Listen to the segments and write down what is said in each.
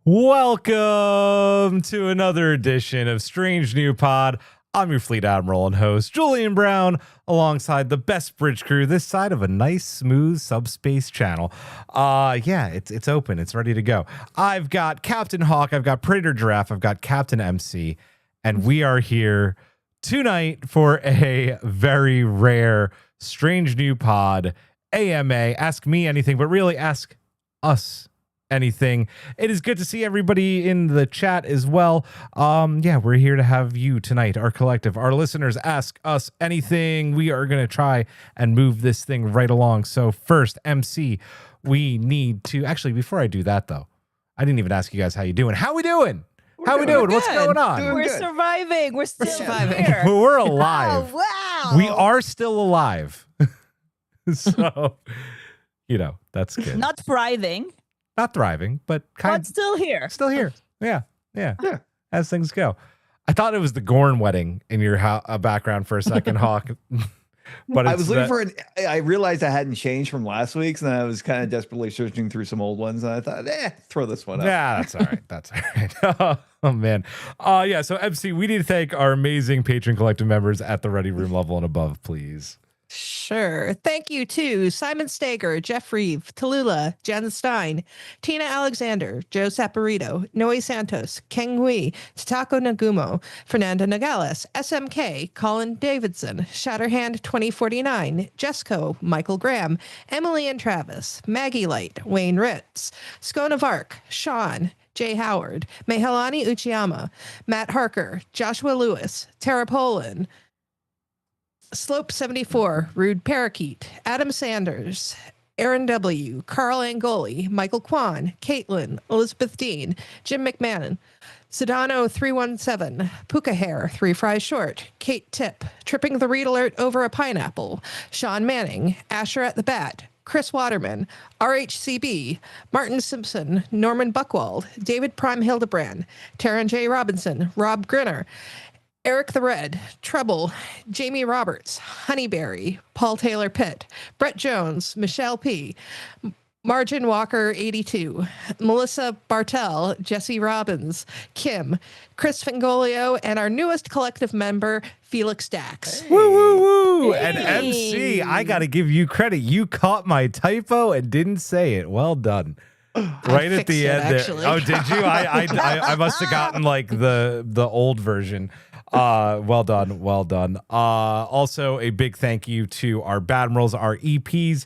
Welcome to another edition of Strange New Pod. I'm your Fleet Admiral and host, Julian Brown, alongside the best bridge crew this side of a nice, smooth subspace channel. Yeah, it's open. It's ready to go. I've got Captain Hawk, I've got Predator Giraffe, I've got Captain MC, and we are here tonight for a very rare Strange New Pod AMA. Ask me anything, but really ask us anything. It is good to see everybody in the chat as well. Yeah, we're here to have you tonight, our collective, our listeners, ask us anything. We are going to try and move this thing right along. So first, MC, we need to actually, before I do that though, I didn't even ask you guys how you doing. How we doing? How we doing? What's going on? We're surviving. We're still surviving. Here. We're alive. Oh, wow. We are still alive. So, you know, that's good. Not thriving. Not thriving, but But still here. Still here. Yeah. As things go. I thought it was the Gorn wedding in your background for a second, Hawk. But I was looking for I realized I hadn't changed from last week's, and I was kind of desperately searching through some old ones, and I thought, throw this one up. Yeah, that's all right. That's all right. Oh, man. Yeah, so MC, we need to thank our amazing Patreon Collective members at the Ready Room level and above, please. Sure. Thank you to Simon Stager, Jeff Reeve, Tallulah, Jen Stein, Tina Alexander, Joe Saporito, Noe Santos, Keng Hui, Tatako Nagumo, Fernanda Nogales, SMK, Colin Davidson, Shatterhand 2049, Jesco, Michael Graham, Emily and Travis, Maggie Light, Wayne Ritz, Scone of Arc, Sean, Jay Howard, Mehalani Uchiyama, Matt Harker, Joshua Lewis, Tara Poland, Slope 74, Rude Parakeet, Adam Sanders, Aaron W., Carl Angoli, Michael Kwan, Caitlin, Elizabeth Dean, Jim McMahon, Sedano 317, Puka Hair, 3 Fries Short, Kate Tip, Tripping the Read Alert Over a Pineapple, Sean Manning, Asher at the Bat, Chris Waterman, RHCB, Martin Simpson, Norman Buckwald, David Prime Hildebrand, Taryn J. Robinson, Rob Grinner, Eric the Red, Trouble, Jamie Roberts, Honeyberry, Paul Taylor Pitt, Brett Jones, Michelle P., Margin Walker 82, Melissa Bartell, Jesse Robbins, Kim, Chris Fingolio, and our newest collective member, Felix Dax. Hey. Woo, woo, woo. Hey. And MC, I got to give you credit. You caught my typo and didn't say it. Well done. Right at the end there. Oh, did you? I must have gotten like the old version. Well done. Also a big thank you to our Badmirals, our EPs,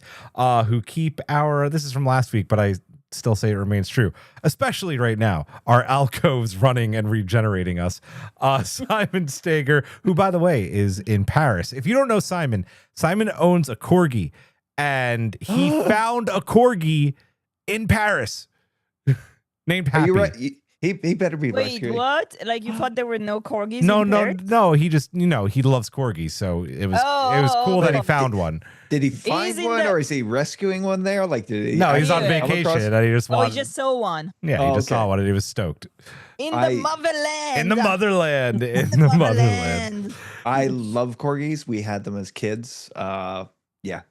who keep this is from last week, but I still say it remains true, especially right now, our alcoves running and regenerating us. Simon Stager, who by the way is in Paris. If you don't know Simon owns a corgi, and he found a corgi in Paris named Happy. Are you right? He better be. Wait, what? Like you thought there were no corgis? No. He just he loves corgis, so it was cool that he found one. Did he find one, or is he rescuing one there? Like, did he? No, he's on vacation, and he just wanted. He just saw one. Yeah, he just saw one, and he was stoked. In the motherland. In the motherland. In the motherland. I love corgis. We had them as kids. Yeah.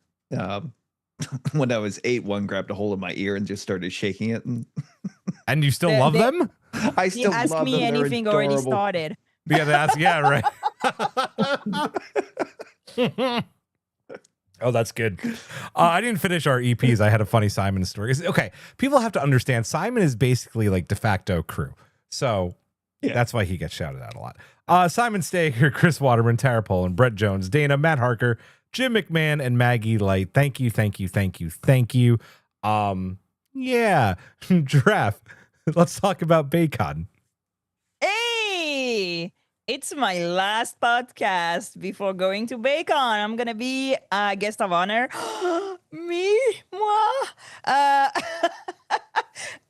When I was 8, one grabbed a hold of my ear and just started shaking it. And you still love them? I still love them. Ask me anything already started. Yeah, right. Oh, that's good. I didn't finish our EPs. I had a funny Simon story. Okay, people have to understand Simon is basically like de facto crew. So that's why he gets shouted out a lot. Simon Stager, Chris Waterman, Tara Poland, Brett Jones, Dana, Matt Harker, Jim McMahon, and Maggie Light. Thank you. Yeah, Giraffe. Let's talk about Bacon. Hey, It's my last podcast before going to Bacon. I'm going to be a guest of honor. Me? Moi?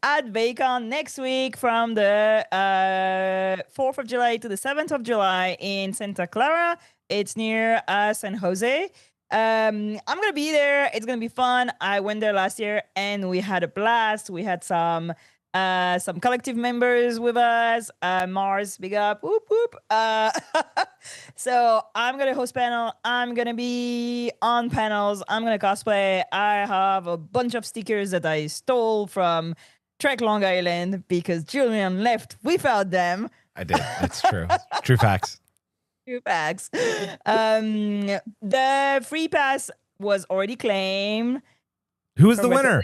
At Bacon next week from the 4th of July to the 7th of July in Santa Clara. It's near San Jose. I'm going to be there. It's going to be fun. I went there last year and we had a blast. We had some collective members with us. Mars, big up. Whoop, whoop. So I'm going to host panel. I'm going to be on panels. I'm going to cosplay. I have a bunch of stickers that I stole from Trek Long Island because Julian left without them. I did. It's true. True facts. True facts. The free pass was already claimed. Who is the winner?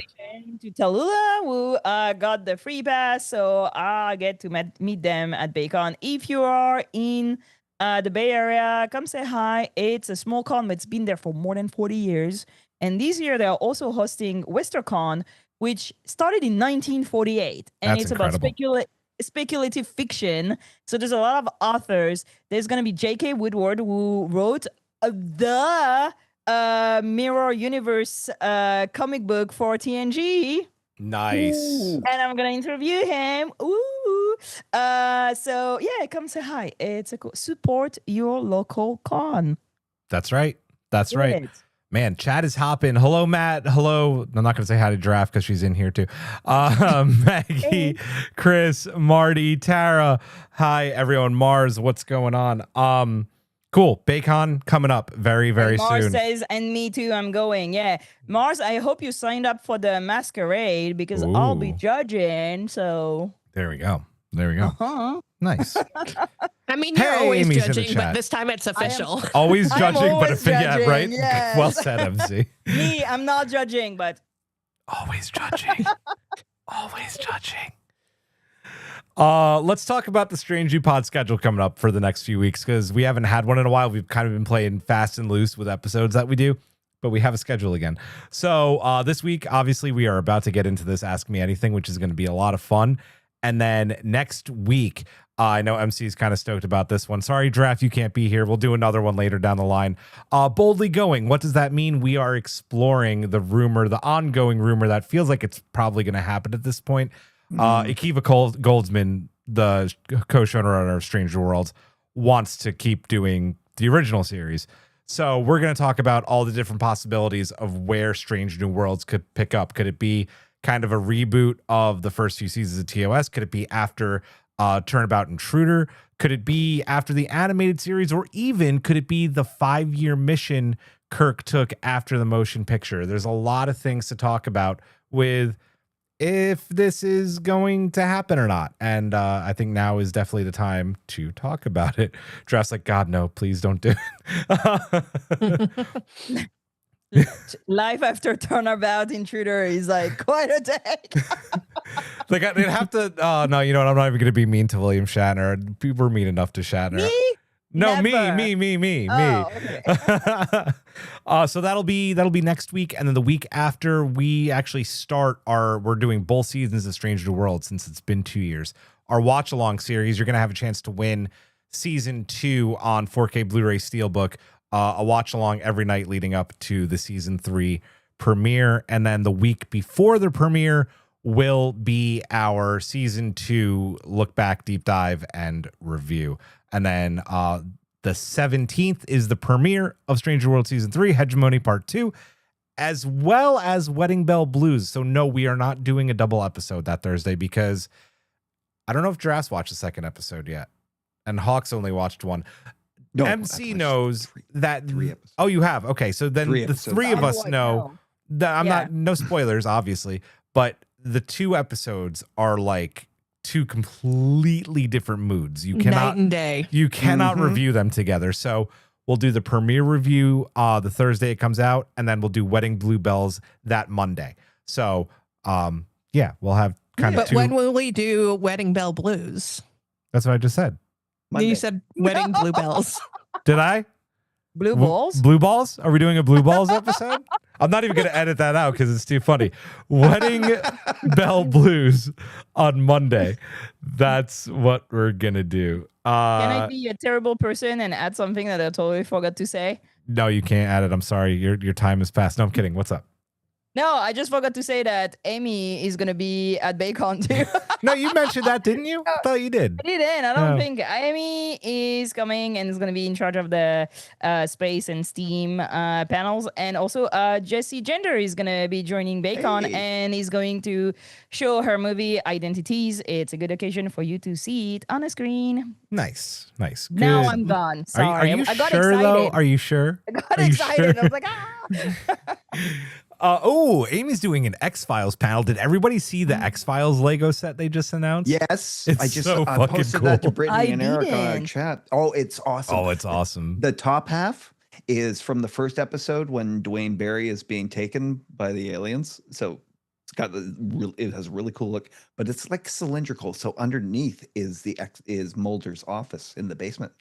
To Tallulah, who got the free pass, so I get to meet them at Bacon. If you are in the Bay Area, come say hi. It's a small con, but it's been there for more than 40 years. And this year, they are also hosting WesterCon, which started in 1948. And That's it's incredible. about speculative fiction. So there's a lot of authors. There's going to be J.K. Woodward, who wrote the Mirror Universe comic book for TNG. Nice. Ooh. And I'm gonna interview him. Ooh. So yeah, come say hi. It's a support your local con. That's right. That's right. Yes. Man, chat is hopping. Hello, Matt. Hello. I'm not going to say hi to Giraffe because she's in here too. Maggie, Chris, Marty, Tara. Hi, everyone. Mars, what's going on? Cool. Bacon coming up very, very Mars soon. says, and me too, I'm going. Yeah. Mars, I hope you signed up for the masquerade because I'll be Ooh. judging. So There we go. There we go. uh-huh. Nice. I mean, you're Hey, always Amy's in the judging, but chat. this time it's official. Always I'm judging, but always yeah, judging, right? yes. Well said, MC. Me, I'm not judging, but Always judging. Always judging. Let's talk about the Strange New Pod schedule coming up for the next few weeks because we haven't had one in a while. We've kind of been playing fast and loose with episodes that we do, but we have a schedule again. So this week, obviously, we are about to get into this Ask Me Anything, which is going to be a lot of fun. And then next week, I know MC is kind of stoked about this one. Sorry, Draft, you can't be here. We'll do another one later down the line. Boldly Going. What does that mean? We are exploring the rumor, the ongoing rumor that feels like it's probably going to happen at this point. Akiva Goldsman, the co-showrunner of Stranger Worlds, wants to keep doing the original series. So we're going to talk about all the different possibilities of where Strange New Worlds could pick up. Could it be kind of a reboot of the first few seasons of TOS? Could it be after Turnabout Intruder? Could it be after the animated series? Or even could it be the 5-year mission Kirk took after the motion picture? There's a lot of things to talk about with if this is going to happen or not. And I think now is definitely the time to talk about it. Dress like, God, no, please don't do it. life after Turnabout Intruder is like quite a day. Like, I'd have to, no, you know what? I'm not even going to be mean to William Shatner. People were mean enough to Shatner. Me? No, Never. me. Oh, okay. So that'll be next week, and then the week after we actually start we're doing both seasons of Strange New Worlds since it's been 2 years. Our watch along series, you're gonna have a chance to win season 2 on 4K Blu-ray Steelbook, a watch along every night leading up to the season 3 premiere, and then the week before the premiere will be our season 2 look back, deep dive, and review. And then the 17th is the premiere of Stranger World Season 3, Hegemony Part 2, as well as Wedding Bell Blues. So no, we are not doing a double episode that Thursday because I don't know if Giraffes watched the second episode yet. And Hawks only watched one. No, MC I've watched knows that... 3 episodes. Oh, you have? Okay, so then 3 the episodes. 3 of How us do I know... that I'm Yeah. not... No spoilers, obviously. But the 2 episodes are like 2 completely different moods. You cannot... Night and day. You cannot Mhm. review them together. So we'll do the premiere review the Thursday it comes out, and then we'll do Wedding Bluebells that Monday. So yeah, we'll have kind of But 2. when will we do Wedding Bell Blues? That's what I just said. Monday. You said Wedding Bluebells. Did I? Blue balls. Blue balls? Are we doing a blue balls episode? I'm not even going to edit that out because it's too funny. Wedding Bell Blues on Monday. That's what we're going to do. Can I be a terrible person and add something that I totally forgot to say? No, you can't add it. I'm sorry. Your time is past. No, I'm kidding. What's up? No, I just forgot to say that Amy is going to be at BayCon too. No, you mentioned that, didn't you? I thought you did. I didn't. I don't Oh. think Amy is coming and is going to be in charge of the space and STEAM panels. And also Jessie Gender is going to be joining BayCon and is going to show her movie Identities. It's a good occasion for you to see it on a screen. Nice. Good. Now I'm gone. Sorry. Are you I got sure, excited. though? Are you sure? I got Are you excited. sure? I was like, ah. Amy's doing an X-Files panel. Did everybody see the X-Files Lego set they just announced? Yes, It's I just so I fucking posted that to cool. Brittany and Eric on our didn't. chat. Oh, it's awesome. Oh, it's awesome. The top half is from the first episode when Dwayne Barry is being taken by the aliens. So it has a really cool look, but it's like cylindrical. So underneath is Mulder's office in the basement.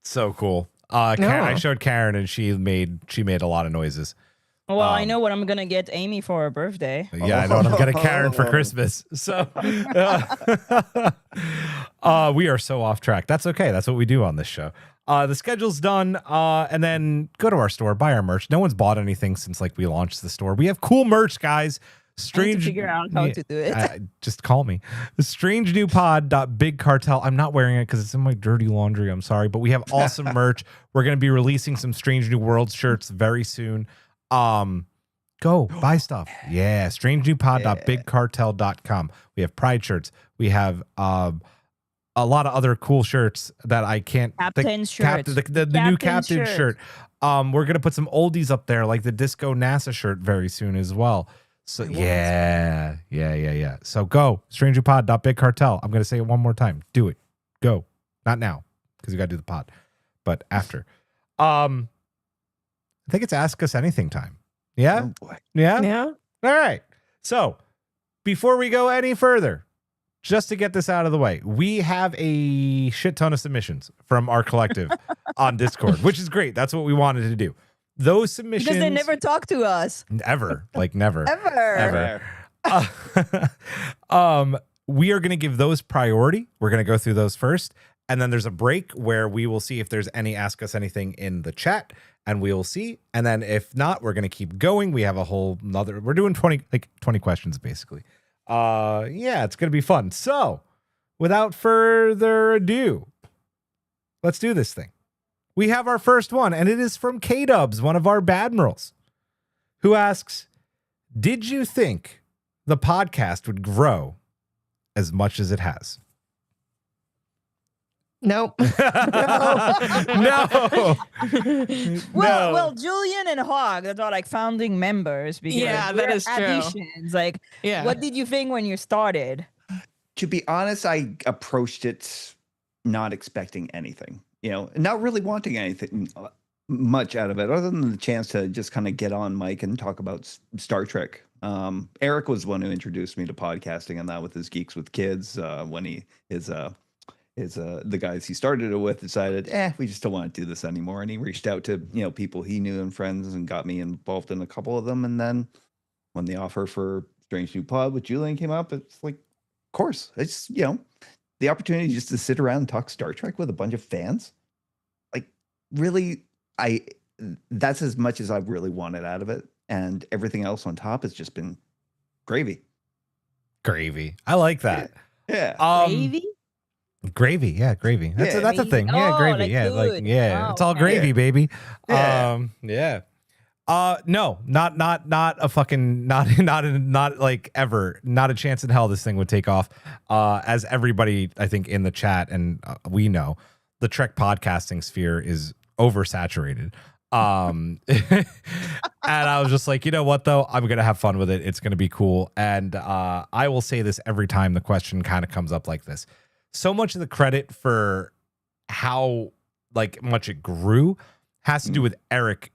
So cool. Karen, I showed Karen and she made a lot of noises. Well, I know what I'm going to get Amy for her birthday. Yeah, I know what I'm gonna Karen for Christmas. So we are so off track. That's okay. That's what we do on this show. The schedule's done. And then go to our store, buy our merch. No one's bought anything since like we launched the store. We have cool merch, guys. I need to figure out how to do it. Just call me. The strangenewpod.bigcartel. I'm not wearing it because it's in my dirty laundry. I'm sorry, but we have awesome merch. We're going to be releasing some Strange New Worlds shirts very soon. Go buy stuff. Yeah, strangenewpod.bigcartel.com. We have Pride shirts. We have a lot of other cool shirts that I can't. Captain shirts. The new Captain shirt. We're gonna put some oldies up there, like the Disco NASA shirt, very soon as well. So yeah. So go strangerpod.bigcartel. I'm gonna say it one more time. Do it. Go. Not now, because we gotta do the pod, but after. I think it's Ask Us Anything time. Yeah? Oh boy. Yeah? Yeah. All right. So before we go any further, just to get this out of the way, we have a shit ton of submissions from our collective on Discord, which is great. That's what we wanted to do. Those submissions. Because they never talk to us. Ever. Like never. Ever. We are going to give those priority. We're going to go through those first. And then there's a break where we will see if there's any Ask Us Anything in the chat, and we'll see. And then if not, we're going to keep going. We have a whole nother, we're doing 20 questions basically. Yeah, it's going to be fun. So without further ado, let's do this thing. We have our first one, and it is from K-Dubs, one of our Badmirals, who asks, did you think the podcast would grow as much as it has? Nope. No. Well, Julian and Hog, that are like founding members. Because Yeah, that is true. additions. Like, Yeah. what did you think when you started? To be honest, I approached it not expecting anything, not really wanting anything much out of it, other than the chance to just kind of get on mic and talk about Star Trek. Eric was the one who introduced me to podcasting, and that with his Geeks with Kids, when the guys he started it with decided, we just don't want to do this anymore. And he reached out to, people he knew and friends and got me involved in a couple of them. And then when the offer for Strange New Pod with Julian came up, it's like, of course, it's, the opportunity just to sit around and talk Star Trek with a bunch of fans. Like, really, that's as much as I've really wanted out of it. And everything else on top has just been gravy. Gravy. I like that. Yeah. Gravy? Gravy, yeah, gravy. That's a thing. Yeah, Oh, gravy. like Yeah, food. like Wow, it's all okay. gravy, baby. Yeah. Yeah. No, not a fucking not like ever. Not a chance in hell this thing would take off. As everybody I think in the chat and we know, the Trek podcasting sphere is oversaturated. And I was just like, you know what though? I'm gonna have fun with it. It's gonna be cool. And I will say this every time the question kind of comes up like this. So much of the credit for how like much it grew has to do with Eric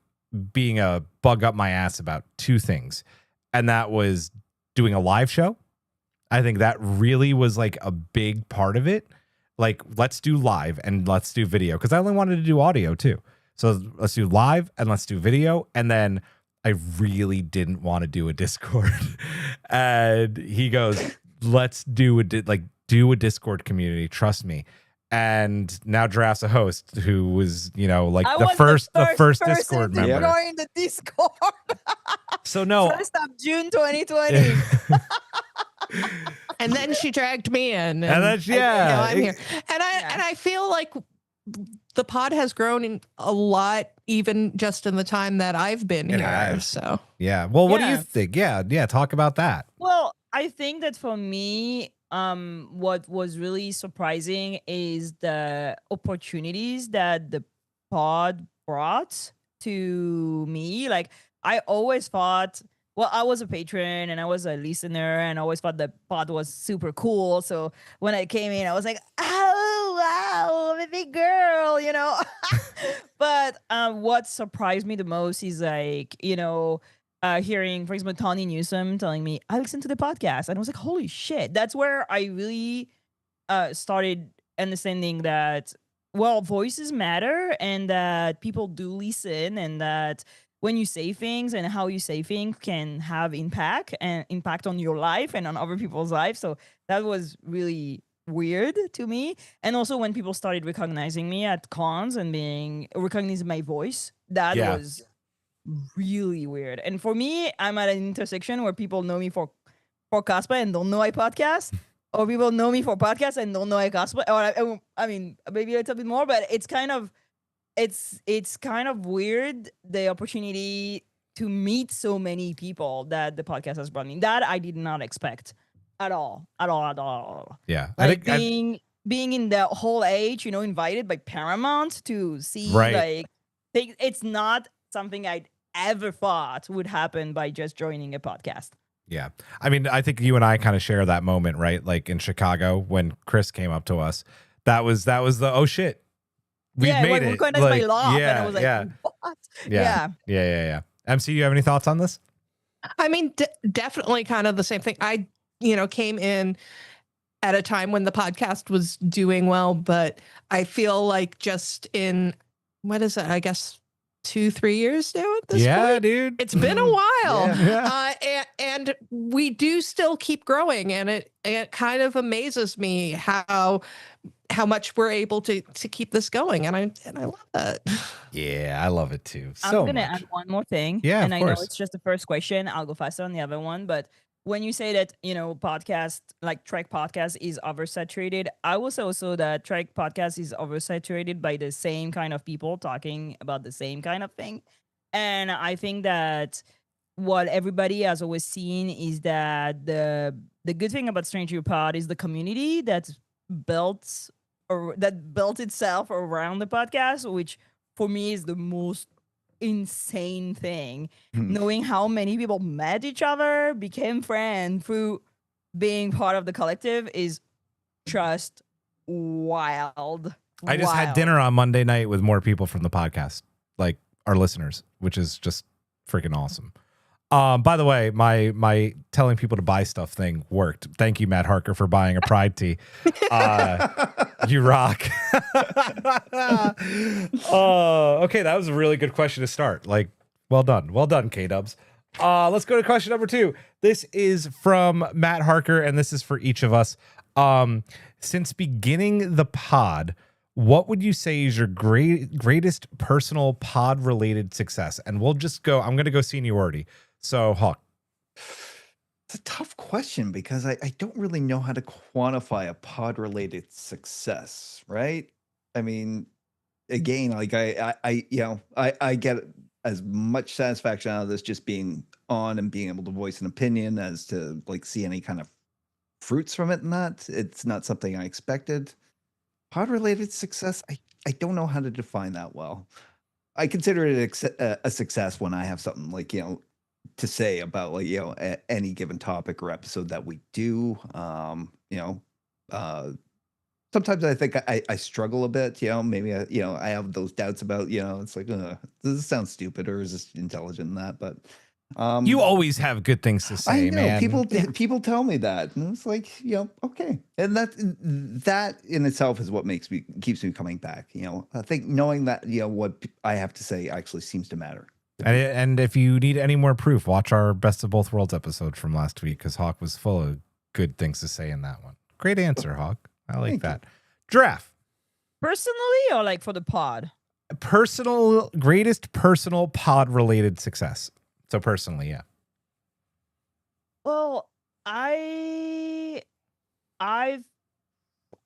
being a bug up my ass about two things. And that was doing a live show. I think that really was like a big part of it. Like, let's do live and let's do video. Because I only wanted to do audio too. So let's do live and let's do video. And then I really didn't want to do a Discord. And he goes, let's do a Discord community. Trust me. and now Giraffe's a host who was, like I the was first person Discord to member. join the Discord. So no, 1st of June 2020. And then she dragged me in. and then now I'm here. And Yeah. I feel like the pod has grown a lot, even just in the time that I've been It here. has. So yeah. Well, what do you Yeah. think? Yeah. Talk about that. Well, I think that for me, what was really surprising is the opportunities that the pod brought to me. Like, I always thought, well, I was a patron and I was a listener, and I always thought the pod was super cool. So when I came in, I was like, oh wow, I'm a big girl, But what surprised me the most is like, hearing, for example, Tony Newsom telling me, I listened to the podcast. And I was like, holy shit. That's where I really started understanding that, well, voices matter, and that people do listen, and that when you say things and how you say things can have impact on your life and on other people's lives. So that was really weird to me. And also when people started recognizing me at cons and recognizing my voice, that Yeah. was really weird. And for me, I'm at an intersection where people know me for cosplay and don't know I podcast, or people know me for podcast and don't know I cosplay. Or I mean, maybe a little bit more, but it's kind of weird, the opportunity to meet so many people that the podcast has brought me. That I did not expect at all. Yeah. Like being in the whole age, invited by Paramount to see, Right. it's not something I'd ever thought would happen by just joining a podcast. Yeah. I mean, I think you and I kind of share that moment, right? Like in Chicago when Chris came up to us, that was the, oh shit, we've made it. Recognized my law, and I was like, yeah. what? Yeah. MC, you have any thoughts on this? I mean, definitely kind of the same thing. I, came in at a time when the podcast was doing well, but I feel like just in, what is it? I guess 2-3 years now at this point. Dude. It's been a while. Yeah. And we do still keep growing, and it kind of amazes me how much we're able to keep this going, and I love that. Yeah, I love it too. I'm So gonna much. add one more thing. Yeah, and of I know course. it's just the first question. I'll go faster on the other one, but when you say that podcast, like Trek podcast, is oversaturated, I will say also that Trek podcast is oversaturated by the same kind of people talking about the same kind of thing. And I think that what everybody has always seen is that the good thing about Stranger Pod is the community that's built itself around the podcast, which for me is the most insane thing. Knowing how many people met each other, became friends through being part of the collective is just wild. I just had dinner on Monday night with more people from the podcast, like our listeners, which is just freaking awesome. By the way, my telling people to buy stuff thing worked. Thank you, Matt Harker, for buying a Pride tee. You rock. Okay, that was a really good question to start. Like, well done, K-Dubs. Let's go to question number 2. This is from Matt Harker, and this is for each of us. Since beginning the pod, what would you say is your greatest personal pod related success? And we'll just go, I'm going to go seniority. So, Hawk. It's a tough question because I don't really know how to quantify a pod related success, right? I mean, again, like I get as much satisfaction out of this just being on and being able to voice an opinion as to like see any kind of fruits from it. And that it's not something I expected. Pod related success, I don't know how to define that well. I consider it a success when I have something like, to say about like, any given topic or episode that we do. Sometimes I think I struggle a bit, maybe I have those doubts about, it's like, does this sound stupid or is this intelligent in that? But You always have good things to say, I know man. people tell me that, and it's like, okay, and that in itself is what keeps me coming back. I think knowing that what I have to say actually seems to matter. And if you need any more proof, watch our Best of Both Worlds episode from last week, because Hawk was full of good things to say in that one. Great answer, Hawk. I like Thank that. Giraffe. Personally, or like for the pod? Greatest personal pod related success. So personally, yeah. Well, I've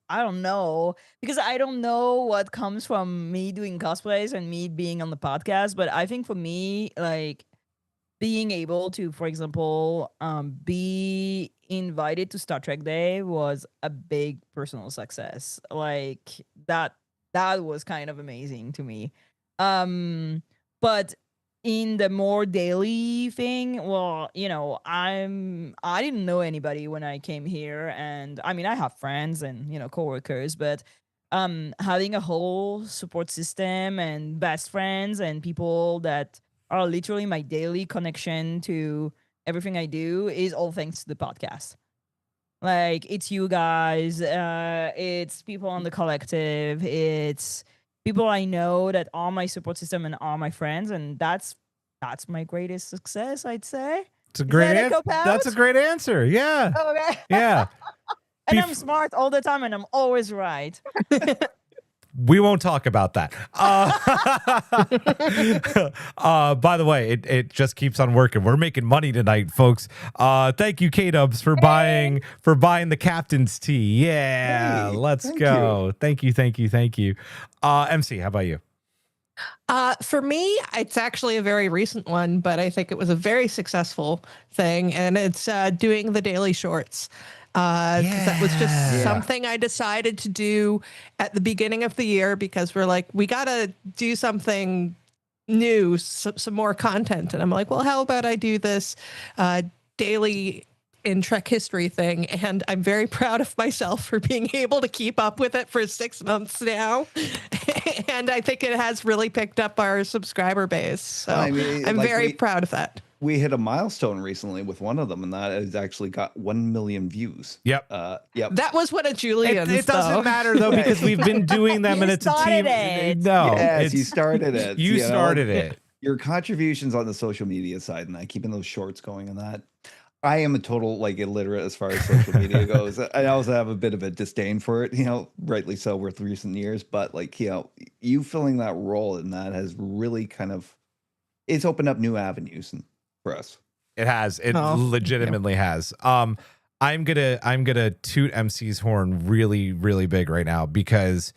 I don't know, because I don't know what comes from me doing cosplays and me being on the podcast. But I think for me, like being able to, for example, be invited to Star Trek Day was a big personal success. Like that was kind of amazing to me. But in the more daily thing, well, I didn't know anybody when I came here, and I mean I have friends and coworkers, but having a whole support system and best friends and people that are literally my daily connection to everything I do is all thanks to the podcast. Like it's you guys, it's people on the collective, it's people I know that are my support system and are my friends, and that's my greatest success, I'd say. It's a great that a answer. cop-out? That's a great answer. Yeah. Okay. Yeah. And I'm smart all the time and I'm always right. We won't talk about that. By the way, it just keeps on working. We're making money tonight, folks. Thank you, K-Dubs, for buying the captain's tee. Yeah, Hey, let's thank go. Thank you. MC, how about you? For me, it's actually a very recent one, but I think it was a very successful thing, and it's doing the daily shorts. 'Cause that was just something I decided to do at the beginning of the year because we're like, we got to do something new, some more content. And I'm like, well, how about I do this daily in Trek history thing? And I'm very proud of myself for being able to keep up with it for 6 months now. And I think it has really picked up our subscriber base. So I mean, I'm like very proud of that. We hit a milestone recently with one of them, and that has actually got 1 million views. Yep. Yep. That was one of Julian's. It doesn't matter though because we've been doing them and it's a team. It. No, Yes, you started it. You started it. Your contributions on the social media side and that, keeping those shorts going and that. I am a total illiterate as far as social media goes. I also have a bit of a disdain for it, rightly so with recent years. But you filling that role in that has really it's opened up new avenues for us. It has. It legitimately has. I'm gonna toot MC's horn really, really big right now because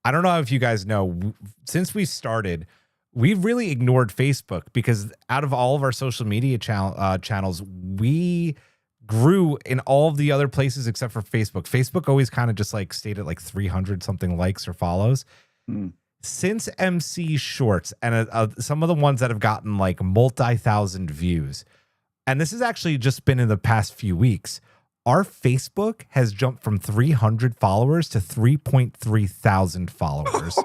I don't know if you guys know, since we started, we've really ignored Facebook because out of all of our social media channels, we grew in all of the other places except for Facebook. Facebook always kind of just stayed at 300 something likes or follows. Since MC Shorts and some of the ones that have gotten multi-thousand views, and this has actually just been in the past few weeks, our Facebook has jumped from 300 followers to 3.3 thousand followers.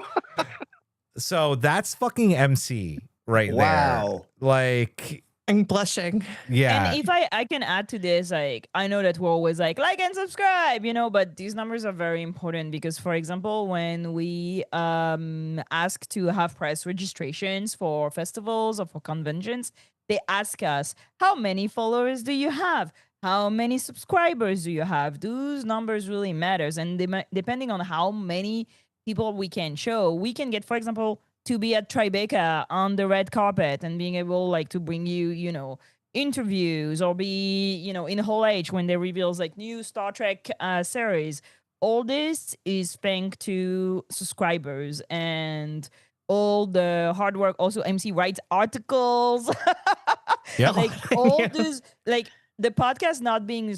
So that's fucking MC right Wow. there. I'm blushing. Yeah. And if I can add to this, I know that we're always like and subscribe, but these numbers are very important because, for example, when we ask to have press registrations for festivals or for conventions, they ask us, how many followers do you have? How many subscribers do you have? Those numbers really matters. And depending on how many people we can show, we can get, for example, to be at Tribeca on the red carpet and being able to bring you, interviews or be, in Hall H when they reveals new Star Trek series. All this is thanks to subscribers and all the hard work. Also, MC writes articles. Yeah. All this, the podcast not being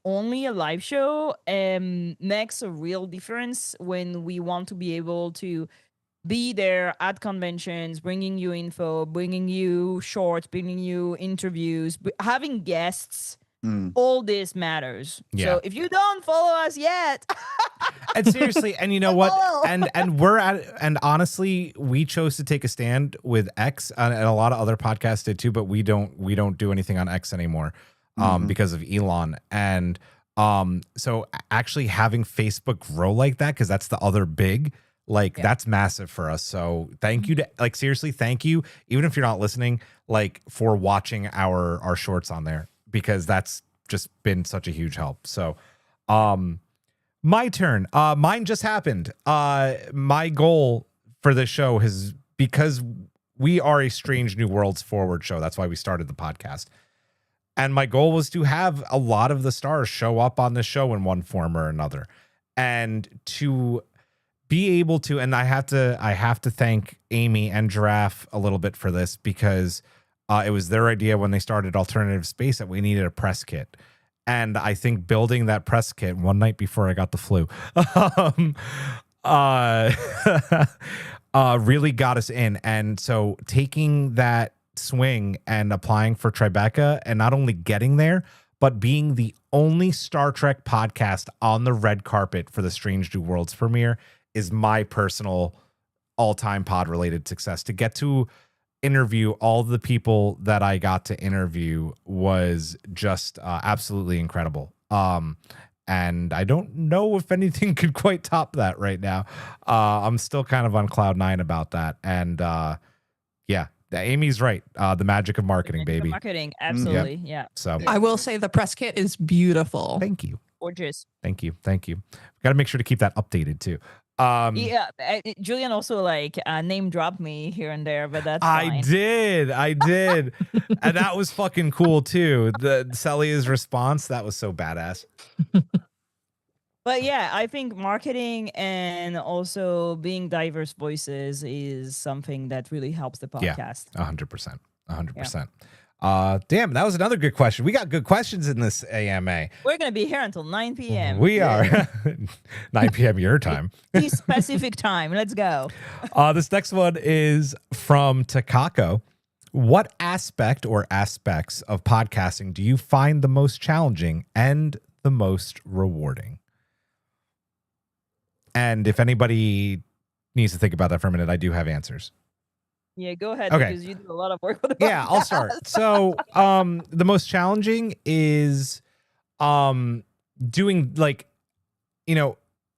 only a live show makes a real difference when we want to be able to be there at conventions, bringing you info, bringing you shorts, bringing you interviews, having guests. All this matters. Yeah. So if you don't follow us yet, and seriously, and you know what? And honestly, we chose to take a stand with X, and a lot of other podcasts did too, but we don't do anything on X anymore because of Elon. And so actually having Facebook grow like that, because that's the other big. That's massive for us. So thank you to seriously, thank you. Even if you're not listening, for watching our shorts on there, because that's just been such a huge help. So, My turn. Mine just happened. My goal for this show is, because we are a Strange New Worlds forward show. That's why we started the podcast. And my goal was to have a lot of the stars show up on the show in one form or another. And to be able to, and I have to thank Amy and Giraffe a little bit for this, because it was their idea when they started Alternative Space that we needed a press kit. And I think building that press kit one night before I got the flu really got us in. And so taking that swing and applying for Tribeca, and not only getting there, but being the only Star Trek podcast on the red carpet for the Strange New Worlds premiere is my personal all-time pod-related success. To get to interview all the people that I got to interview was just absolutely incredible. And I don't know if anything could quite top that right now. I'm still kind of on cloud 9 about that. And yeah, Amy's right. The magic of marketing, baby. Marketing, absolutely. Yeah. So I will say the press kit is beautiful. thank you. Gorgeous. Thank you. Got to make sure to keep that updated too. Yeah, Julian also name dropped me here and there, but that's fine. I did. And that was fucking cool too. The Celia's response, that was so badass. But yeah, I think marketing and also being diverse voices is something that really helps the podcast. 100%. 100%. Damn, that was another good question. We got good questions in this AMA. We're going to be here until 9 p.m. We are. 9 p.m. your time. The specific time. Let's go. This next one is from Takako. What aspect or aspects of podcasting do you find the most challenging and the most rewarding? And if anybody needs to think about that for a minute, I do have answers. Yeah, go ahead, Okay. because you do a lot of work with the Yeah, I'll start. So, the most challenging is doing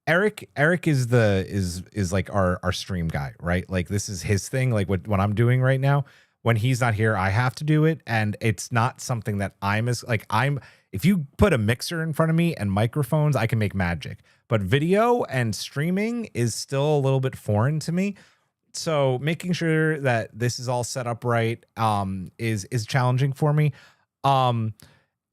Eric is like our stream guy, right? Like this is his thing. Like what I'm doing right now, when he's not here, I have to do it. And it's not something that if you put a mixer in front of me and microphones, I can make magic. But video and streaming is still a little bit foreign to me. So making sure that this is all set up right is challenging for me.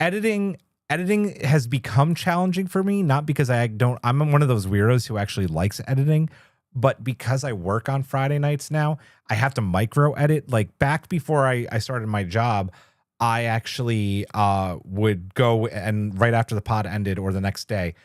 Editing has become challenging for me, not because I'm one of those weirdos who actually likes editing, but because I work on Friday nights now, I have to micro edit. Like back before I started my job, I actually would go and right after the pod ended or the next day,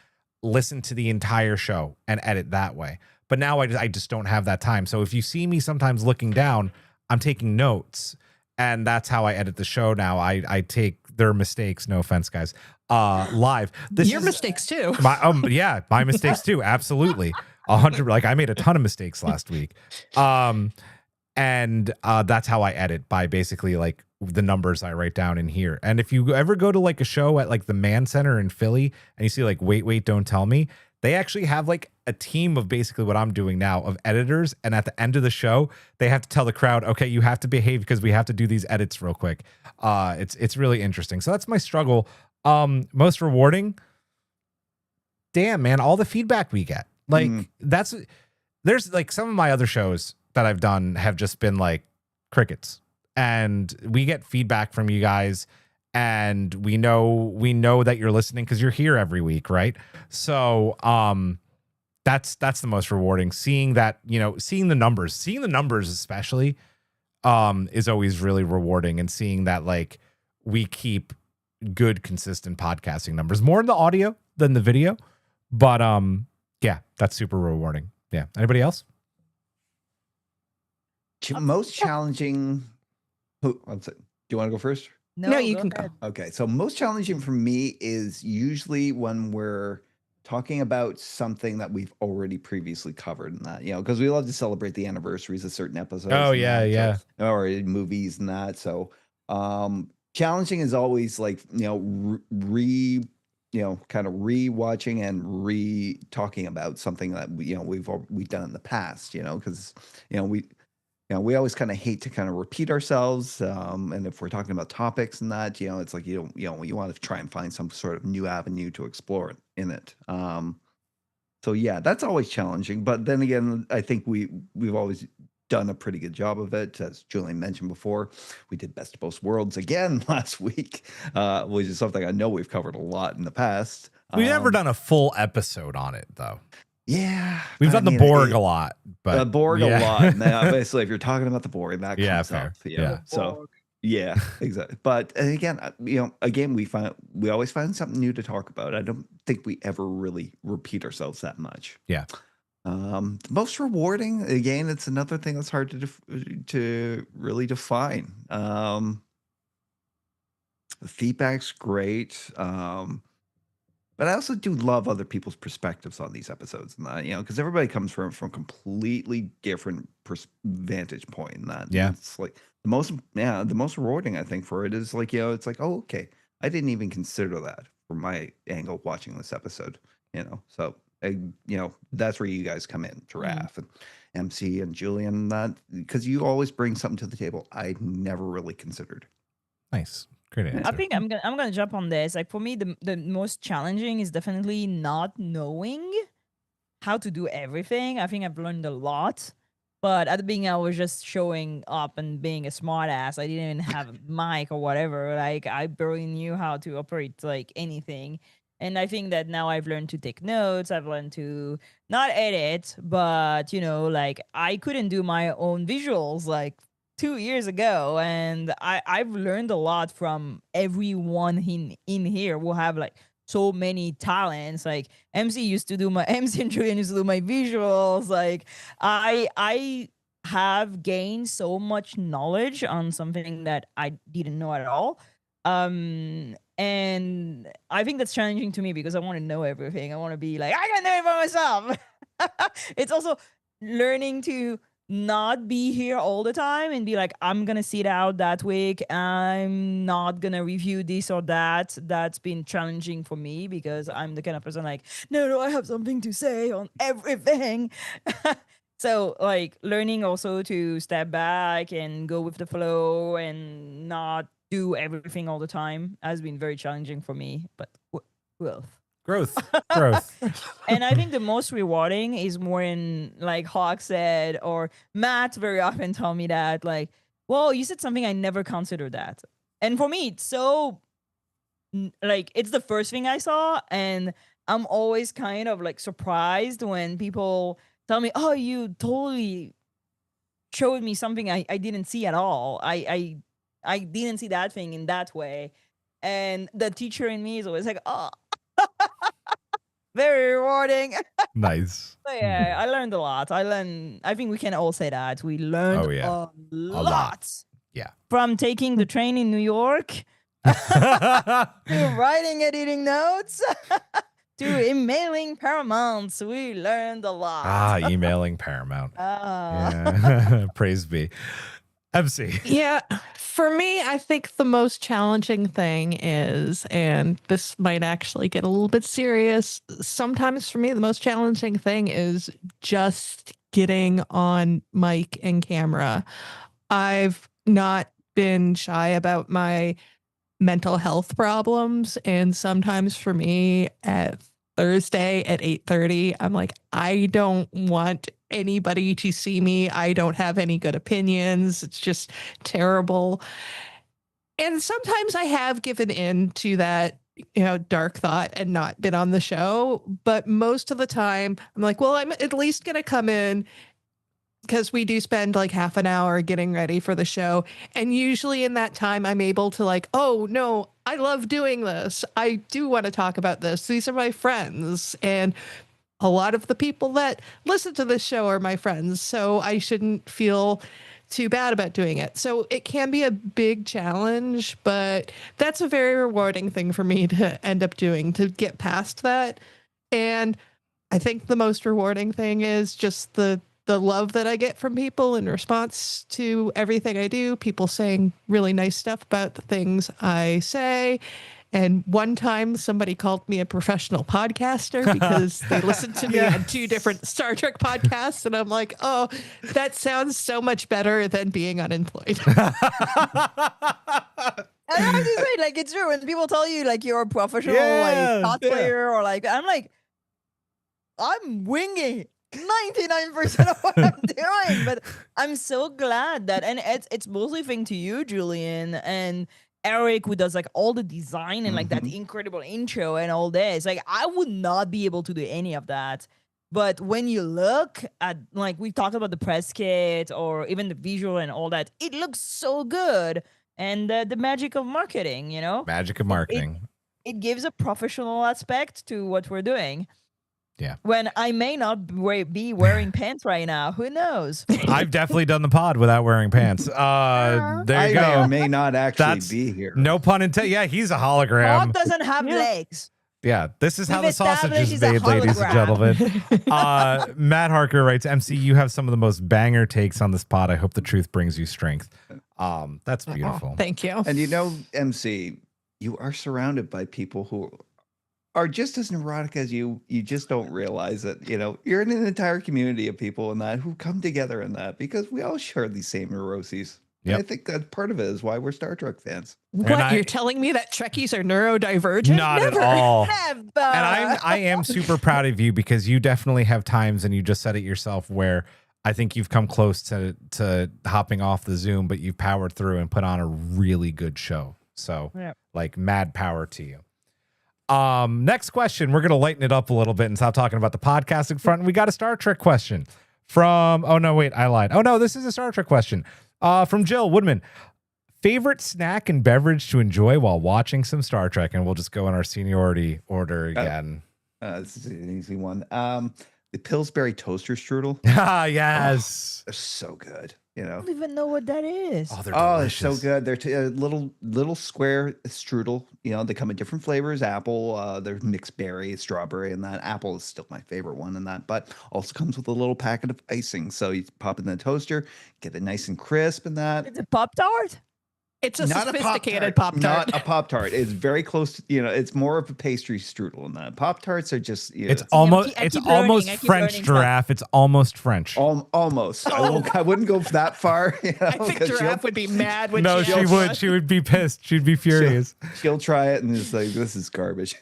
listen to the entire show and edit that way. But now I just don't have that time. So if you see me sometimes looking down, I'm taking notes, and that's how I edit the show now. I take their mistakes. No offense, guys. Live. Your mistakes too. My mistakes too. Absolutely. 100. Like I made a ton of mistakes last week. And that's how I edit, by basically like the numbers I write down in here. And if you ever go to like a show at like the Mann Center in Philly and you see like wait, don't tell me, they actually have like a team of basically what I'm doing now of editors. And at the end of the show, they have to tell the crowd, okay, you have to behave because we have to do these edits real quick. It's really interesting. So that's my struggle. Most rewarding. Damn, man, all the feedback we get. Like there's like some of my other shows that I've done have just been like crickets, and we get feedback from you guys. And we know that you're listening because you're here every week, right? So that's the most rewarding. Seeing that, seeing the numbers especially is always really rewarding, and seeing that like we keep good, consistent podcasting numbers, more in the audio than the video. But yeah, that's super rewarding. Yeah. Anybody else? Most challenging. Do you want to go first? No, you can ahead. go. Okay, so most challenging for me is usually when we're talking about something that we've already previously covered, in that, because we love to celebrate the anniversaries of certain episodes. Oh, and yeah, that, yeah. or movies and that. So challenging is always like, kind of re-watching and re-talking about something that we've done in the past, because we always kind of hate to kind of repeat ourselves, and if we're talking about topics and that, it's like you want to try and find some sort of new avenue to explore in it. So yeah, that's always challenging. But then again, I think we've always done a pretty good job of it. As Julian mentioned before, we did Best of Both Worlds again last week, which is something I know we've covered a lot in the past. We've never done a full episode on it, though. Yeah. We've but I done the mean, Borg a lot. But Borg yeah. a lot. And then obviously, if you're talking about the Borg, that Yeah, comes fair. up. Yeah. So yeah, exactly. But again, again, we always find something new to talk about. I don't think we ever really repeat ourselves that much. Yeah. The most rewarding, again, it's another thing that's hard to really define. The feedback's great. But I also do love other people's perspectives on these episodes, and that, because everybody comes from completely different vantage point. And that, Yeah. it's like the most rewarding I think for it is like, it's like, oh, okay, I didn't even consider that from my angle watching this episode. So that's where you guys come in, Giraffe and MC and Julian, that because you always bring something to the table I never really considered. Nice. Great answer. I think I'm gonna jump on this. Like for me, the most challenging is definitely not knowing how to do everything. I think I've learned a lot, but at the beginning I was just showing up and being a smart ass. I didn't even have a mic or whatever. Like I barely knew how to operate like anything. And I think that now I've learned to take notes. I've learned to not edit, but like I couldn't do my own visuals like 2 years ago, and I've learned a lot from everyone in here who have like so many talents. Like MC and Julian used to do my visuals. Like I have gained so much knowledge on something that I didn't know at all. And I think that's challenging to me because I want to know everything. I want to be like, I can do it by myself. It's also learning to not be here all the time and be like, I'm gonna sit out that week, I'm not gonna review this or that. That's been challenging for me because I'm the kind of person like, no, I have something to say on everything. So like learning also to step back and go with the flow and not do everything all the time has been very challenging for me, but Growth. And I think the most rewarding is more in like Hawk said, or Matt very often tell me that, like, well, you said something I never considered that. And for me, it's so like it's the first thing I saw, and I'm always kind of like surprised when people tell me, oh, you totally showed me something I didn't see at all. I didn't see that thing in that way. And the teacher in me is always like, oh, very rewarding. Nice. So yeah, I learned a lot. I think we can all say that. We learned a lot. Yeah. From taking the train in New York to writing, editing notes to emailing Paramount. We learned a lot. Emailing Paramount. Yeah. Praise be. MC. Yeah, for me, I think the most challenging thing is, and this might actually get a little bit serious, sometimes for me, the most challenging thing is just getting on mic and camera. I've not been shy about my mental health problems, and sometimes for me at Thursday at 8:30, I'm like, I don't want anybody to see me. I don't have any good opinions. It's just terrible. And sometimes I have given in to that, dark thought and not been on the show. But most of the time I'm like, well, I'm at least going to come in, because we do spend like half an hour getting ready for the show. And usually in that time, I'm able to like, oh, no, I love doing this. I do want to talk about this. These are my friends. And a lot of the people that listen to this show are my friends. So I shouldn't feel too bad about doing it. So it can be a big challenge, but that's a very rewarding thing for me to end up doing, to get past that. And I think the most rewarding thing is just the love that I get from people in response to everything I do, people saying really nice stuff about the things I say. And one time somebody called me a professional podcaster because they listened to me on 2 different Star Trek podcasts. And I'm like, oh, that sounds so much better than being unemployed. I know what you say. Like, it's true. When people tell you like you're a professional like cosplayer or like, I'm like, I'm winging 99% of what I'm doing, but I'm so glad that, and it's mostly thanks to you, Julian, and Eric, who does like all the design and like that incredible intro and all this. Like, I would not be able to do any of that. But when you look at, like, we talked about the press kit or even the visual and all that, it looks so good. And the magic of marketing, you know? Magic of marketing. It gives a professional aspect to what we're doing. Yeah. When I may not be wearing pants right now, who knows? I've definitely done the pod without wearing pants. There you I may go. or may not actually That's- be here. No pun intended. Yeah, he's a Dog hologram. doesn't have legs. Yeah, this is how We've the sausage established is he's a made, ladies and hologram. gentlemen. Matt Harker writes, MC, you have some of the most banger takes on this pod. I hope the truth brings you strength. That's beautiful. Thank you. And you know, MC, you are surrounded by people who are just as neurotic as you. You just don't realize it. You know, you're in an entire community of people in that who come together in that because we all share these same neuroses. And Yep. I think that part of it is why we're Star Trek fans. What, you're telling me that Trekkies are neurodivergent? Not Never. at all. Never. And I am super proud of you because you definitely have times, and you just said it yourself, where I think you've come close to hopping off the Zoom, but you've powered through and put on a really good show. So Yeah. like mad power to you. Next question. We're going to lighten it up a little bit and stop talking about the podcasting front. We got a Star Trek question from, oh no, wait, I lied. Oh no, this is a Star Trek question from Jill Woodman. Favorite snack and beverage to enjoy while watching some Star Trek? And we'll just go in our seniority order again. This is an easy one. The Pillsbury toaster strudel. Ah, yes. They're so good. You I know. don't even know what that is. Oh, they're Oh, delicious. it's so good. They're little square strudel. You know, they come in different flavors. Apple, they're mixed berry, strawberry, and that apple is still my favorite one in that. But also comes with a little packet of icing. So you pop it in the toaster, get it nice and crisp and that. It's a Pop-Tart? It's a Not sophisticated Pop-Tart. Pop-Tart. Not a Pop-Tart. It's very close to, you know, it's more of a pastry strudel in that. Pop-Tarts are just, you know, It's almost I it's keep learning, almost I keep French learning giraffe. It's almost French. almost. I wouldn't go that far. You know, I think 'cause Giraffe would be mad when No, she she asks would. us. She would be pissed. She'd be furious. she'll try it and it's like, this is garbage.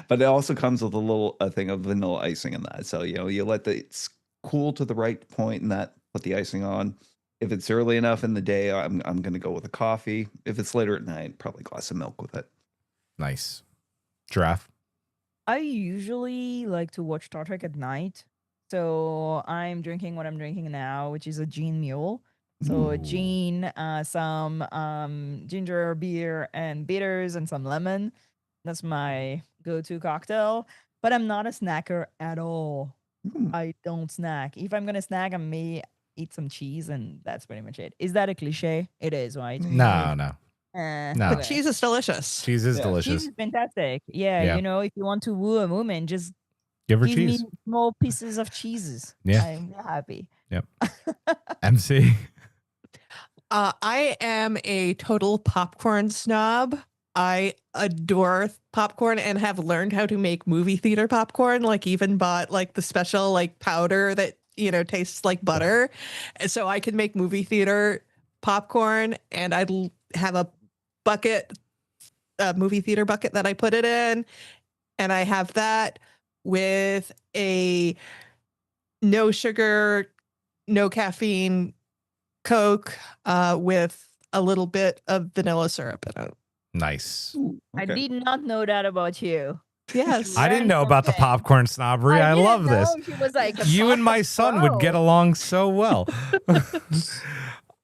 But it also comes with a thing of vanilla icing in that. So, you know, you let it's cool to the right point and that put the icing on. If it's early enough in the day, I'm going to go with a coffee. If it's later at night, probably a glass of milk with it. Nice. Giraffe. I usually like to watch Star Trek at night. So I'm drinking what I'm drinking now, which is a gin mule. So a Ooh. gin, some ginger beer and bitters and some lemon. That's my go-to cocktail. But I'm not a snacker at all. Mm. I don't snack. If I'm gonna snack, I may eat some cheese, and that's pretty much it. Is that a cliche? It is, right? No, no. No. But cheese is delicious. Cheese is Yeah. delicious. Cheese is fantastic. Yeah, Yeah. you know, if you want to woo a woman, just Give her give cheese. me small pieces of cheeses. Yeah. I'm happy. MC. I am a total popcorn snob. I adore popcorn and have learned how to make movie theater popcorn. Like even bought like the special like powder that, you know, tastes like butter. And so I can make movie theater popcorn, and I have a bucket, a movie theater bucket that I put it in. And I have that with a no sugar, no caffeine Coke with a little bit of vanilla syrup in it. Nice. I Okay. did not know that about you. Yes. I didn't know about the something. popcorn snobbery. I didn't love this. know she was like a You and my podcast son would get pro. along so well.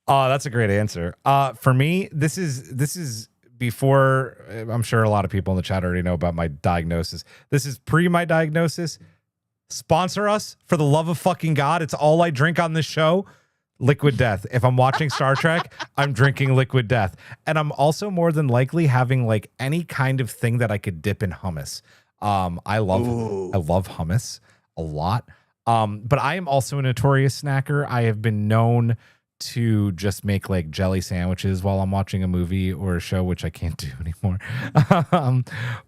Oh, that's a great answer. For me, this is before. I'm sure a lot of people in the chat already know about my diagnosis. This is pre my diagnosis. Sponsor us, for the love of fucking God. It's all I drink on this show. Liquid Death. If I'm watching Star Trek, I'm drinking Liquid Death. And I'm also more than likely having like any kind of thing that I could dip in hummus. I love hummus a lot. But I am also a notorious snacker. I have been known to just make like jelly sandwiches while I'm watching a movie or a show, which I can't do anymore.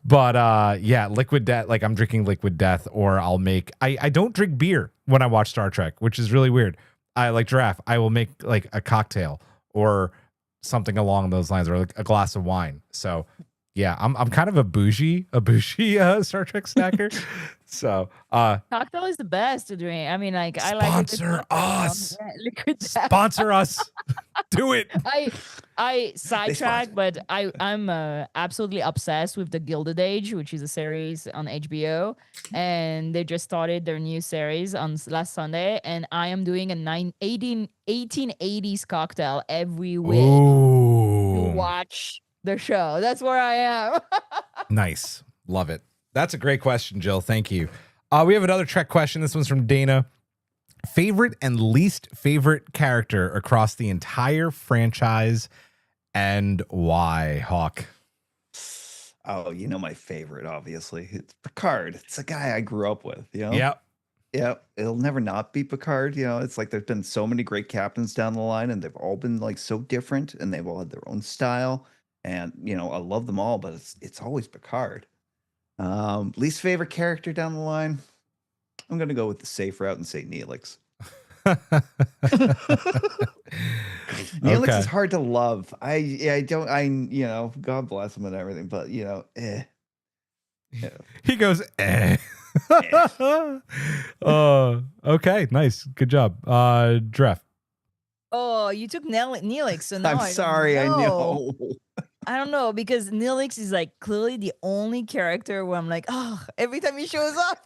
But yeah, Liquid Death, like I'm drinking Liquid Death, or I'll make, I don't drink beer when I watch Star Trek, which is really weird. I like Giraffe. I will make like a cocktail or something along those lines, or like a glass of wine. So yeah, I'm kind of a bougie Star Trek snacker. So Cocktail is the best to drink. I mean, like I like liquid sponsor cocktail. us. Yeah, liquid death. Sponsor us. Do it. I sidetrack, sponsor. but I'm absolutely obsessed with the Gilded Age, which is a series on HBO, and they just started their new series on last Sunday, and I am doing a 1880s cocktail every week to Ooh. watch the show. That's where I am. Nice. Love it. That's a great question, Jill. Thank you. We have another Trek question. This one's from Dana. Favorite and least favorite character across the entire franchise and why, Hawk? Oh, you know my favorite, obviously. It's Picard. It's a guy I grew up with, you know? Yep. Yeah, it'll never not be Picard. You know, it's like there's been so many great captains down the line, and they've all been like so different, and they've all had their own style. And you know, I love them all, but it's always Picard. Least favorite character down the line. I'm gonna go with the safe route and say Neelix. Neelix Okay. is hard to love. I don't you know, God bless him and everything, but you know, Yeah. He goes, eh. Okay, nice. Good job. Dref. Oh, you took Neelix, so now I'm I don't sorry, I know. know. I don't know, because Neelix is like clearly the only character where I'm like, oh, every time he shows up,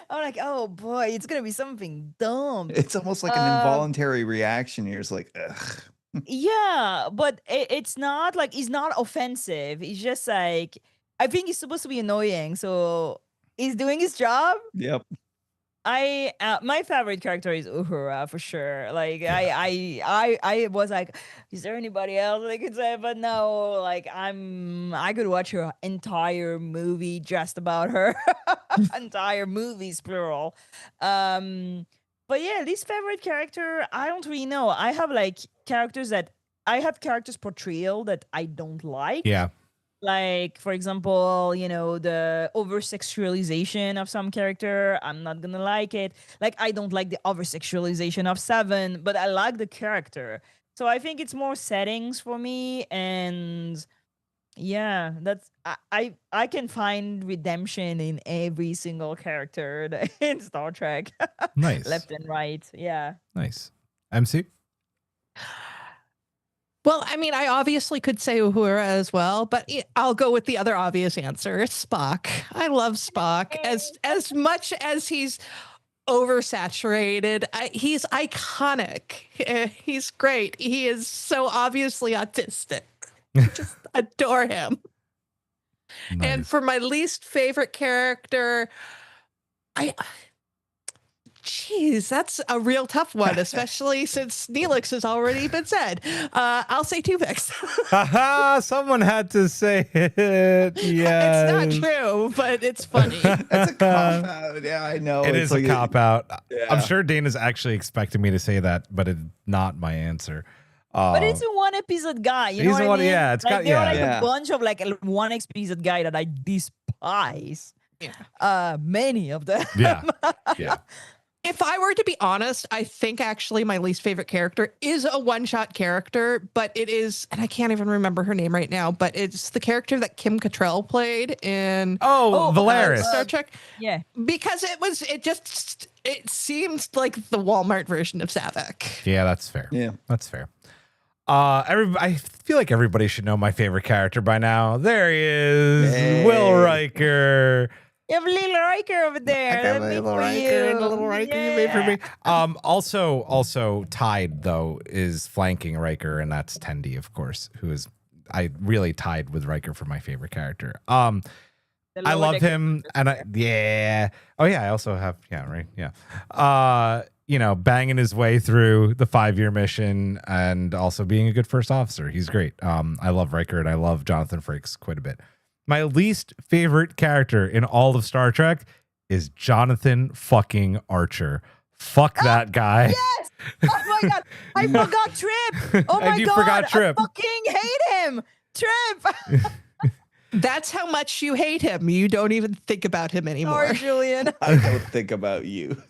I'm like, oh boy, it's gonna be something dumb. It's almost like an involuntary reaction. You're just like, ugh. Yeah, but it's not like he's not offensive. He's just like, I think he's supposed to be annoying, so he's doing his job. Yep. My favorite character is Uhura for sure. Like I was like, is there anybody else I could say? But no, like I could watch her entire movie just about her. Entire movies plural. But yeah, least favorite character, I don't really know. I have characters portrayal that I don't like. Yeah. Like, for example, you know, the over-sexualization of some character, I'm not gonna like it. Like, I don't like the over-sexualization of Seven, but I like the character. So I think it's more settings for me, and yeah, that's I can find redemption in every single character in Star Trek. Nice. Left and right. Yeah. Nice. MC? Well, I mean, I obviously could say Uhura as well, but I'll go with the other obvious answer. It's Spock. I love Spock as much as he's oversaturated. He's iconic. He's great. He is so obviously autistic. Just adore him. Nice. And for my least favorite character, Jeez, that's a real tough one, especially since Neelix has already been said. I'll say Tuvix. Haha, someone had to say it. Yeah. It's not true, but it's funny. That's a cop out. Yeah, I know. It It's is like a cop out. Yeah. I'm sure Dana's actually expecting me to say that, but it's not my answer. But it's a one episode guy. You know he's what a I one- mean? yeah, it's like, got- there are yeah. like Yeah. a bunch of like a one episode guy that I despise. Yeah. Many of them. Yeah. Yeah. If I were to be honest, I think actually my least favorite character is a one-shot character, but it is, and I can't even remember her name right now, but it's the character that Kim Cattrall played in Valeris. Star Trek. Yeah. Because it seemed like the Walmart version of Saavik. Yeah, that's fair. Yeah. That's fair. I feel like everybody should know my favorite character by now. There he is, Hey. Will Riker. You have a little Riker over there. I got That's a me little for Riker you. and a little Riker you made for me. Also tied though is flanking Riker, and that's Tendi, of course, who is I really tied with Riker for my favorite character. The I lower love decker him, and I also have banging his way through the 5-year mission and also being a good first officer. He's great. I love Riker, and I love Jonathan Frakes quite a bit. My least favorite character in all of Star Trek is Jonathan fucking Archer. Fuck that guy. Yes! Oh my god! I forgot Trip! Oh my And you god! forgot Trip. I fucking hate him! Trip! That's how much you hate him. You don't even think about him anymore. Sorry, Julian. I don't think about you.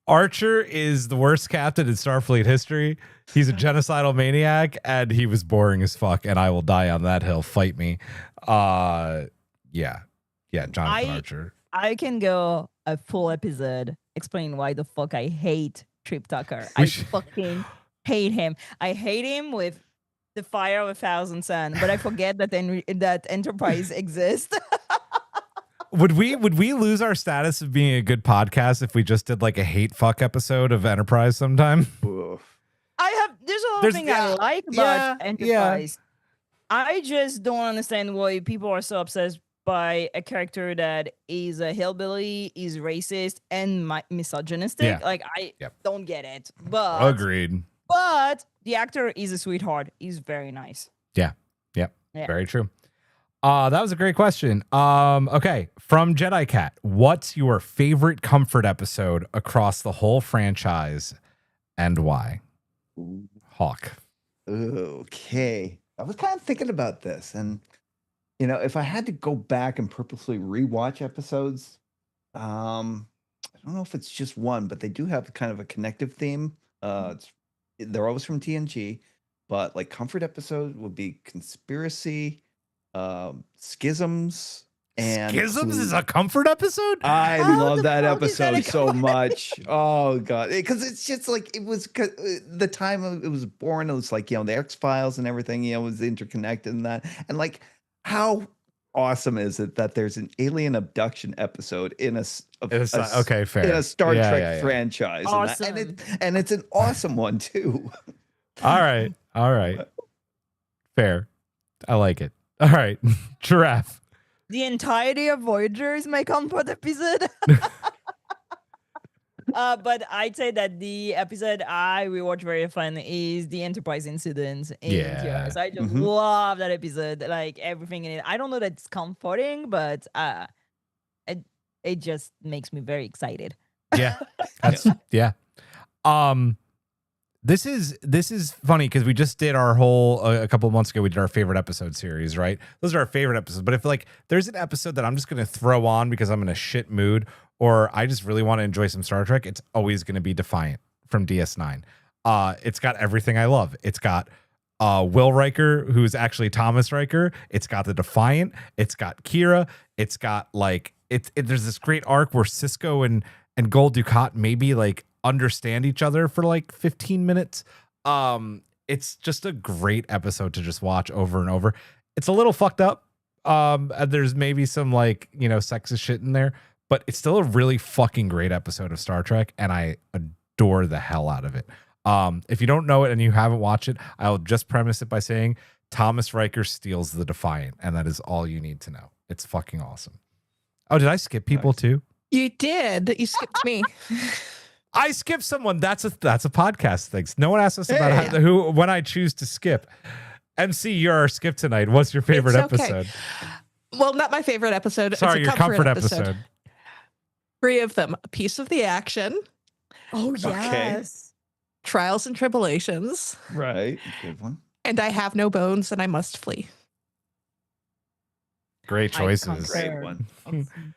Archer is the worst captain in Starfleet history. He's a genocidal maniac, and he was boring as fuck. And I will die on that hill. Fight me. Yeah, Jonathan Archer. I can go a full episode explaining why the fuck I hate Trip Tucker. I fucking hate him. I hate him with the fire of 1,000 suns, but I forget that that Enterprise exists. Would we lose our status of being a good podcast if we just did like a hate fuck episode of Enterprise sometime? Oof. There's a lot of things I like about Enterprise. I just don't understand why people are so obsessed by a character that is a hillbilly, is racist, and misogynistic. Yeah. Like, I don't get it. But Agreed. But the actor is a sweetheart. He's very nice. Yeah. Very true. That was a great question. Okay. From Jedi Cat, what's your favorite comfort episode across the whole franchise and why? Hawk. Okay. I was kind of thinking about this, and if I had to go back and purposely rewatch episodes, I don't know if it's just one, but they do have kind of a connective theme. They're always from TNG, but like comfort episode would be Conspiracy, Schisms, and Schisms is a comfort episode? I love that episode so much. Oh god, because it's just like it was the time it was born. It was like the X-Files and everything. Was interconnected and that, and like how awesome is it that there's an alien abduction episode in okay, fair, in a Star Trek franchise, awesome. and it's an awesome one too. All right, fair. I like it. All right, Giraffe. The entirety of Voyager is my comfort episode. But I'd say that the episode I rewatch very often is the Enterprise incident in TOS. I just love that episode, like everything in it. I don't know that it's comforting, but it just makes me very excited. Yeah, that's This is funny because we just did our whole a couple of months ago. We did our favorite episode series, right? Those are our favorite episodes. But if like there's an episode that I'm just gonna throw on because I'm in a shit mood or I just really want to enjoy some Star Trek, it's always gonna be Defiant from DS9. It's got everything I love. It's got Will Riker, who's actually Thomas Riker. It's got the Defiant. It's got Kira. It's got like there's this great arc where Cisco and Gul Dukat maybe like understand each other for like 15 minutes. It's just a great episode to just watch over and over. It's a little fucked up. There's maybe some like, sexist shit in there, but it's still a really fucking great episode of Star Trek, and I adore the hell out of it. If you don't know it and you haven't watched it, I'll just premise it by saying Thomas Riker steals the Defiant, and that is all you need to know. It's fucking awesome. Oh, did I skip people too? You did. You skipped me. I skipped someone. That's a podcast thing. No one asked us about who when I choose to skip. MC, you're our skip tonight. What's your favorite episode? Well, not my favorite episode. Sorry, it's a your comfort episode. 3 of them: A Piece of the Action. Oh yes. Okay. Trials and Tribulations. Right. Good one. And I Have No Bones and I Must Flee. Great choices. Great one.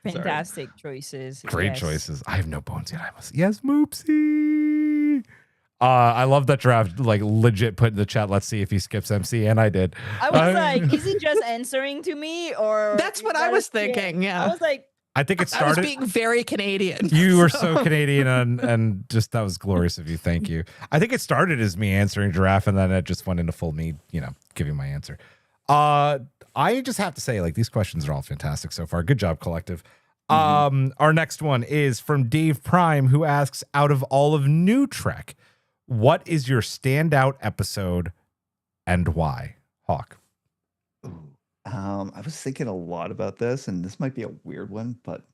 Fantastic choices. Great choices. I have no bones yet. I must. Yes, Moopsie. I love that draft. Like legit put in the chat. Let's see if he skips MC, and I did. I was like, is he just answering to me, or that's what I was thinking? Yeah. I was like, I think it started. I was being very Canadian. You were so Canadian, and just that was glorious of you. Thank you. I think it started as me answering Giraffe, and then it just went into full me, giving my answer. I just have to say, like, these questions are all fantastic so far. Good job, collective. Our next one is from Dave Prime, who asks, out of all of New Trek, what is your standout episode and why? Hawk. I was thinking a lot about this, and this might be a weird one, but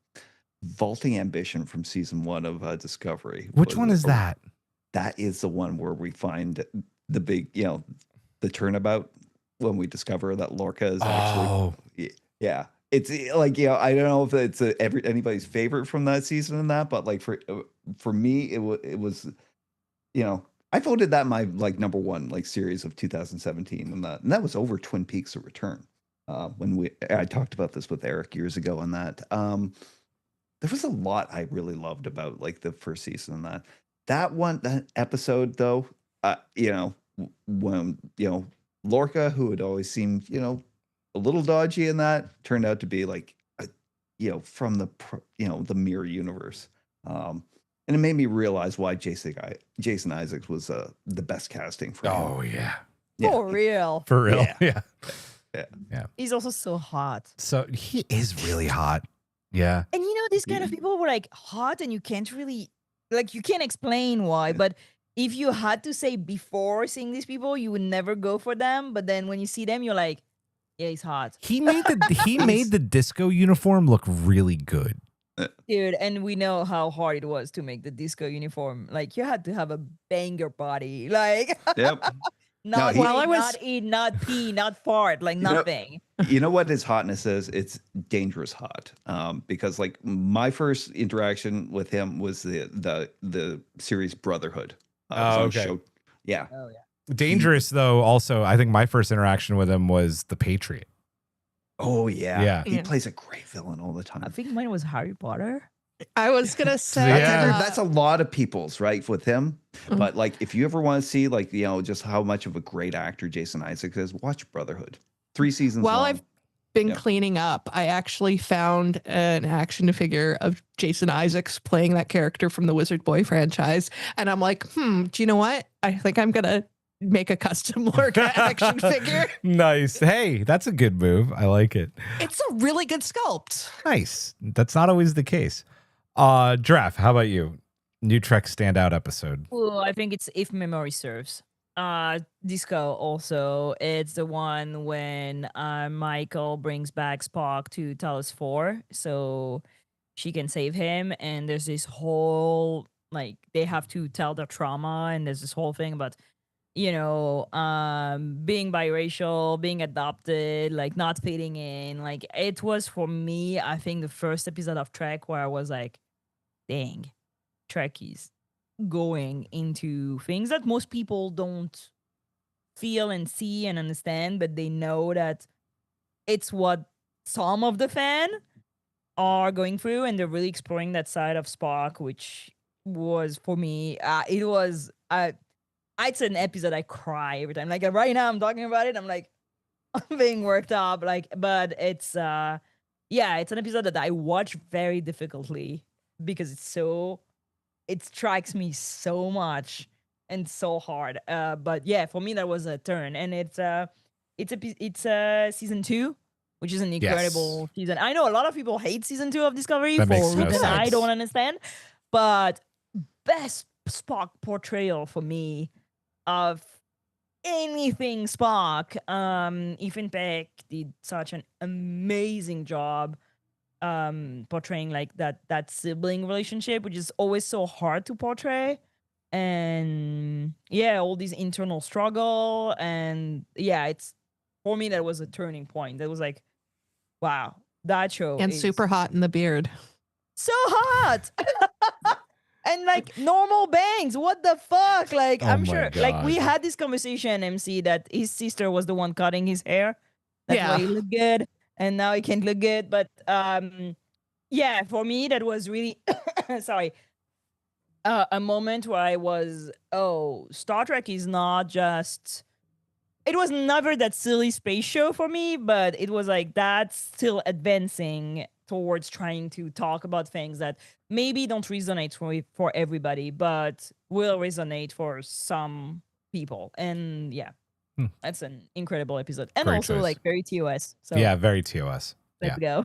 Vaulting Ambition from season 1 of Discovery. Which one is that? That is the one where we find the big, the turnabout when we discover that Lorca is actually, it's like, I don't know if it's anybody's favorite from that season and that, but like for me, it was, I voted that my like number one like series of 2017, and that was over Twin Peaks: A Return. When I talked about this with Eric years ago, and that there was a lot I really loved about like the first season of that episode though, when Lorca, who had always seemed a little dodgy in that, turned out to be like from the mirror universe, and it made me realize why Jason Isaacs was the best casting for him. Oh yeah. For real. For real. Yeah. Yeah. He's also so hot. So he is really hot. Yeah. And these kind of people were like hot and you can't really, like, you can't explain why, but if you had to say before seeing these people, you would never go for them. But then when you see them, you're like, yeah, he's hot. He made the disco uniform look really good. Dude, and we know how hard it was to make the disco uniform. Like, you had to have a banger body. Like, Yep. not eat, not pee, not fart, like nothing. You know what his hotness is? It's dangerous hot. Because like my first interaction with him was the series Brotherhood. Okay. Yeah. Oh yeah. Dangerous though. Also, I think my first interaction with him was The Patriot. Oh yeah. Yeah. He plays a great villain all the time. I think mine was Harry Potter. I was gonna say That's a lot of people's, right, with him. Mhm. But like, if you ever want to see like just how much of a great actor Jason Isaacs is, watch Brotherhood. 3 seasons. While long. I've been Yeah. cleaning up, I actually found an action figure of Jason Isaacs playing that character from the Wizard Boy franchise, and I'm like, do you know what? I think I'm gonna make a custom Lorca action figure. Nice. Hey, that's a good move. I like it. It's a really good sculpt. Nice. That's not always the case. Giraffe, how about you? New Trek standout episode. Well, I think it's If Memory Serves. Disco also. It's the one when Michael brings back Spock to Talos 4 so she can save him, and there's this whole like they have to tell their trauma, and there's this whole thing about being biracial, being adopted, like not fitting in. Like, it was for me, I think, the first episode of Trek where I was like, dang, Trek is going into things that most people don't feel and see and understand, but they know that it's what some of the fan are going through, and they're really exploring that side of Spock, which was for me, it's an episode I cry every time. Like, right now I'm talking about it, I'm like, I'm being worked up. Like, but it's it's an episode that I watch very difficultly because it strikes me so much and so hard. But yeah, for me that was a turn, and it's season 2, which is an incredible season. I know a lot of people hate season 2 of Discovery That for makes no reasons I sense. don't understand, but best Spock portrayal for me of anything Spock. Ethan Peck did such an amazing job portraying like that sibling relationship, which is always so hard to portray, and all these internal struggle, and it's, for me, that was a turning point. That was like, wow, that show And is super hot in the beard. so hot. And like normal bangs, what the fuck? Like, Oh I'm my sure, like, we God. had this conversation, MC, that his sister was the one cutting his hair. That's why he looked good, and now he can't look good. But for me, that was really sorry, a moment where I was, Star Trek is not just. It was never that silly space show for me, but it was like that's still advancing towards trying to talk about things that maybe don't resonate for everybody, but will resonate for some people. And that's an incredible episode. And Great also choice. like very TOS. So Yeah, very TOS. let's go.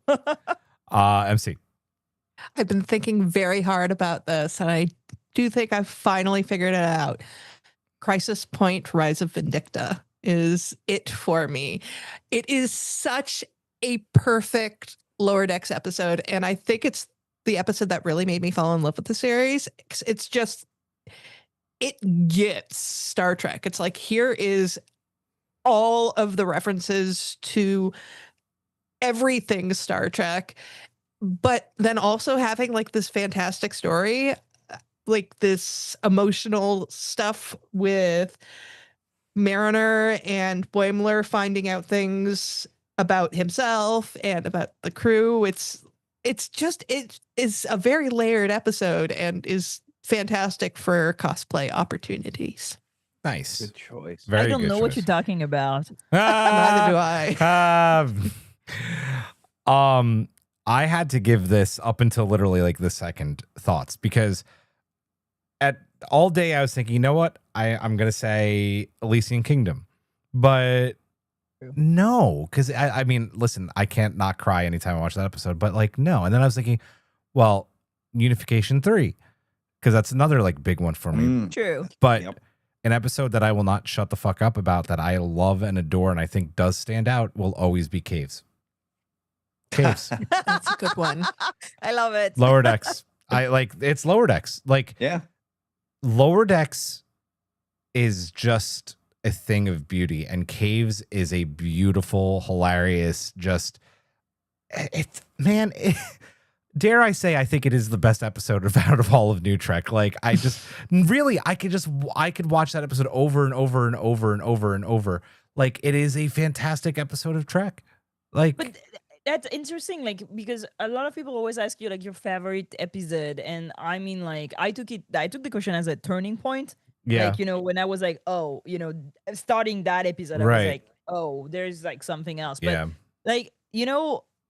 MC. I've been thinking very hard about this, and I do think I've finally figured it out. Crisis Point Rise of Vindicta is it for me. It is such a perfect Lower Decks episode, and I think it's the episode that really made me fall in love with the series. It's just, it gets Star Trek. It's like, here is all of the references to everything Star Trek, but then also having like this fantastic story, like this emotional stuff with Mariner and Boimler finding out things about himself and about the crew. It's it's just it is a very layered episode and is fantastic for cosplay opportunities. Nice. Good choice. Very I don't good know what choice. you're talking about. Neither do I. I had to give this up until literally like the second thoughts, because at all day I was thinking, you know what? I'm going to say Elysian Kingdom, but no, because I mean, listen, I can't not cry anytime I watch that episode, but like, no. And then I was thinking, well, Unification 3, because that's another like big one for me. True. But Yep. an episode that I will not shut the fuck up about, that I love and adore and I think does stand out, will always be Caves. Caves. That's a good one. I love it. Lower Decks. It's Lower Decks. Like, Yeah. Lower Decks is just a thing of beauty, and Caves is a beautiful, hilarious, just dare I say, I think it is the best episode out of all of New Trek. Like, I just really, I could watch that episode over and over and over and over and over. Like, it is a fantastic episode of Trek. Like, But that's interesting, like, because a lot of people always ask you like your favorite episode, and I mean, like, I took the question as a turning point. yeah, Like, when I was like, oh, starting that episode, I Right. was like, oh, there's like something else. But yeah,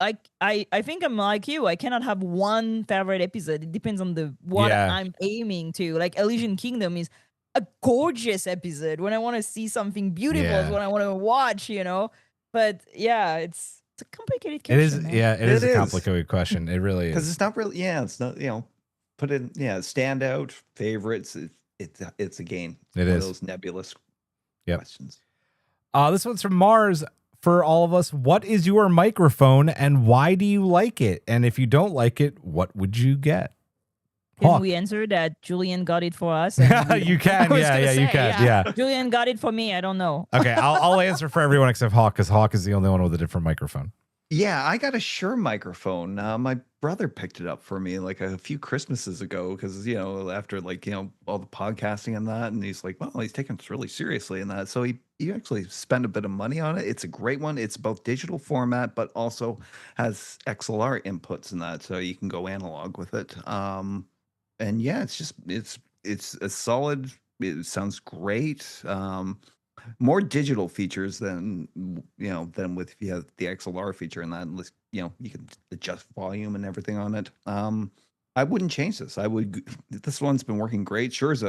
like, I think I'm like you. I cannot have one favorite episode. It depends on what Yeah. I'm aiming to. Like, Elysian Kingdom is a gorgeous episode when I want to see something beautiful, Yeah. when I want to watch, But yeah, it's a complicated it question. is. man. Yeah, it is It a is. complicated question. It really Because is. it's not really, it's not, put in, standout favorites. It's a game. It One is. of those nebulous Yep. questions. This one's from Mars. For all of us, what is your microphone and why do you like it? And if you don't like it, what would you get? Can Hawk. we answer that Julian got it for us? and we- You can. I was Yeah, gonna you say, can. yeah. Yeah. Julian got it for me. I don't know. Okay, I'll answer for everyone except Hawk, because Hawk is the only one with a different microphone. Yeah, I got a Shure microphone. My brother picked it up for me like a few Christmases ago because, after all the podcasting and that, and he's like, well, he's taking this really seriously and that. So he actually spent a bit of money on it. It's a great one. It's both digital format, but also has XLR inputs and that. So you can go analog with it. And yeah, it's a solid, it sounds great. More digital features than with if you have the XLR feature and that, you can adjust volume and everything on it. I wouldn't change this. This one's been working great. Sure is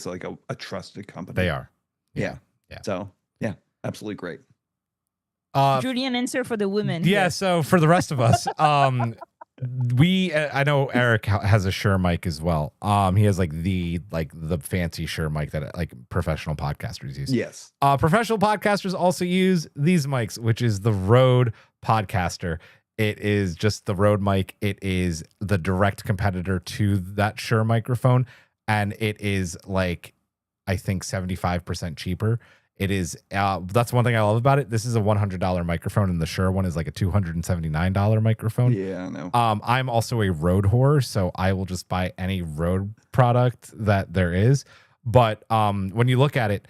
like a trusted company. They are. Yeah. Yeah. So yeah, absolutely great. Julian, answer for the women. Yeah. here. So for the rest of us, I know Eric has a Shure mic as well. He has the fancy Shure mic that like professional podcasters use. Yes. Professional podcasters also use these mics, which is the Rode Podcaster. It is just the Rode mic. It is the direct competitor to that Shure microphone, and it is I think 75% cheaper. It is. That's one thing I love about it. This is a $100 microphone, and the Shure one is like a $279 microphone. Yeah, I know. I'm also a Rode whore, so I will just buy any Rode product that there is. But when you look at it,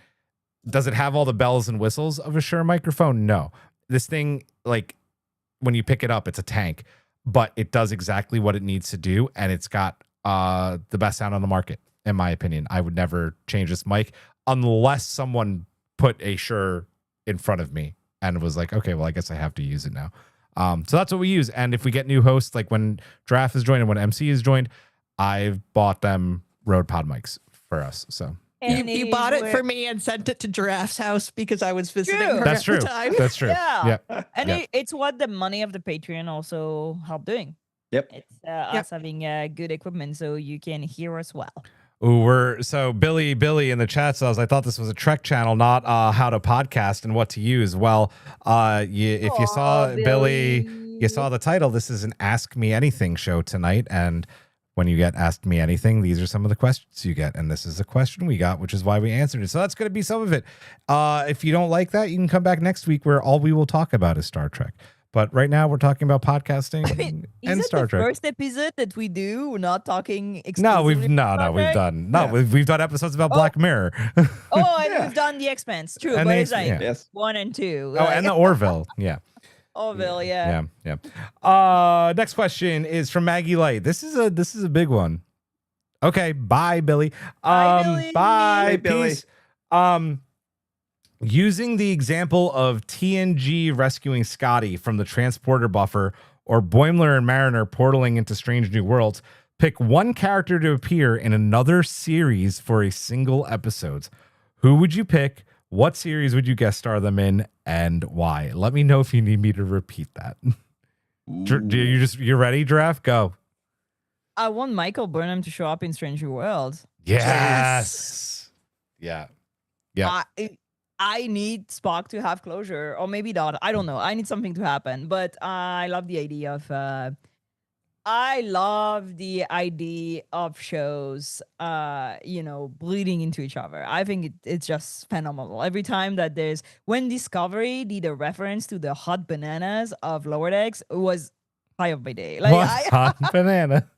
does it have all the bells and whistles of a Shure microphone? No. This thing, when you pick it up, it's a tank, but it does exactly what it needs to do, and it's got the best sound on the market, in my opinion. I would never change this mic unless someone put a Shure in front of me and was like, okay, well, I guess I have to use it now. So that's what we use. And if we get new hosts, like when Draft is joined and when MC is joined, I've bought them Rode Pod mics for us. So And You bought it for me and sent it to Giraffe's house because I was visiting True. her that's at true. the time. That's true. Yeah. Yeah. And Yeah. it's what the money of the Patreon also help doing. Yep. It's us having good equipment so you can hear us well. Ooh, so Billy in the chat says, I thought this was a Trek channel, not how to podcast and what to use. Well, if you saw Aw, Billy, Billy. you saw the title. This is an Ask Me Anything show tonight. And when you get Asked Me Anything, these are some of the questions you get. And this is a question we got, which is why we answered it. So that's going to be some of it. If you don't like that, you can come back next week where all we will talk about is Star Trek. But right now we're talking about podcasting Is and it Star the Trek. first episode that we do? We're not talking No, we've exclusively no, we've Trek? done no, Yeah. we've done episodes about Black Mirror. Oh, and Yeah. we've done The Expanse. True, And but The it's like Expanse, Yes. 1 and 2. Oh, and the Orville. Yeah. Orville, yeah. Next question is from Maggie Light. This is a big one. Okay, bye, Billy. Bye, Billy. Bye, Hey, Billy. peace. Using the example of TNG rescuing Scotty from the transporter buffer, or Boimler and Mariner portaling into Strange New Worlds, pick one character to appear in another series for a single episode. Who would you pick? What series would you guest star them in, and why? Let me know if you need me to repeat that. You're ready, Giraffe? Go. I want Michael Burnham to show up in Strange New Worlds. Yes. Yeah. I need Spock to have closure, or maybe not. I don't know. I need something to happen. But I love the idea of shows, bleeding into each other. I think it's just phenomenal. Every time that when Discovery did a reference to the hot bananas of Lower Decks, it was high of my day. Hot banana.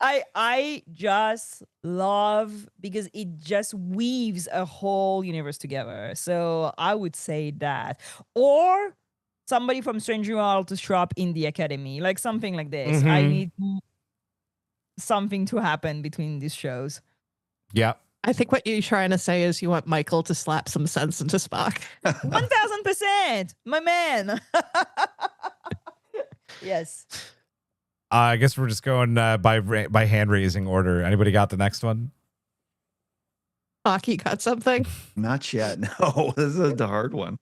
I just love, because it just weaves a whole universe together. So I would say that, or somebody from Strange New World to show up in the Academy, like something like this. I need something to happen between these shows. Yeah. I think what you're trying to say is you want Michael to slap some sense into Spock. 1000%, my man. Yes. I guess we're just going by hand raising order. Anybody got the next one? Spock, you got something? Not yet. No, this is the hard one.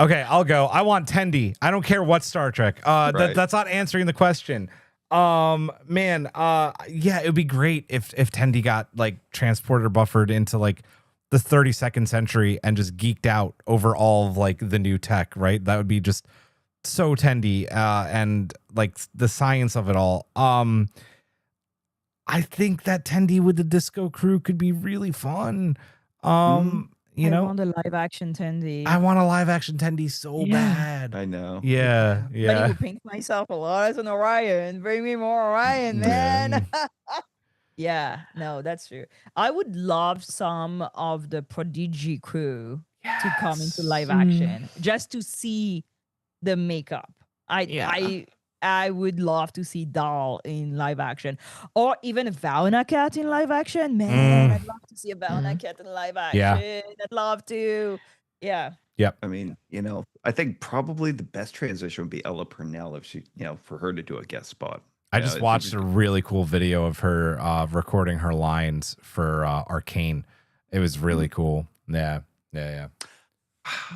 Okay, I'll go. I want Tendi. I don't care what Star Trek. Right. That's not answering the question. Yeah, it would be great if Tendi got like transporter buffered into like the 32nd century and just geeked out over all of like the new tech, right? That would be just so Tendi, and like the science of it all. I think that Tendi with the Disco Crew could be really fun. You know, I want a live action Tendi. I want a live action Tendi so bad. I know. Yeah. But I would paint myself a lot as an Orion. Bring me more Orion, man. Yeah, no, that's true. I would love some of the Prodigy crew to come into live action just to see the makeup. I would love to see Dahl in live action, or even a Valna Cat in live action. Man, I'd love to see a Valna Cat in live action. Yeah. I'd love to. Yeah. Yep. I mean, I think probably the best transition would be Ella Purnell if she, for her to do a guest spot. I just watched a really cool video of her recording her lines for Arcane. It was really cool. Yeah.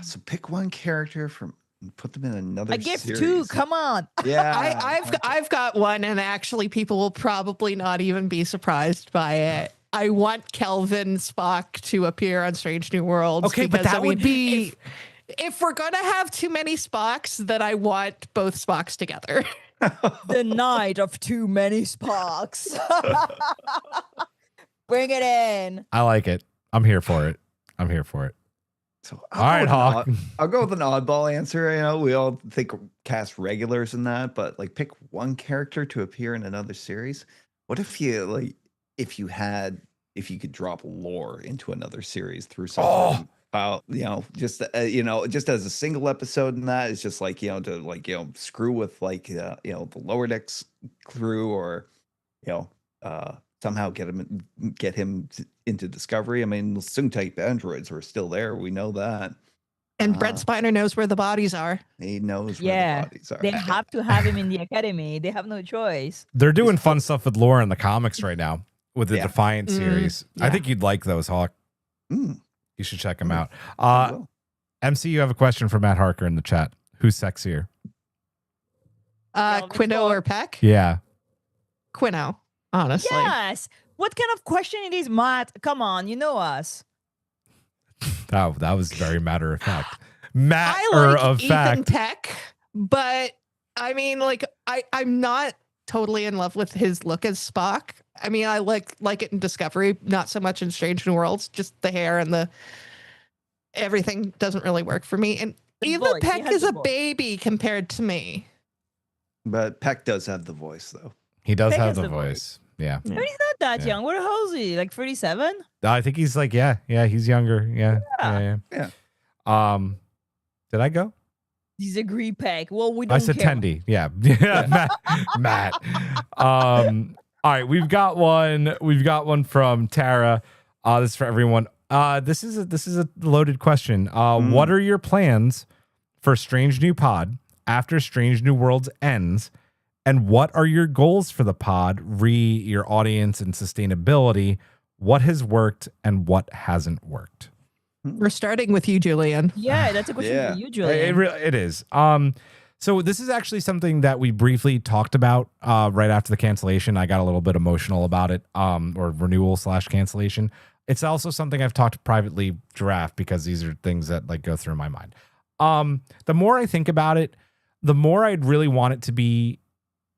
So pick one character from, put them in another I give series. 2. Come on. Yeah. I've got one, and actually people will probably not even be surprised by it. I want Kelvin Spock to appear on Strange New Worlds. Okay, but that would be... If we're going to have too many Spocks, then I want both Spocks together. The night of too many Spocks. Bring it in. I like it. I'm here for it. So All right, Hawk. I'll go with an oddball answer. We all think cast regulars in that, but like pick one character to appear in another series. What if you if you could drop lore into another series through something about, just as a single episode in that, it's just like, to screw with like, the Lower Decks crew, or, somehow get him into Discovery. I mean, Soong-type androids were still there. We know that. And Brent Spiner knows where the bodies are. He knows where the bodies are. They have to have him in the Academy. They have no choice. They're doing fun stuff with lore in the comics right now with the Defiant series. Yeah. I think you'd like those, Hawk. You should check them out. Well. MC, you have a question for Matt Harker in the chat. Who's sexier? Quino or Peck? Yeah. Quino, honestly. Yes. What kind of question it is, Matt? Come on, you know us. That was very matter of fact. I like Ethan Peck, but I mean, like, I'm not totally in love with his look as Spock. I mean, I like it in Discovery, not so much in Strange New Worlds. Just the hair and the everything doesn't really work for me. And Ethan Peck is a baby compared to me. But Peck does have the voice, though. He does Peck have has the the voice. Yeah. But he's not that young. What how is he? Like 37? I think he's like, yeah, he's younger. Yeah. Yeah. Did I go? Disagree, Peck. Well, we I don't said care. Tendy. Yeah. Yeah, Matt. All right, we've got one. We've got one from Tara. This is for everyone. This is a loaded question. What are your plans for Strange New Pod after Strange New Worlds ends? And what are your goals for the pod, your audience and sustainability? What has worked and what hasn't worked? We're starting with you, Julian. Yeah, that's a question Yeah. for you, Julian. It is. So this is actually something that we briefly talked about right after the cancellation. I got a little bit emotional about it, or renewal / cancellation. It's also something I've talked privately, Giraffe, because these are things that like go through my mind. The more I think about it, the more I'd really want it to be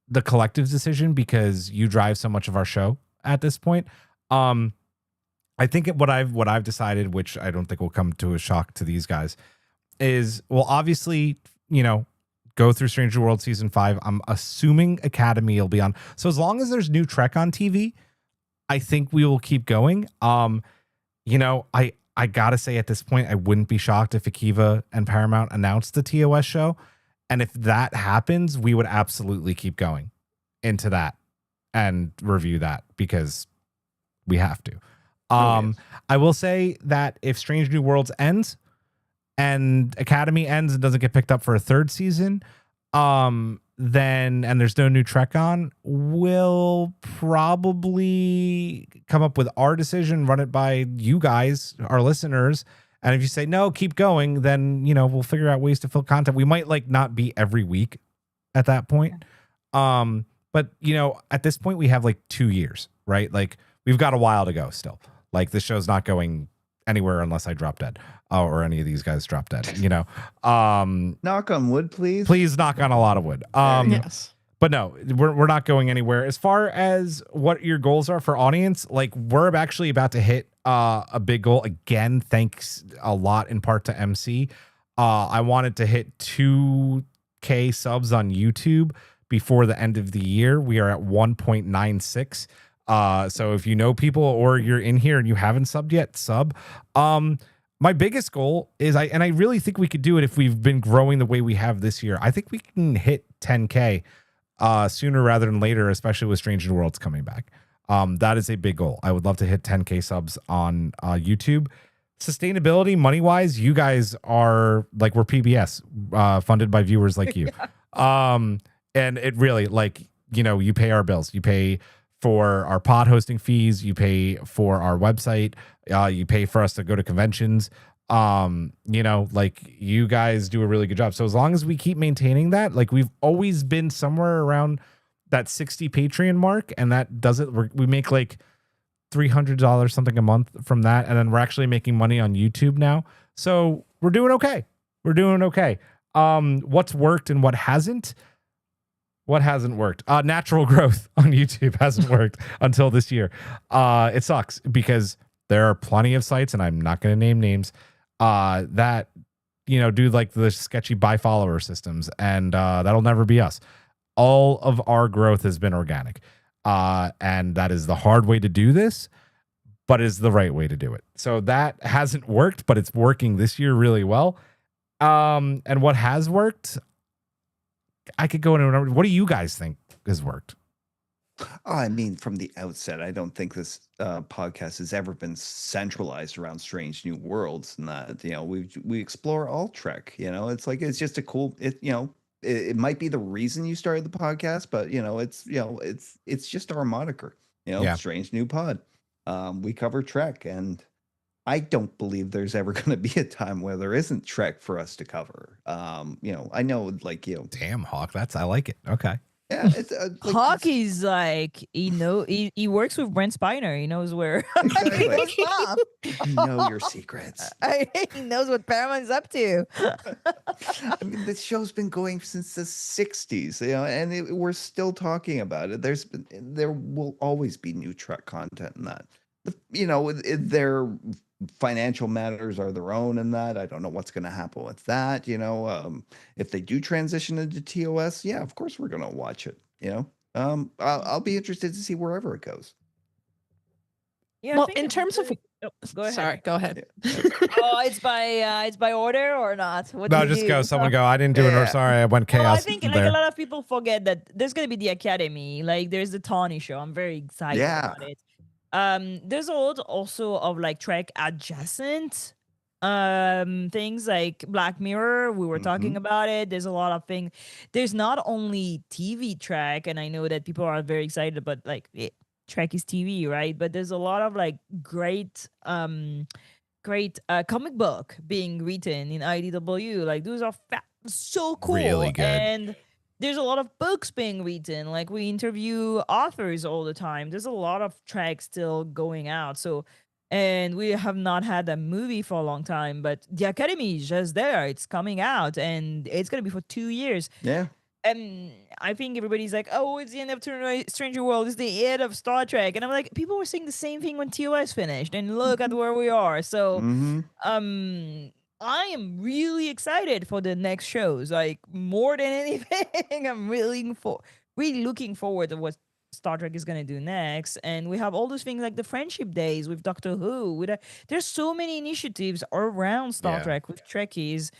the collective's decision, because you drive so much of our show at this point. I think what I've decided, which I don't think will come to a shock to these guys, is, well, obviously, go through Stranger World season 5. I'm assuming Academy will be on. So as long as there's new Trek on TV, I think we will keep going. I gotta say at this point, I wouldn't be shocked if Akiva and Paramount announced the TOS show. And if that happens, we would absolutely keep going into that and review that, because we have to. Yes. I will say that if Strange New Worlds ends and Academy ends and doesn't get picked up for a third season, then, and there's no new Trek on, we'll probably come up with our decision, run it by you guys, our listeners. And if you say, no, keep going, then, we'll figure out ways to fill content. We might not be every week at that point. But at this point we have 2 years, right? We've got a while to go still. This show's not going anywhere unless I drop dead, or any of these guys drop dead, Knock on wood, please. Please knock on a lot of wood. Yes. But no, we're not going anywhere. As far as what your goals are for audience, we're actually about to hit a big goal again. Thanks a lot in part to MC. I wanted to hit 2K subs on YouTube before the end of the year. We are at 1.96. So if you know people or you're in here and you haven't subbed yet, sub. My biggest goal is I really think we could do it if we've been growing the way we have this year. I think we can hit 10K sooner rather than later, especially with Strange New Worlds coming back. That is a big goal. I would love to hit 10K subs on YouTube. Sustainability, money wise, you guys are we're PBS, funded by viewers like you. And it really you pay our bills. You pay for our pod hosting fees, you pay for our website, you pay for us to go to conventions. You guys do a really good job. So as long as we keep maintaining that, we've always been somewhere around that 60 Patreon mark, and that does it. We make $300 something a month from that, and then we're actually making money on YouTube now. So we're doing okay. What's worked and what hasn't? What hasn't worked? Natural growth on YouTube hasn't worked until this year. It sucks because there are plenty of sites, and I'm not going to name names, that do the sketchy buy follower systems, and that'll never be us. All of our growth has been organic, and that is the hard way to do this, but is the right way to do it. So that hasn't worked, but it's working this year really well. And what has worked, I could go into. What do you guys think has worked? I mean, from the outset, I don't think this podcast has ever been centralized around Strange New Worlds, and that we explore all Trek. It's just a cool. It might be the reason you started the podcast, but it's just our moniker. Strange New Pod. We cover Trek, and I don't believe there's ever going to be a time where there isn't Trek for us to cover. I know, Damn, Hawk, I like it. Okay. Yeah, it's Hawk is he works with Brent Spiner. He knows where Exactly. he knows stuff. You know your secrets. He knows what Paramount's up to. I mean, this show's been going since the 60s, and we're still talking about it. There will always be new Trek content in that. Their financial matters are their own in that. I don't know what's going to happen with that. If they do transition into TOS, yeah, of course we're going to watch it. I'll be interested to see wherever it goes. Yeah. Well, in terms of Oh, go ahead. Sorry, go ahead. Oh, it's by order or not? What do No, you just do? go. Someone go. I didn't do it. Yeah. Sorry, I went Well, I chaos think like there. a lot of people forget that there's gonna be the Academy. Like there's the Tawny show. I'm very excited Yeah. about it. There's a lot also of like Trek adjacent things like Black Mirror. We were talking about it. There's a lot of things. There's not only TV Trek, and I know that people are very excited about like Trek is TV, right? But there's a lot of like great comic book being written in IDW. Like those are so cool. Really good. And there's a lot of books being written. Like we interview authors all the time. There's a lot of tracks still going out. So, and we have not had a movie for a long time, but the Academy is just there. It's coming out and it's going to be for 2 years. Yeah. And I think everybody's like, oh, it's the end of Stranger World. It's the end of Star Trek. And I'm like, people were saying the same thing when TOS finished. And look at where we are. So, I am really excited for the next shows. Like more than anything, I'm really looking forward to what Star Trek is gonna do next. And we have all those things like the Friendship Days with Doctor Who. There's so many initiatives around Star Trek with Trekkies.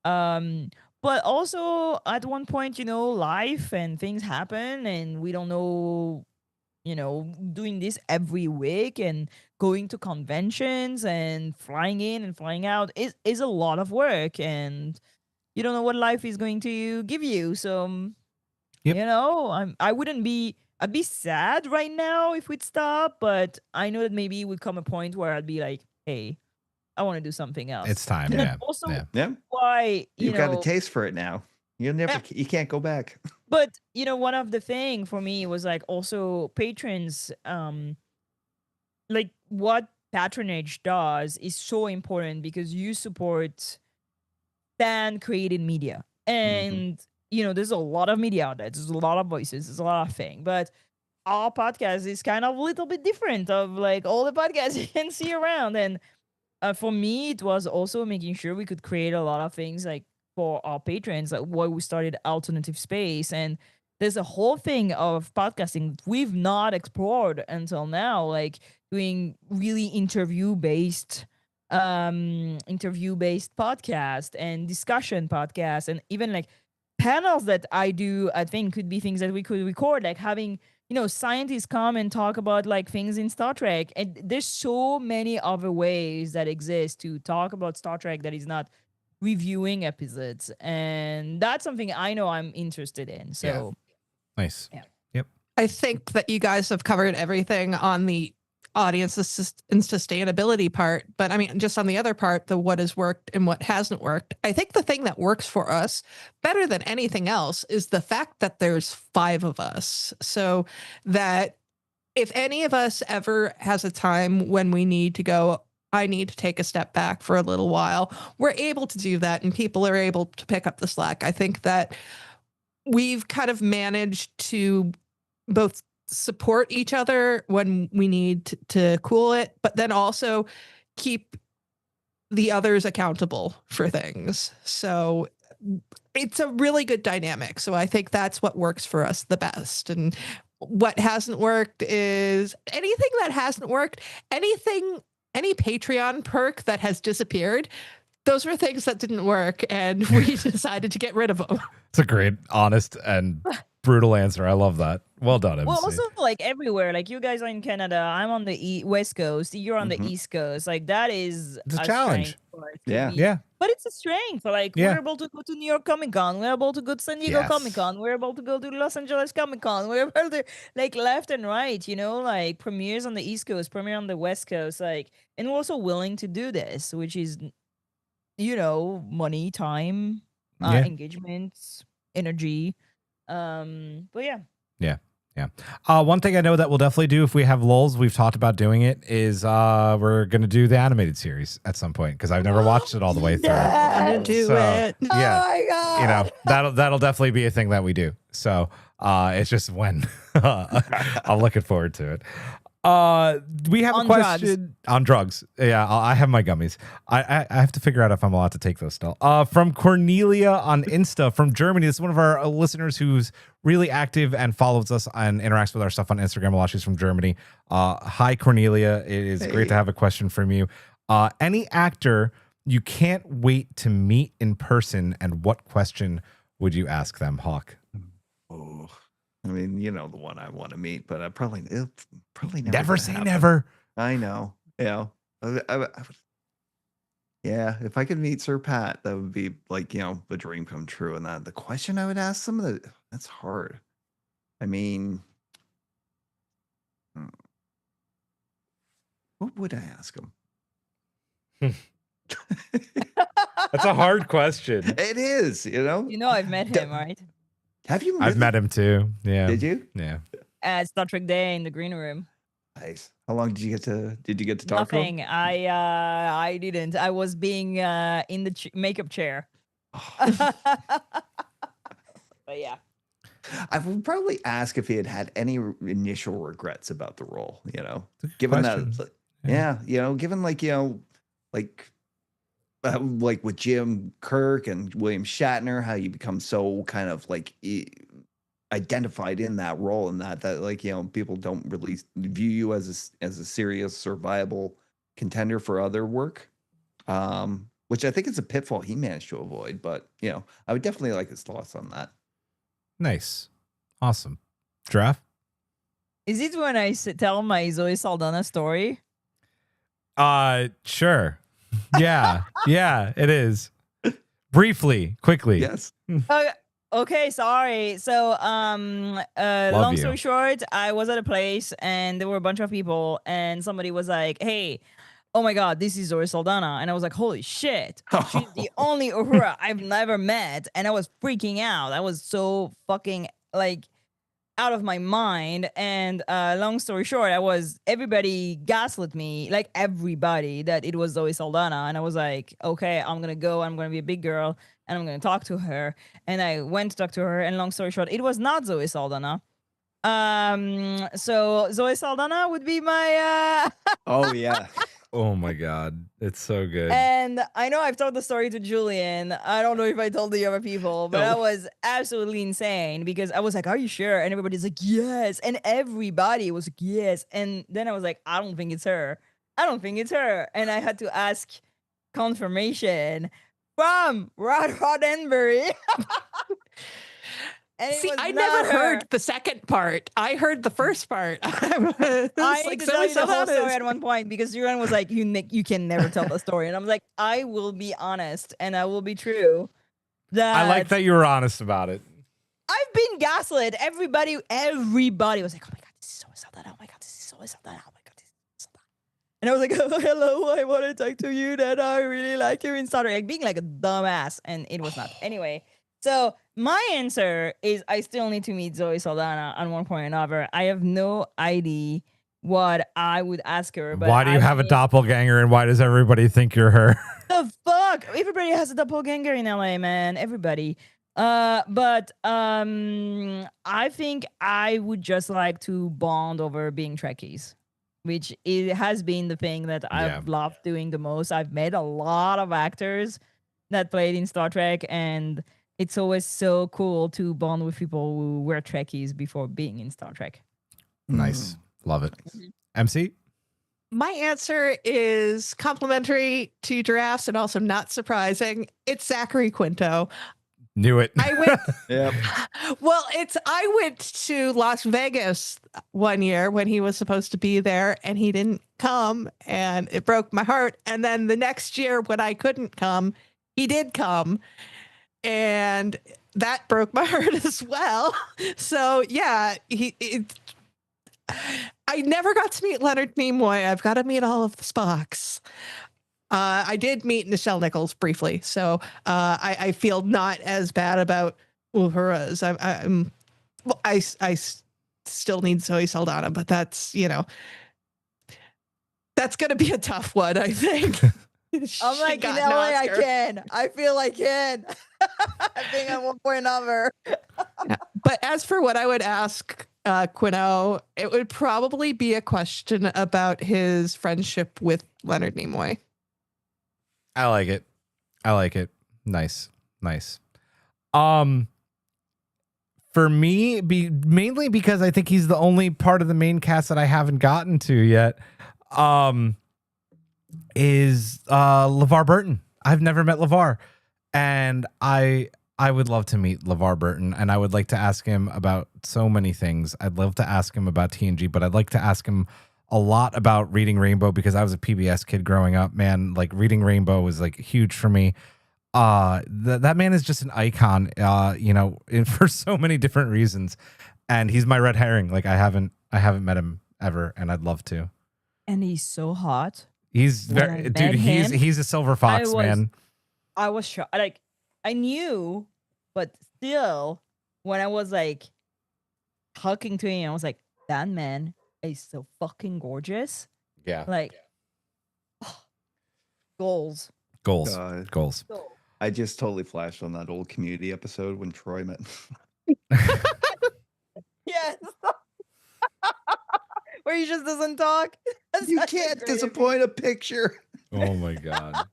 But also at one point, life and things happen, and we don't know. Doing this every week and going to conventions and flying in and flying out is a lot of work, and you don't know what life is going to give you. So, I'd be sad right now if we'd stop, but I know that maybe it would come a point where I'd be like, hey, I want to do something else. It's time. And Yeah. then also Yeah. why, You've got a taste for it now. You can't go back. But one of the thing for me was like also patrons, like what patronage does is so important because you support fan created media. And there's a lot of media out there. There's a lot of voices, there's a lot of things. But our podcast is kind of a little bit different of like all the podcasts you can see around. And for me, it was also making sure we could create a lot of things like for our patrons, like why we started Alternative Space. And there's a whole thing of podcasting we've not explored until now, like doing really interview-based podcast and discussion podcast, and even like panels that I think could be things that we could record, like having scientists come and talk about like things in Star Trek. And there's so many other ways that exist to talk about Star Trek that is not reviewing episodes, and that's something I know I'm interested in. So nice. Yeah. Yep. I think that you guys have covered everything on the audience and sustainability part, but I mean, just on the other part, the what has worked and what hasn't worked. I think the thing that works for us better than anything else is the fact that there's 5 of us, so that if any of us ever has a time when we need to go, I need to take a step back for a little while, we're able to do that and people are able to pick up the slack. I think that we've kind of managed to both support each other when we need to cool it, but then also keep the others accountable for things. So it's a really good dynamic. So I think that's what works for us the best. And what hasn't worked is anything that hasn't worked, any Patreon perk that has disappeared, those were things that didn't work, and we decided to get rid of them. It's a great, honest, and brutal answer. I love that. Well done, MC. Well, also like everywhere, like you guys are in Canada, I'm on the West Coast, you're on the East Coast. Like that is It's a challenge. strength for us. Yeah. But it's a strength. Like we're able to go to New York Comic Con, we're able to go to San Diego Yes. Comic Con, we're able to go to Los Angeles Comic Con, we're able to like left and right, like premieres on the East Coast, premiere on the West Coast, like, and we're also willing to do this, which is money, time, engagements, energy. But yeah. One thing I know that we'll definitely do if we have lulls, we've talked about doing it, is we're gonna do the animated series at some point because I've never watched it all the way through. I'm gonna do it. Yeah, Oh my God. that'll definitely be a thing that we do. So it's just when I'm looking forward to it. We have On a question on drugs. Yeah, I have my gummies. I have to figure out if I'm allowed to take those still. From Cornelia on Insta from Germany. This is one of our listeners who's really active and follows us and interacts with our stuff on Instagram a lot. She's from Germany. Hi, Cornelia. It is great to have a question from you. Any actor you can't wait to meet in person, and what question would you ask them, Hawk? Oh, I mean, you know the one I want to meet, but it'll probably Never say happen. never. I know. Yeah. I would, yeah. If I could meet Sir Pat, that would be like, you know, the dream come true. And that the question I would ask some of that's hard. I mean, what would I ask him? That's a hard question. It is, you know. You know, I've met him, right? Have you? I've met him too. Yeah. Did you? Yeah. At Star Trek Day in the green room. Nice. How long did you get to talk to him? Nothing. I didn't. I was being in the makeup chair. Oh. But yeah. I would probably ask if he had any initial regrets about the role, you know, Good given question. that, yeah, you know, given like, you know, like with Jim Kirk and William Shatner, how you become so kind of like identified in that role, and that like, you know, people don't really view you as a serious or viable contender for other work, which I think is a pitfall he managed to avoid. But, you know, I would definitely like his thoughts on that. Nice. Awesome. Giraffe? Is it when I tell my Zoe Saldana story? Sure. Yeah. Yeah, it is. Briefly, quickly. Yes. Okay, sorry. So, long story short, I was at a place and there were a bunch of people, and somebody was like, "Hey, oh my God, this is Zoe Saldana," and I was like, "Holy shit, she's the only Uhura I've never met," and I was freaking out. I was so fucking like out of my mind. And long story short, everybody gaslit me, like everybody, that it was Zoe Saldana, and I was like, okay, I'm gonna be a big girl and I'm gonna talk to her. And I went to talk to her, and long story short, it was not Zoe Saldana. So Zoe Saldana would be my Oh yeah. Oh my God. It's so good. And I know I've told the story to Julian. I don't know if I told the other people, but that was absolutely insane, because I was like, "Are you sure?" And everybody's like, "Yes." And everybody was like, "Yes." And then I was like, "I don't think it's her. I don't think it's her." And I had to ask confirmation from Rod Roddenberry. And See, I never heard the second part. I heard the first part. I need to tell you the whole story at one point, because Julian was like, you can never tell the story. And I'm like, I will be honest and I will be true. I like that you were honest about it. I've been gaslit. Everybody was like, "Oh my God, this is so Saldana. Oh my God, this is so Saldana. Oh my God, this is so Saldana." And I was like, "Oh, hello, I want to talk to you that I really like you in Star Trek," like being like a dumbass. And it was not. Anyway. So my answer is I still need to meet Zoe Saldana at one point or another. I have no idea what I would ask her. But why do you have a doppelganger, and why does everybody think you're her? The fuck? Everybody has a doppelganger in LA, man. Everybody. But I think I would just like to bond over being Trekkies, which it has been the thing that I've loved doing the most. I've met a lot of actors that played in Star Trek, and it's always so cool to bond with people who were Trekkies before being in Star Trek. Nice. Love it. MC? My answer is complimentary to Giraffes and also not surprising. It's Zachary Quinto. Knew it. I went. Yep. Well, I went to Las Vegas one year when he was supposed to be there, and he didn't come, and it broke my heart. And then the next year when I couldn't come, he did come, and that broke my heart as well. So yeah, I never got to meet Leonard Nimoy. I've got to meet all of the Spocks. I did meet Nichelle Nichols briefly, so I feel not as bad about Uhura's. I still need Zoe Saldana, but that's going to be a tough one, I think. I'm like, in LA, I can. I feel I can. I think at one point or another. But as for what I would ask Quino, it would probably be a question about his friendship with Leonard Nimoy. I like it. Nice. For me, mainly because I think he's the only part of the main cast that I haven't gotten to yet. Is LeVar Burton. I've never met LeVar, and I would love to meet LeVar Burton, and I would like to ask him about so many things. I'd love to ask him about TNG, but I'd like to ask him a lot about Reading Rainbow, because I was a PBS kid growing up, man. Like, Reading Rainbow was like huge for me. That man is just an icon, for so many different reasons. And he's my red herring. Like, I haven't met him ever, and I'd love to. And he's so hot. He's very, dude. He's a silver fox, man. I was shocked. Like, I knew, but still, when I was like talking to him, I was like, that man is so fucking gorgeous. Yeah. Like, goals. Goals. I just totally flashed on that old Community episode when Troy met. Yes. Where he just doesn't talk. That's You such a can't great disappoint a picture. Oh my god.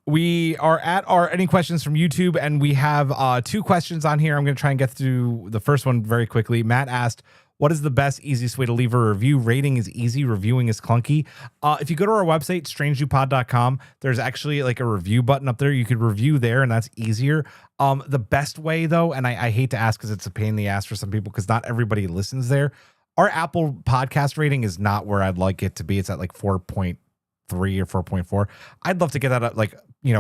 We are at our any questions from YouTube, and we have 2 questions on here. I'm going to try and get through the first one very quickly. Matt asked, what is the best, easiest way to leave a review? Rating is easy, reviewing is clunky. If you go to our website, strangenewpod.com, there's actually like a review button up there. You could review there, and that's easier. The best way, though, and I hate to ask because it's a pain in the ass for some people because not everybody listens there. Our Apple podcast rating is not where I'd like it to be. It's at like 4.3 or 4.4. I'd love to get that up, like,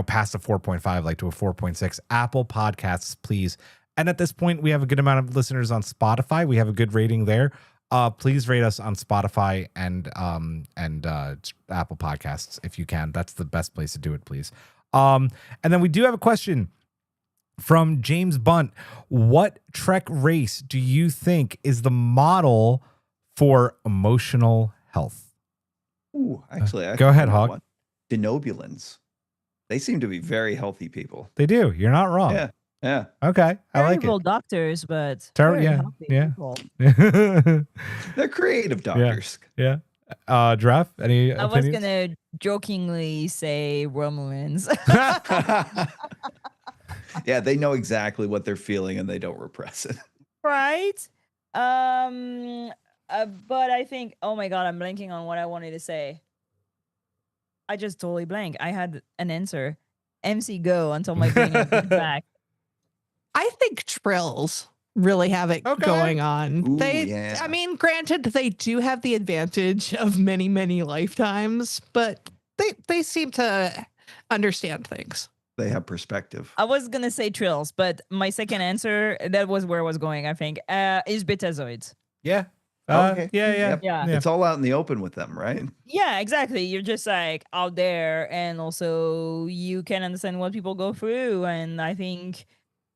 past a 4.5, like to a 4.6. Apple Podcasts, please. And at this point, we have a good amount of listeners on Spotify. We have a good rating there. Please rate us on Spotify and Apple Podcasts if you can. That's the best place to do it, please. And then we do have a question from James Bunt. What Trek race do you think is the model for emotional health? Ooh, actually, Go ahead, know Hawk. one. Denobulans. They seem to be very healthy people. They do. You're not wrong. Yeah. Okay. I like Terrible it. doctors, but Terrible, very yeah, healthy yeah. people. They're creative doctors. Yeah. Draft, any I was opinions? gonna jokingly say Romulans. Yeah, they know exactly what they're feeling and they don't repress it. Right? But I think, oh my god, I'm blanking on what I wanted to say. I just totally blank. I had an answer. MC Go until my brain went back. I think Trills really have it Okay. going on. Ooh, They, yeah. I mean, granted, they do have the advantage of many, many lifetimes, but they seem to understand things. They have perspective. I was gonna say Trills, but my second answer, that was where I was going, I think, is Betazoids. Yeah. Okay. Yeah. Yeah. It's all out in the open with them, right? Yeah, exactly. You're just like out there, and also you can understand what people go through. And I think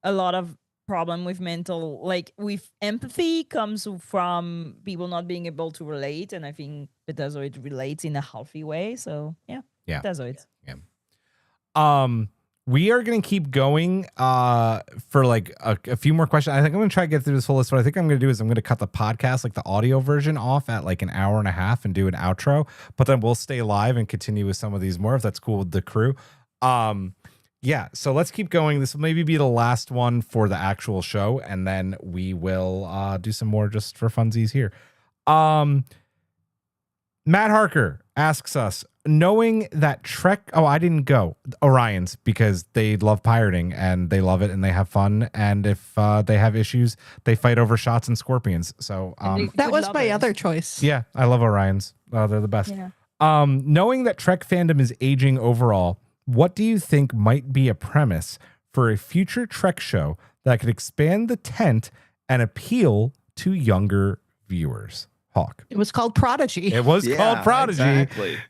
a lot of problem with mental, like with empathy, comes from people not being able to relate. And I think Betazoid relates in a healthy way. So yeah. Betazoids. We are going to keep going for like a few more questions. I think I'm going to try to get through this whole list. What I think I'm going to do is I'm going to cut the podcast, like the audio version, off at like an hour and a half and do an outro. But then we'll stay live and continue with some of these more if that's cool with the crew. Yeah, so let's keep going. This will maybe be the last one for the actual show, and then we will do some more just for funsies here. Matt Harker asks us, knowing that Trek, I didn't go Orions because they love pirating and they love it and they have fun. And if they have issues, they fight over shots and scorpions. So That was my other choice. yeah, I love Orions. They're the best. Yeah. Knowing that Trek fandom is aging overall, what do you think might be a premise for a future Trek show that could expand the tent and appeal to younger viewers? Hawk. It was called Prodigy. It was called Prodigy.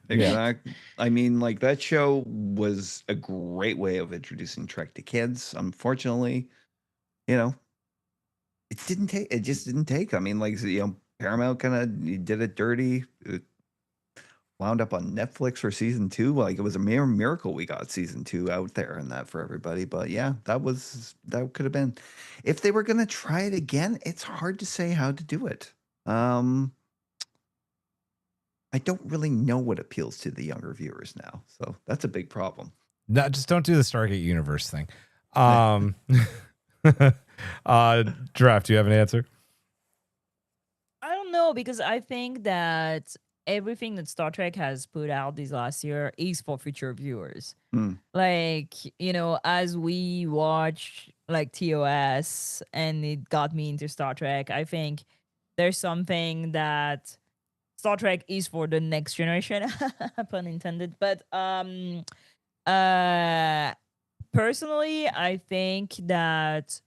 Exactly. I mean, like, that show was a great way of introducing Trek to kids. Unfortunately, it just didn't take. I mean, like, Paramount kind of did it dirty. wound up on Netflix for season 2. Like, it was a mere miracle we got season 2 out there and that for everybody. But yeah, that could have been. If they were gonna try it again, it's hard to say how to do it. I don't really know what appeals to the younger viewers now, so that's a big problem. No, just don't do the Stargate Universe thing. Draft, do you have an answer? I don't know, because I think that everything that Star Trek has put out this last year is for future viewers. Like, as we watch like TOS and it got me into Star Trek, I think there's something that Star Trek is for the next generation, pun intended. But personally, I think that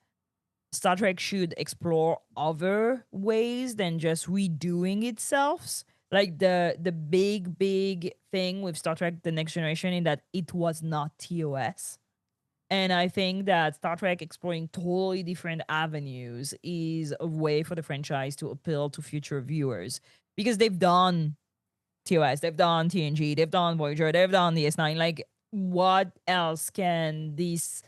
Star Trek should explore other ways than just redoing itself. Like the big thing with Star Trek The Next Generation in that it was not TOS. And I think that Star Trek exploring totally different avenues is a way for the franchise to appeal to future viewers, because they've done TOS, they've done TNG, they've done Voyager, they've done DS9. Like, what else can this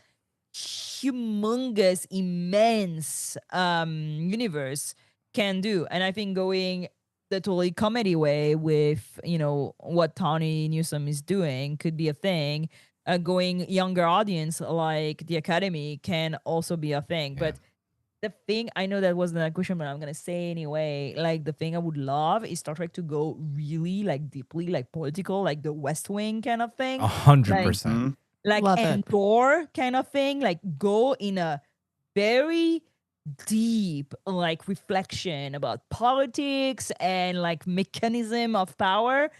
humongous, immense universe can do? And I think going the totally comedy way with, what Tawny Newsome is doing could be a thing. Going younger audience like the Academy can also be a thing. Yeah. But the thing, I know that wasn't a question, but I'm gonna say anyway, like, the thing I would love is Star Trek to go really like deeply like political, like the West Wing kind of thing. 100%. Like Love it. Endor kind of thing. Like, go in a very deep like reflection about politics and like mechanism of power,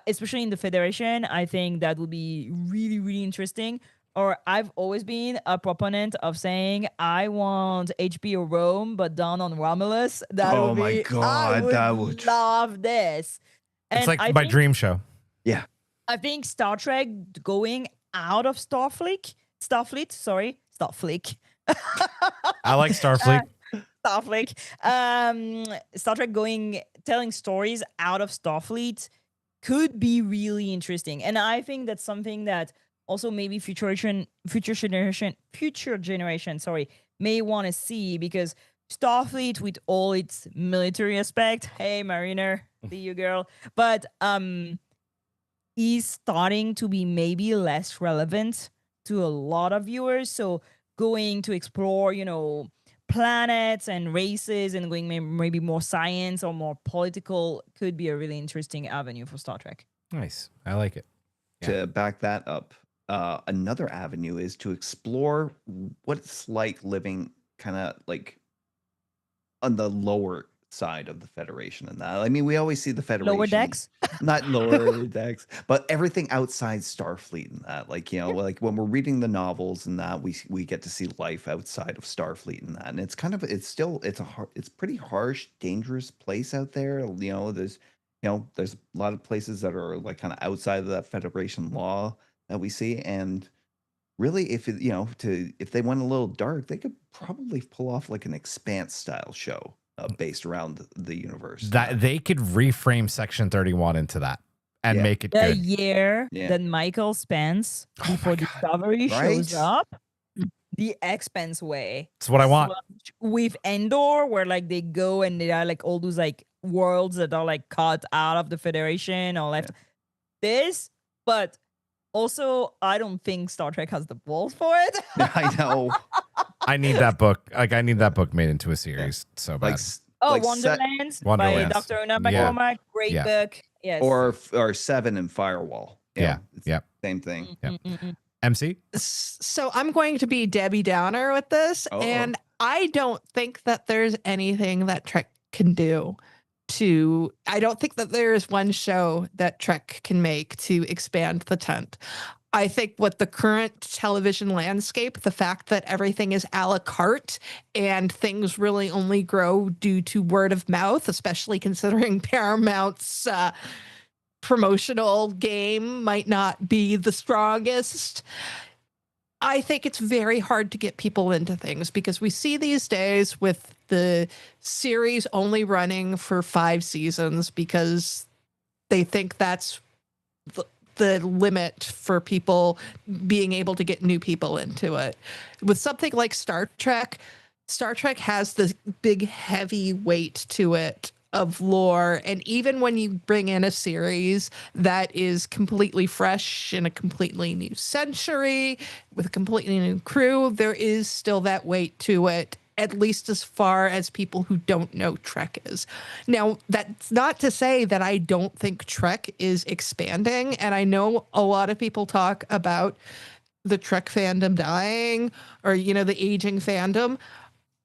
especially in the Federation. I think that would be really, really interesting. Or I've always been a proponent of saying I want HBO Rome, but done on Romulus. That Oh would my be, God, I that would would- love this. It's And like I my think, dream show. Yeah. I think Star Trek going out of Starfleet. Star I like Starfleet. Star Trek telling stories out of Starfleet could be really interesting. And I think that's something that also maybe future generation, may want to see, because Starfleet, with all its military aspect, hey Mariner, see you girl, but is starting to be maybe less relevant to a lot of viewers. So going to explore, planets and races and going maybe more science or more political could be a really interesting avenue for Star Trek. Nice. I like it. To back that up, another avenue is to explore what it's like living kind of like on the lower side of the Federation and that. I mean, we always see the Federation. Lower decks? Not lower decks, but everything outside Starfleet and that. Like, like when we're reading the novels and that, we get to see life outside of Starfleet and that. And it's kind of, it's pretty harsh, dangerous place out there. There's a lot of places that are like kind of outside of that Federation law that we see. And really, if they went a little dark, they could probably pull off like an Expanse style show based around the universe. That they could reframe Section 31 into that and Yeah. make it The good. year Yeah. that Michael Spence Oh my before God. Discovery shows Right? up, the Expanse way. It's what I want. With Endor, where like they go and they are like all those like worlds that are like cut out of the Federation or left. This, but also I don't think Star Trek has the balls for it. I know. I need that book. Like, I need that book made into a series so bad. Like, like Wonderlands by Wonderlands. Dr. Una Yeah. McCormack. Great Yeah. book. Yes. or Seven and Firewall. Yeah. It's Yep. Same thing. MC? So I'm going to be Debbie Downer with this, Uh-oh. and I don't think that there's anything that Trek can do I don't think that there is one show that Trek can make to expand the tent. I think with the current television landscape, the fact that everything is a la carte and things really only grow due to word of mouth, especially considering Paramount's promotional game might not be the strongest. I think it's very hard to get people into things because we see these days with the series only running for 5 seasons because they think that's the limit for people being able to get new people into it. With something like Star Trek has this big heavy weight to it of lore, and even when you bring in a series that is completely fresh in a completely new century with a completely new crew, there is still that weight to it, at least as far as people who don't know Trek is. Now, that's not to say that I don't think Trek is expanding, and I know a lot of people talk about the Trek fandom dying or, the aging fandom.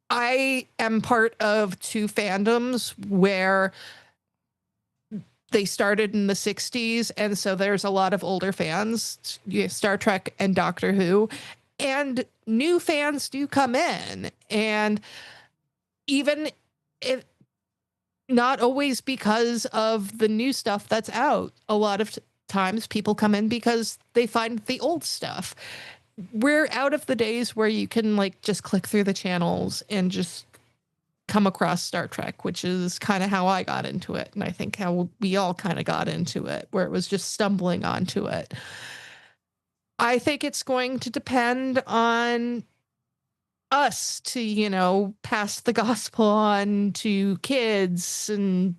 I am part of two fandoms where they started in the 60s, and so there's a lot of older fans, Star Trek and Doctor Who, and new fans do come in. And even if not always because of the new stuff that's out, a lot of times people come in because they find the old stuff. We're out of the days where you can just click through the channels and just come across Star Trek, which is kind of how I got into it. And I think how we all kind of got into it, where it was just stumbling onto it. I think it's going to depend on us to, pass the gospel on to kids and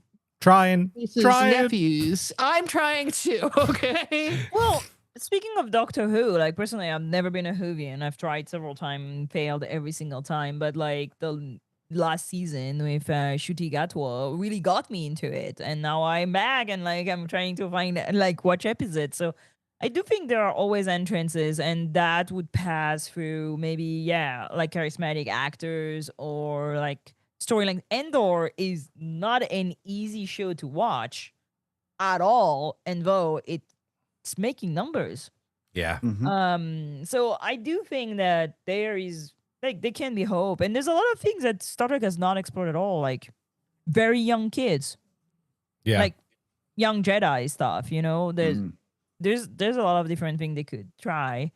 nieces, nephews. I'm trying to, okay? Well, speaking of Doctor Who, personally, I've never been a Whovian. I've tried several times and failed every single time. But the last season with Ncuti Gatwa really got me into it, and now I'm back and I'm trying to find watch episodes. So I do think there are always entrances, and that would pass through maybe charismatic actors or storyline. Endor is not an easy show to watch at all, and though it's making numbers. Yeah. Mhm. So I do think that there is there can be hope, and there's a lot of things that Star Trek has not explored at all, very young kids, Yeah. young Jedi stuff. Mhm. There's a lot of different things they could try.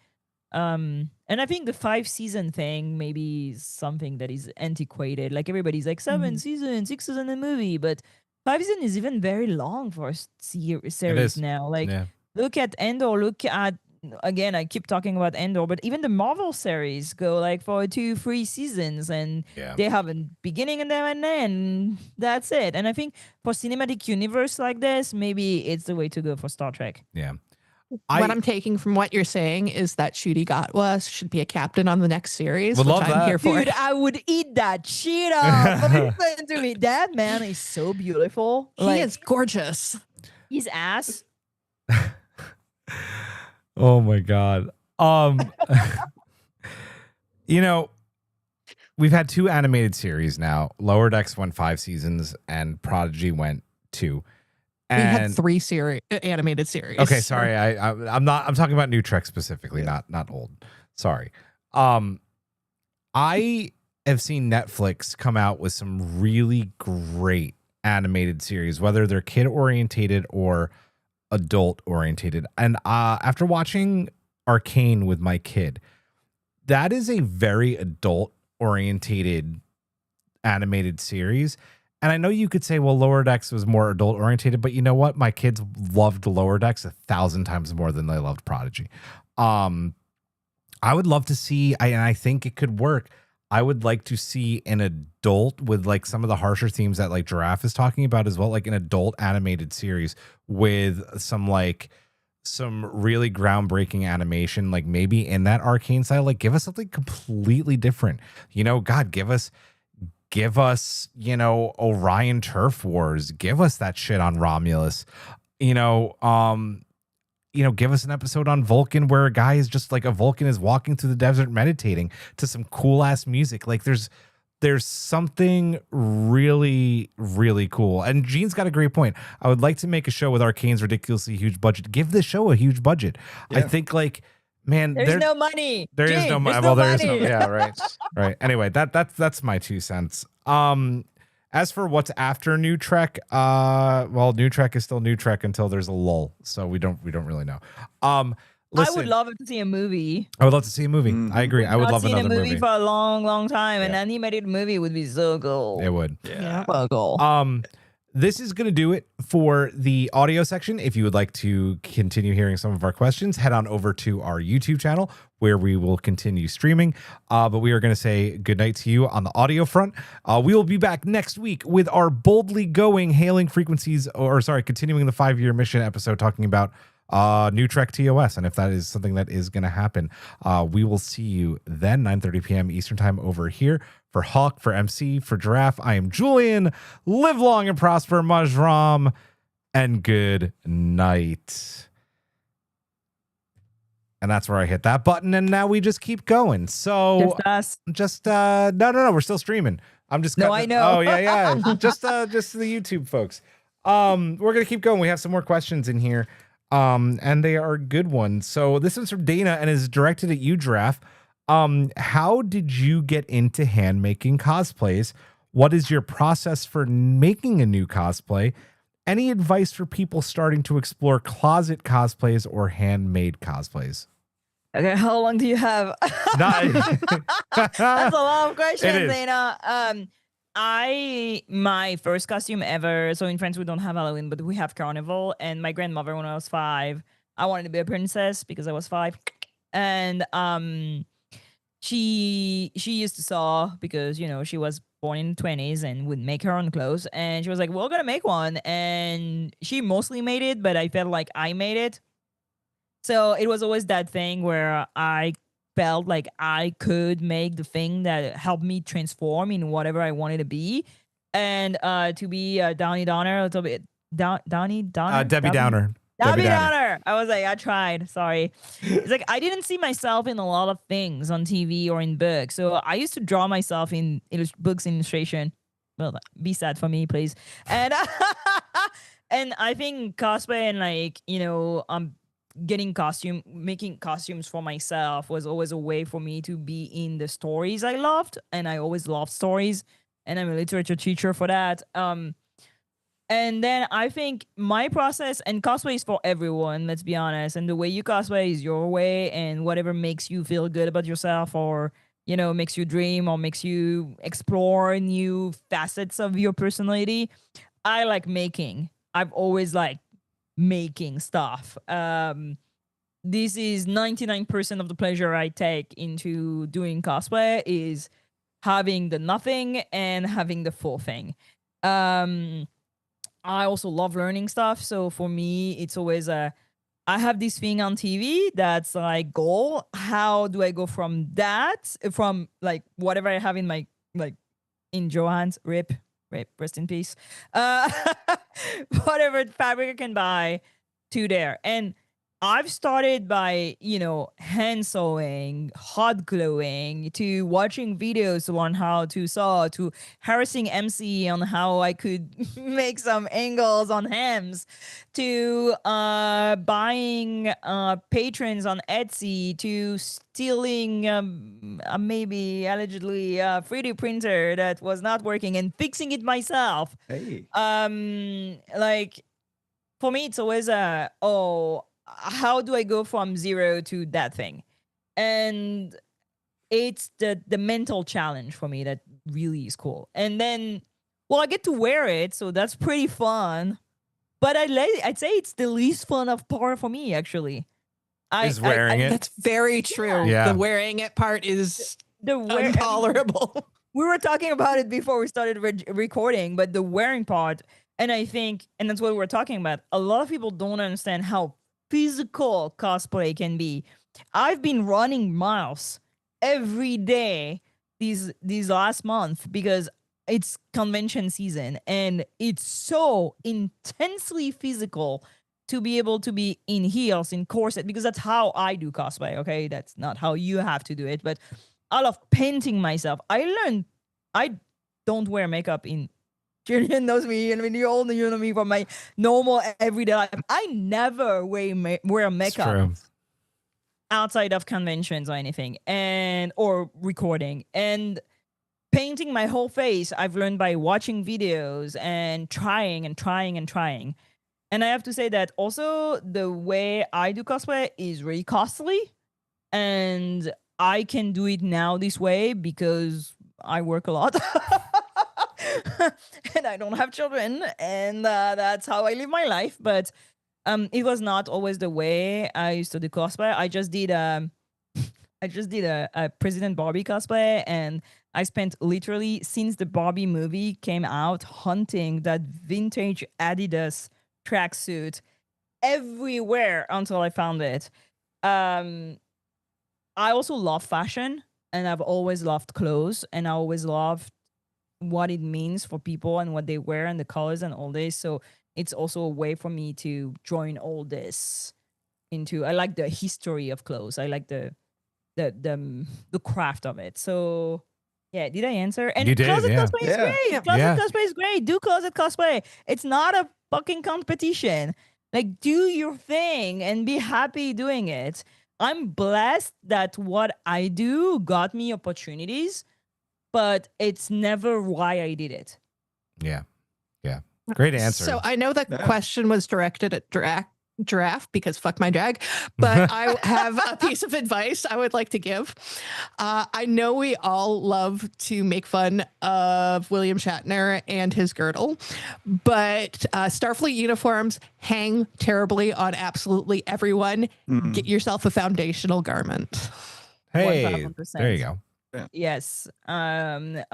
And I think the 5-season thing maybe is something that is antiquated. Everybody's 7 seasons, 6 seasons in a movie, but 5 seasons is even very long for a series now. Yeah. Look at Endor. Look at, again, I keep talking about Endor, but even the Marvel series go for 2-3 seasons, and they have a beginning and then an end. That's it. And I think for cinematic universe like this, maybe it's the way to go for Star Trek. Yeah. What I'm taking from what you're saying is that Ncuti Gatwa should be a captain on the next series, Would which love I'm that. here for. Dude, I would eat that shit up. Listen to me. That man is so beautiful. He is gorgeous. His ass. Oh my God. We've had 2 animated series now. Lower Decks went 5 seasons and Prodigy went 2. We had 3 animated series. Okay, sorry. I'm talking about new Trek specifically, not old. Sorry. I have seen Netflix come out with some really great animated series, whether they're kid orientated or adult orientated. And after watching Arcane with my kid, that is a very adult orientated animated series. And I know you could say, well, Lower Decks was more adult orientated, but you know what? My kids loved Lower Decks 1,000 times more than they loved Prodigy. I would love to see, and I think it could work. I would like to see an adult with some of the harsher themes that Giraffe is talking about as well, an adult animated series with some really groundbreaking animation, maybe in that Arcane style. Give us something completely different. God, give us Orion Turf Wars. Give us that shit on Romulus. Give us an episode on Vulcan where a guy is just a Vulcan is walking through the desert meditating to some cool ass music. There's something really, really cool. And Gene's got a great point. I would like to make a show with Arcane's ridiculously huge budget. Give this show a huge budget. Yeah. I think man, there's no money. There is no money. Well, there is no. Yeah, right. Right. Anyway, that's my 2 cents. As for what's after New Trek, well, New Trek is still New Trek until there's a lull, so we don't really know. Listen, I would love to see a movie. I would love to see a movie. I agree. I would love another movie. I've seen a movie for a long, long time. An animated movie would be so cool. It would. Yeah. So cool. this is going to do it for the audio section. If you would like to continue hearing some of our questions, head on over to our YouTube channel where we will continue streaming. But we are going to say goodnight to you on the audio front. We will be back next week with our boldly going hailing frequencies, continuing the 5-year mission episode talking about New Trek TOS, and if that is something that is going to happen. We will see you then, 9:30 p.m. Eastern time over here. For Hawk, for MC, for Giraffe, I am Julian. Live long and prosper, Majram, and good night. And that's where I hit that button, and now we just keep going. So Just us. No, we're still streaming. I'm just No, I know. Oh yeah. just the YouTube folks. We're gonna keep going. We have some more questions in here. And they are good ones. So this one's from Dana and is directed at you, Giraffe. How did you get into hand making cosplays? What is your process for making a new cosplay? Any advice for people starting to explore closet cosplays or handmade cosplays? Okay, how long do you have? That's a lot of questions, Dana. My first costume ever. So in France we don't have Halloween, but we have Carnival. And my grandmother, when I was 5, I wanted to be a princess because I was 5, and she used to sew because she was born in the 20s and would make her own clothes. And she was like, "We're gonna make one," and she mostly made it, but I felt like I made it. So it was always that thing where I felt like I could make the thing that helped me transform in whatever I wanted to be. And to be Downey Donner, a little bit Downey Donner, Debbie Downer. Debbie Downer. I was like, I tried. Sorry. It's like I didn't see myself in a lot of things on TV or in books, so I used to draw myself in books illustration. Well, be sad for me, please. And and I think cosplay and making costumes for myself was always a way for me to be in the stories I loved, and I always loved stories, and I'm a literature teacher for that. And then I think my process, and cosplay is for everyone, let's be honest, and the way you cosplay is your way, and whatever makes you feel good about yourself, or makes you dream, or makes you explore new facets of your personality. I like making. I've always liked making stuff. This is 99% of the pleasure I take into doing cosplay, is having the nothing and having the full thing. I also love learning stuff, so for me it's always I have this thing on TV that's like goal. How do I go from that, from like whatever I have in my in Johan's rip, rest in peace, whatever fabric I can buy, to there. And I've started by, hand sewing, hot gluing, to watching videos to learn how to sew, to harassing MC on how I could make some angles on hems, to buying patrons on Etsy, to stealing maybe allegedly a 3D printer that was not working and fixing it myself. Hey. For me, it's always how do I go from zero to that thing? And it's the mental challenge for me that really is cool. And then, I get to wear it, so that's pretty fun. But I'd say it's the least fun of part for me, actually. Is wearing it. That's very true. Yeah. The wearing it part is intolerable. intolerable. We were talking about it before we started recording, but the wearing part, and I think, and that's what we're talking about, a lot of people don't understand how physical cosplay can be. I've been running miles every day these last month because it's convention season, and it's so intensely physical to be able to be in heels, in corset, because that's how I do cosplay. Okay, that's not how you have to do it, but I love painting myself. I don't wear makeup in Julian knows me, and you all know me from my normal everyday life. I never wear makeup outside of conventions or anything, or recording. And painting my whole face, I've learned by watching videos and trying. And I have to say that also the way I do cosplay is really costly, and I can do it now this way because I work a lot. and I don't have children, and that's how I live my life. But it was not always the way I used to do cosplay. I just did a President Barbie cosplay, and I spent literally since the Barbie movie came out hunting that vintage Adidas tracksuit everywhere until I found it. I also love fashion, and I've always loved clothes, and I always loved what it means for people and what they wear and the colors and all this. So it's also a way for me to join all this into. I like the history of clothes. I like the craft of it. So yeah, did I answer? And You did, closet yeah. cosplay is Yeah. great. Closet Yeah. cosplay is great. Do closet cosplay. It's not a fucking competition. Like, do your thing and be happy doing it. I'm blessed that what I do got me opportunities, but it's never why I did it. Yeah. Great answer. So I know that Yeah. question was directed at Giraffe because fuck my drag, but I have a piece of advice I would like to give. I know we all love to make fun of William Shatner and his girdle, but Starfleet uniforms hang terribly on absolutely everyone. Mm. Get yourself a foundational garment. Hey, 1000%. there you go. Yes. I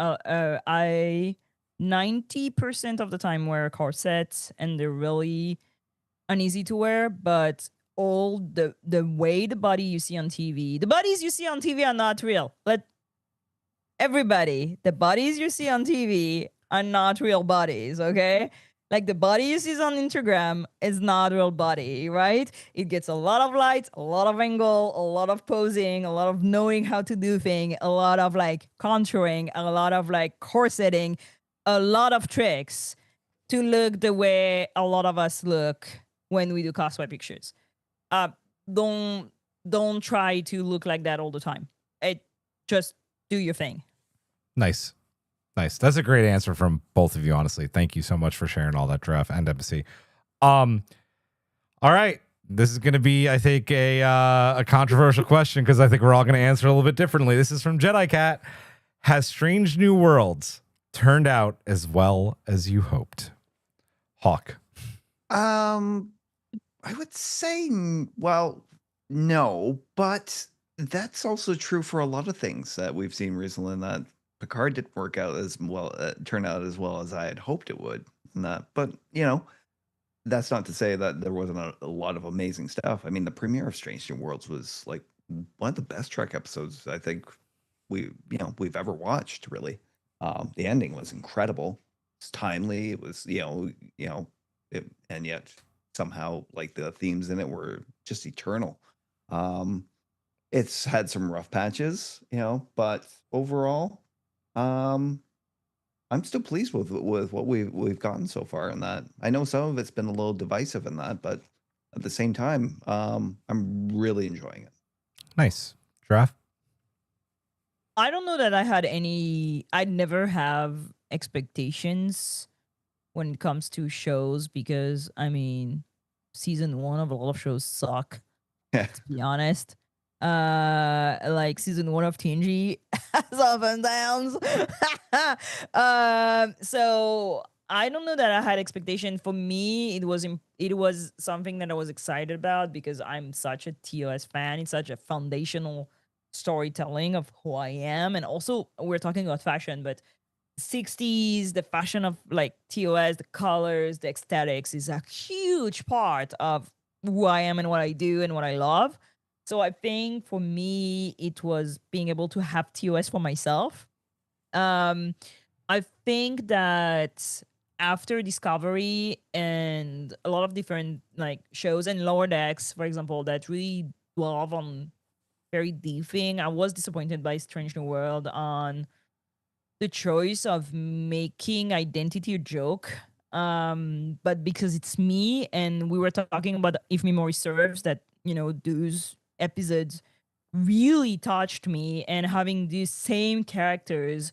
90% of the time wear corsets, and they're really uneasy to wear, but all the way the body you see on TV, the bodies you see on TV are not real. But everybody, the bodies you see on TV are not real bodies, okay? Like the body you see on Instagram is not real body, right? It gets a lot of light, a lot of angle, a lot of posing, a lot of knowing how to do thing, a lot of like contouring, a lot of like corseting, a lot of tricks to look the way a lot of us look when we do cosplay pictures. Don't try to look like that all the time. Just do your thing. Nice. That's a great answer from both of you, honestly. Thank you so much for sharing all that, Draft and Embassy. All right. This is going to be, I think, a controversial question because I think we're all going to answer a little bit differently. This is from Jedi Cat. Has Strange New Worlds turned out as well as you hoped? Hawk. I would say, well, no, but that's also true for a lot of things that we've seen recently. In that Picard didn't work out as well, turn out as well as I had hoped it would. And that, but that's not to say that there wasn't a lot of amazing stuff. I mean, the premiere of Strange New Worlds was like one of the best Trek episodes I think we've ever watched. Really, the ending was incredible. It's timely. It was and yet somehow like the themes in it were just eternal. It's had some rough patches, but overall, I'm still pleased with what we've gotten so far in that. I know some of it's been a little divisive in that, but at the same time, I'm really enjoying it. Nice. Draft. I don't know that I'd never have expectations when it comes to shows because, I mean, season 1 of a lot of shows suck, to be honest. Like season 1 of TNG has up and downs. So I don't know that I had expectation. For me, it was something that I was excited about because I'm such a TOS fan. It's such a foundational storytelling of who I am. And also we're talking about fashion, but 60s, the fashion of like TOS, the colors, the aesthetics is a huge part of who I am and what I do and what I love. So I think for me, it was being able to have TOS for myself. I think that after Discovery and a lot of different like shows and Lower Decks, for example, that really dwell on very deep thing, I was disappointed by Strange New World on the choice of making identity a joke. But because it's me, and we were talking about If Memory Serves, that those episodes really touched me, and having these same characters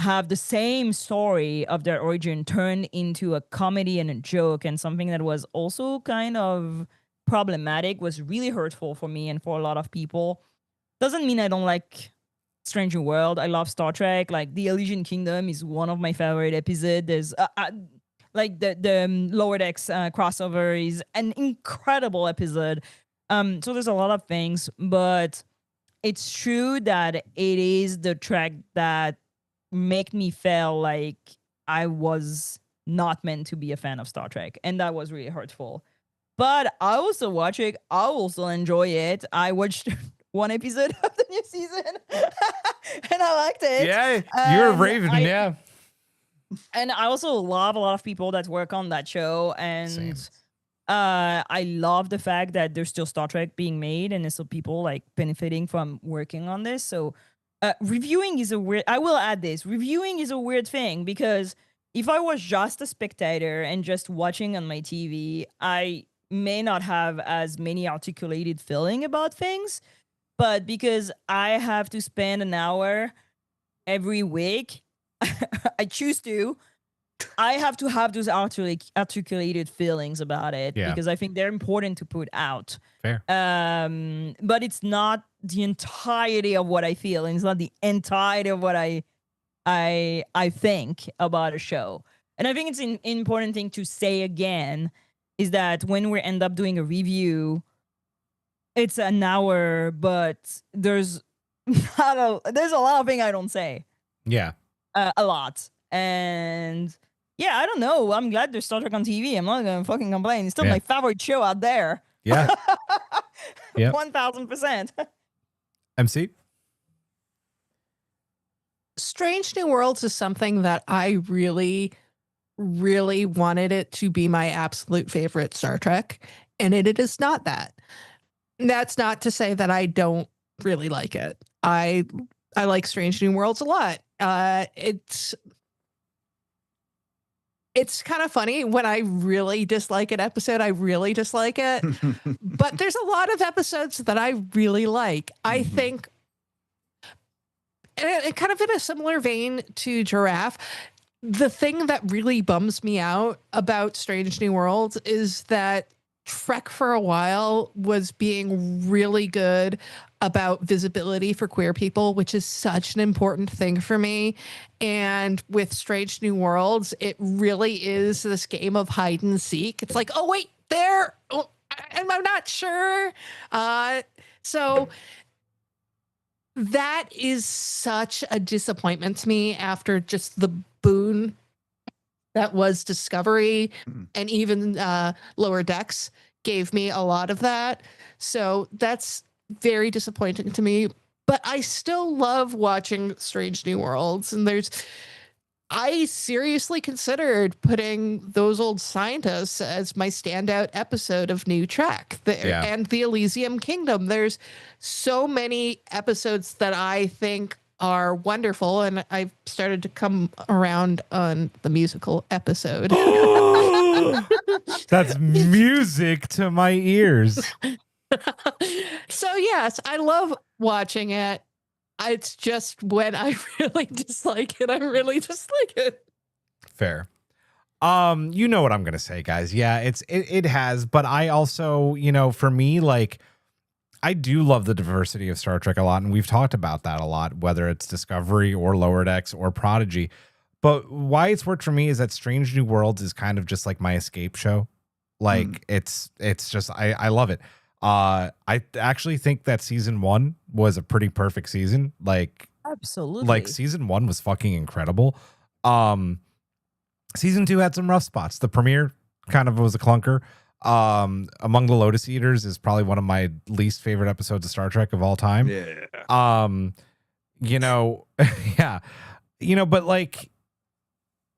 have the same story of their origin turned into a comedy and a joke and something that was also kind of problematic was really hurtful for me and for a lot of people. Doesn't mean I don't like Strange New World. I love Star Trek. Like the Elysian Kingdom is one of my favorite episodes. There's like the Lower Decks crossover is an incredible episode. So there's a lot of things, but it's true that it is the track that make me feel like I was not meant to be a fan of Star Trek, and that was really hurtful. But I also watch it. I also enjoy it. I watched one episode of the new season, and I liked it. Yeah, you're a Raven. Yeah, and I also love a lot of people that work on that show, and Same. I love the fact that there's still Star Trek being made, and there's still people like benefiting from working on this. So reviewing is a weird. I will add this. Reviewing is a weird thing because if I was just a spectator and just watching on my TV, I may not have as many articulated feeling about things. But because I have to spend an hour every week, I choose to. I have to have those articulated feelings about it because I think they're important to put out. Fair. But it's not the entirety of what I feel, and it's not the entirety of what I think about a show. And I think it's an important thing to say again is that when we end up doing a review, it's an hour, but there's a lot of things I don't say. Yeah. A lot. And yeah, I don't know. I'm glad there's Star Trek on TV. I'm not gonna fucking complain. It's still my favorite show out there. Yeah. Yeah. 1000%. MC? Strange New Worlds is something that I really, really wanted it to be my absolute favorite Star Trek, and it is not that. That's not to say that I don't really like it. I like Strange New Worlds a lot. It's kind of funny when I really dislike an episode, I really dislike it. But there's a lot of episodes that I really like. I think, and kind of in a similar vein to Giraffe, the thing that really bums me out about Strange New Worlds is that Trek for a while was being really good about visibility for queer people, which is such an important thing for me. And with Strange New Worlds, it really is this game of hide and seek. It's like, oh, wait, there. Oh, I'm not sure. So that is such a disappointment to me after just the boon that was Discovery, and even Lower Decks gave me a lot of that. So that's very disappointing to me. But I still love watching Strange New Worlds. And I seriously considered putting Those Old Scientists as my standout episode of New Trek and the Elysium Kingdom. There's so many episodes that I think are wonderful, and I've started to come around on the musical episode. That's music to my ears. So yes, I love watching it. It's just when I really dislike it, I really dislike it. Fair. You know what I'm gonna say, guys. Yeah, it has, but I also, for me, like, I do love the diversity of Star Trek a lot, and we've talked about that a lot, whether it's Discovery or Lower Decks or Prodigy. But why it's worked for me is that Strange New Worlds is kind of just like my escape show. Like it's just I love it. I actually think that season 1 was a pretty perfect season. Like, absolutely. Like season 1 was fucking incredible. Season 2 had some rough spots. The premiere kind of was a clunker. Among the Lotus Eaters is probably one of my least favorite episodes of Star Trek of all time. Yeah. Yeah. But like,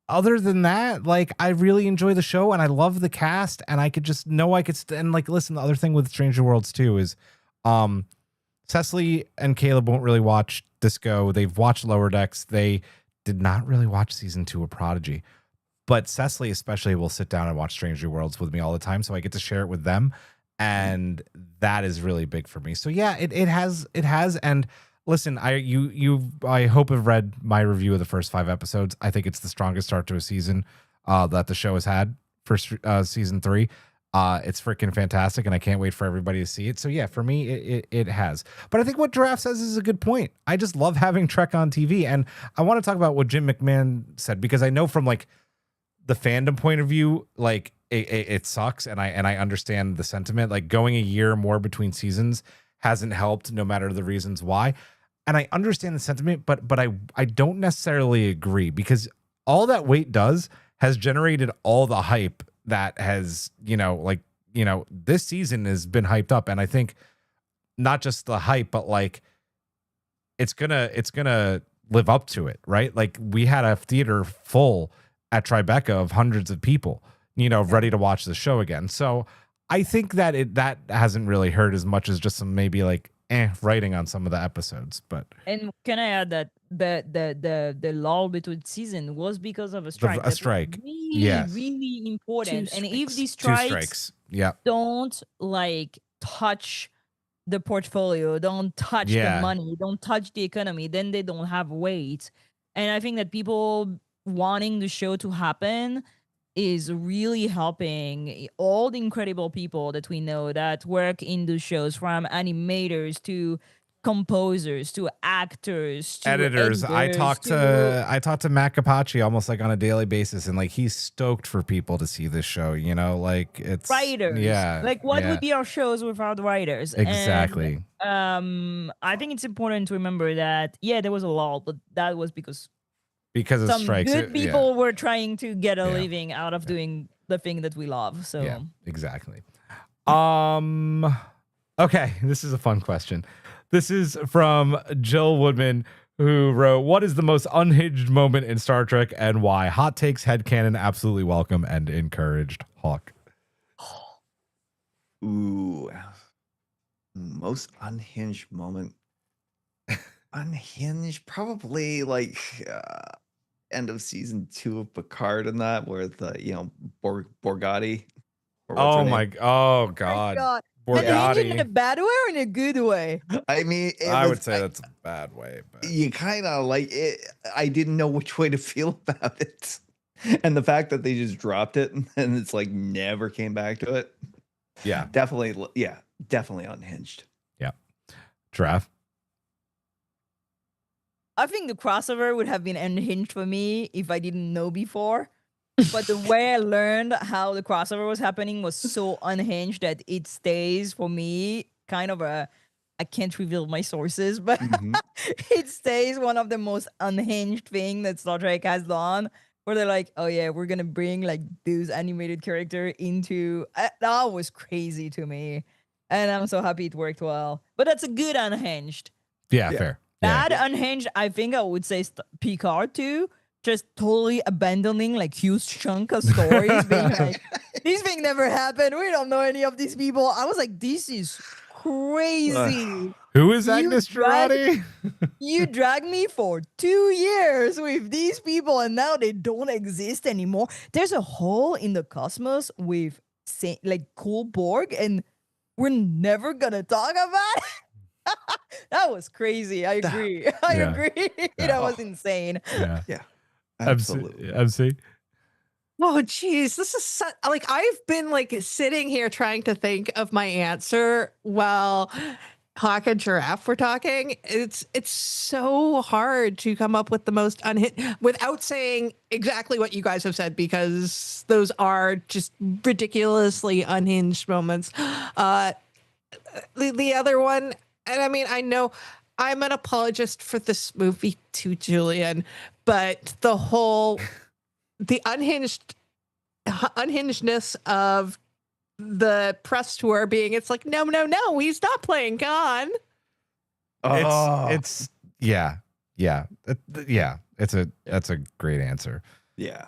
other than that, like, I really enjoy the show and I love the cast, and I could just know and like, listen, the other thing with Stranger Worlds too is Cecily and Caleb won't really watch Disco. They've watched Lower Decks. They did not really watch season 2 of Prodigy. But Cecily especially will sit down and watch Stranger Worlds with me all the time, so I get to share it with them, and that is really big for me. So yeah, it has, and listen, I hope have read my review of the first 5 episodes. I think it's the strongest start to a season that the show has had for season 3. It's freaking fantastic, and I can't wait for everybody to see it. So yeah, for me, it has. But I think what Giraffe says is a good point. I just love having Trek on TV, and I want to talk about what Jim McMahon said, because I know from like the fandom point of view, like it sucks, and I understand the sentiment. Like going a year more between seasons hasn't helped, no matter the reasons why. And I understand the sentiment, but I don't necessarily agree, because all that wait has generated all the hype that has, this season has been hyped up. And I think not just the hype, but like it's gonna live up to it, right? Like we had a theater full at Tribeca of hundreds of people, ready to watch the show again. So I think that that hasn't really hurt as much as just some maybe like writing on some of the episodes. But and can I add that the lull between season was because of a strike. A strike, really, really important. And if these strikes, don't like touch the portfolio, don't touch the money, don't touch the economy, then they don't have weight. And I think that people wanting the show to happen is really helping all the incredible people that we know that work in the shows, from animators to composers to actors to editors. I talk to Matt Capacci almost like on a daily basis, and like he's stoked for people to see this show, like it's writers. Like what would be our shows without writers? Exactly. And, I think it's important to remember that there was a lull, but that was because of some strikes. Good people were trying to get a living out of doing the thing that we love. So yeah, exactly. Okay, this is a fun question. This is from Jill Woodman, who wrote, "What is the most unhinged moment in Star Trek and why? Hot takes, headcanon, absolutely welcome and encouraged." Hawk. Ooh, most unhinged moment. Unhinged, probably like end of season 2 of Picard, and that where the Borgatti. Oh god. Borgatti. In a bad way or in a good way? I mean, I would say that's a bad way, but you kind of like it. I didn't know which way to feel about it, and the fact that they just dropped it and it's like never came back to it. Yeah, definitely unhinged. Yeah, Trav. I think the crossover would have been unhinged for me if I didn't know before. But the way I learned how the crossover was happening was so unhinged that it stays for me kind of I can't reveal my sources, but it stays one of the most unhinged thing that Star Trek has done, where they're like, oh yeah, we're going to bring like this animated character into, that was crazy to me. And I'm so happy it worked well. But that's a good unhinged. Yeah. Fair. Bad unhinged, I think I would say Picard too. Just totally abandoning like huge chunk of stories, being like, this thing never happened. We don't know any of these people. I was like, this is crazy. Who is Agnes Jurati? You dragged me for 2 years with these people, and now they don't exist anymore. There's a hole in the cosmos with like cool Borg, and we're never gonna talk about it. That was crazy. I agree. I agree. That was insane. Yeah. Absolutely. MC. Oh, geez. This is like, I've been like sitting here trying to think of my answer while Hawk and Giraffe were talking. It's so hard to come up with the most unhinged without saying exactly what you guys have said, because those are just ridiculously unhinged moments. The other one, and I mean, I know I'm an apologist for this movie too, Julian, but the unhingedness of the press tour being, it's like, no, he's not playing Khan. That's a great answer. Yeah.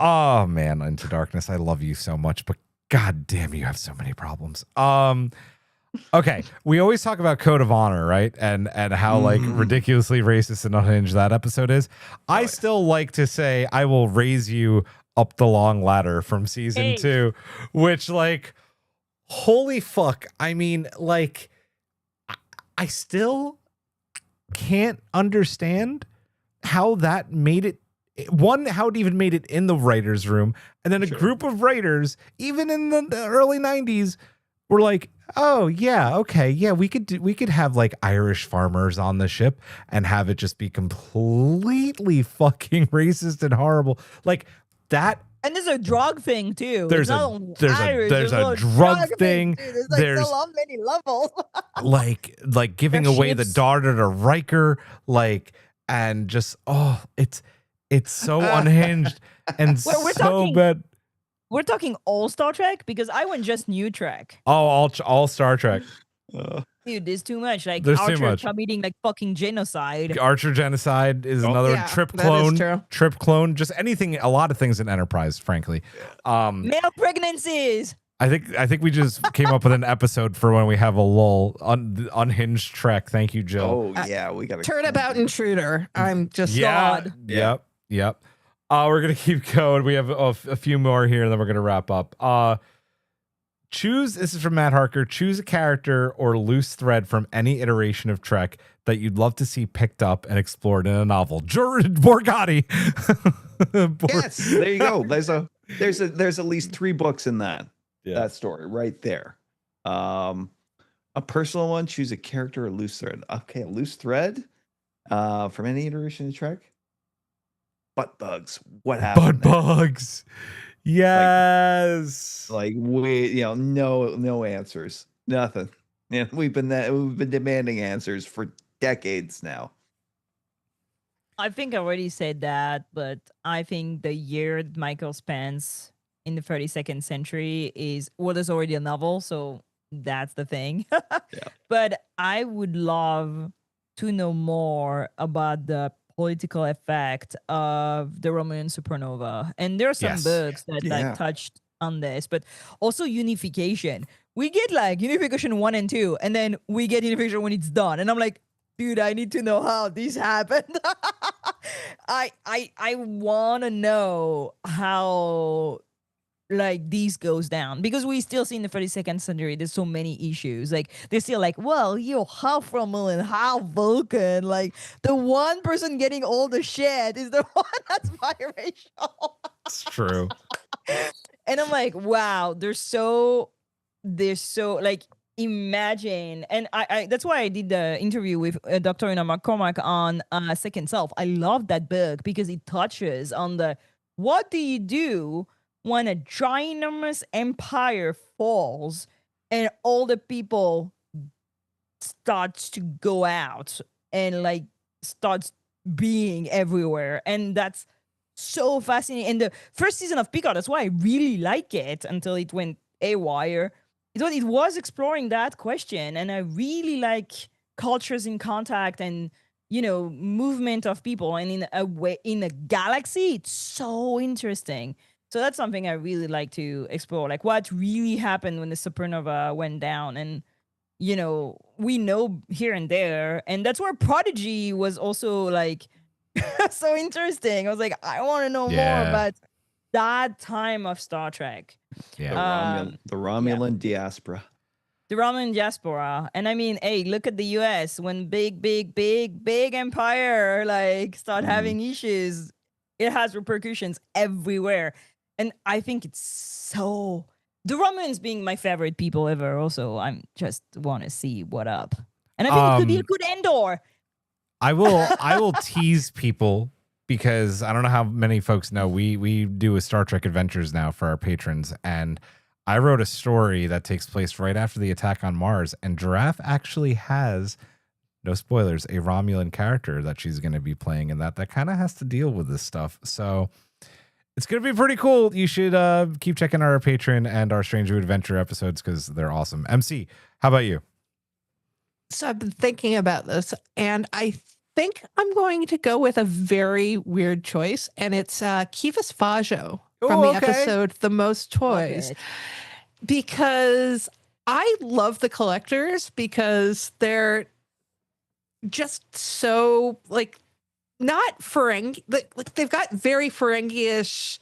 Oh man, Into Darkness, I love you so much, but god damn, you have so many problems. Okay, we always talk about Code of Honor, right? And how like ridiculously racist and unhinged that episode is. I still like to say I will raise you up the long ladder from season 2, which like, holy fuck. I mean, like, I still can't understand how that made it one, how it even made it in the writers' room, and then a Sure. group of writers, even in the early '90s, were like, "Oh yeah, okay, yeah, we could have like Irish farmers on the ship and have it just be completely fucking racist and horrible." Like that. And there's a drug thing too. There's It's not a only there's Irish, a a drug thing. too. There's like There's so many levels. like giving Their away the ships. daughter to Riker, like, and just it's so unhinged and Well, we're so talking- bad. We're talking all Star Trek because I went just new Trek. Oh, all Star Trek. Dude, there's too much. Like There's too Archer much. committing like fucking genocide. Archer genocide is Oh, another yeah, trip that is clone. true. Trip clone, just anything, a lot of things in Enterprise, frankly. Male pregnancies. I think we just came up with an episode for when we have a lull. Unhinged Trek. Thank you, Jill. Oh yeah, we got to Turnabout intruder. I'm just Yeah. God. Yep. We're gonna keep going. We have a few more here, and then we're gonna wrap up. Choose. This is from Matt Harker. Choose a character or loose thread from any iteration of Trek that you'd love to see picked up and explored in a novel. Borgatti. Yes, there you go. There's at least 3 books in that story right there. A personal one, choose a character or loose thread. Okay, a loose thread from any iteration of Trek. Butt bugs. What happened? Butt bugs. Yes. Like no answers. Nothing. Yeah, we've been demanding answers for decades now. I think I already said that, but I think the year Michael spends in the 32nd century there's already a novel, so that's the thing. But I would love to know more about the political effect of the Romulan supernova. And there are some Yes. books that like touched on this, but also unification. We get like unification 1 and 2, and then we get unification when it's done. And I'm like, dude, I need to know how this happened. I want to know how like this goes down, because we still see in the 32nd century there's so many issues. Like they're still like, well, you're half Romulan, half Vulcan. Like the one person getting all the shit is the one that's biracial. It's true. And I'm like, wow, they're so like, imagine. And I that's why I did the interview with Dr. Ina McCormack on Second Self. I love that book because it touches on the what do you do when a ginormous empire falls and all the people starts to go out and like starts being everywhere. And that's so fascinating. And the first season of Picard, that's why I really like it until it went haywire. It was exploring that question, and I really like cultures in contact and movement of people, and in a galaxy, it's so interesting. So that's something I really like to explore, like what really happened when the supernova went down. And we know here and there, and that's where Prodigy was also like so interesting. I was like, I want to know more about that time of Star Trek. The Romulan diaspora. The Romulan diaspora. And I mean, hey, look at the US when big empire like start having issues. It has repercussions everywhere. And I think it's so, the Romulans being my favorite people ever. Also, I'm just want to see what up. And I think it could be a good Endor. I will tease people, because I don't know how many folks know we do a Star Trek Adventures now for our patrons, and I wrote a story that takes place right after the attack on Mars, and Giraffe actually has, no spoilers, a Romulan character that she's going to be playing, and that kind of has to deal with this stuff. So it's going to be pretty cool. You should keep checking our Patreon and our Strange New Adventure episodes, because they're awesome. MC, how about you? So I've been thinking about this, and I think I'm going to go with a very weird choice, and it's Kivas Fajo from the episode The Most Toys, because I love the collectors, because they're just so like not Ferengi, like they've got very Ferengi-ish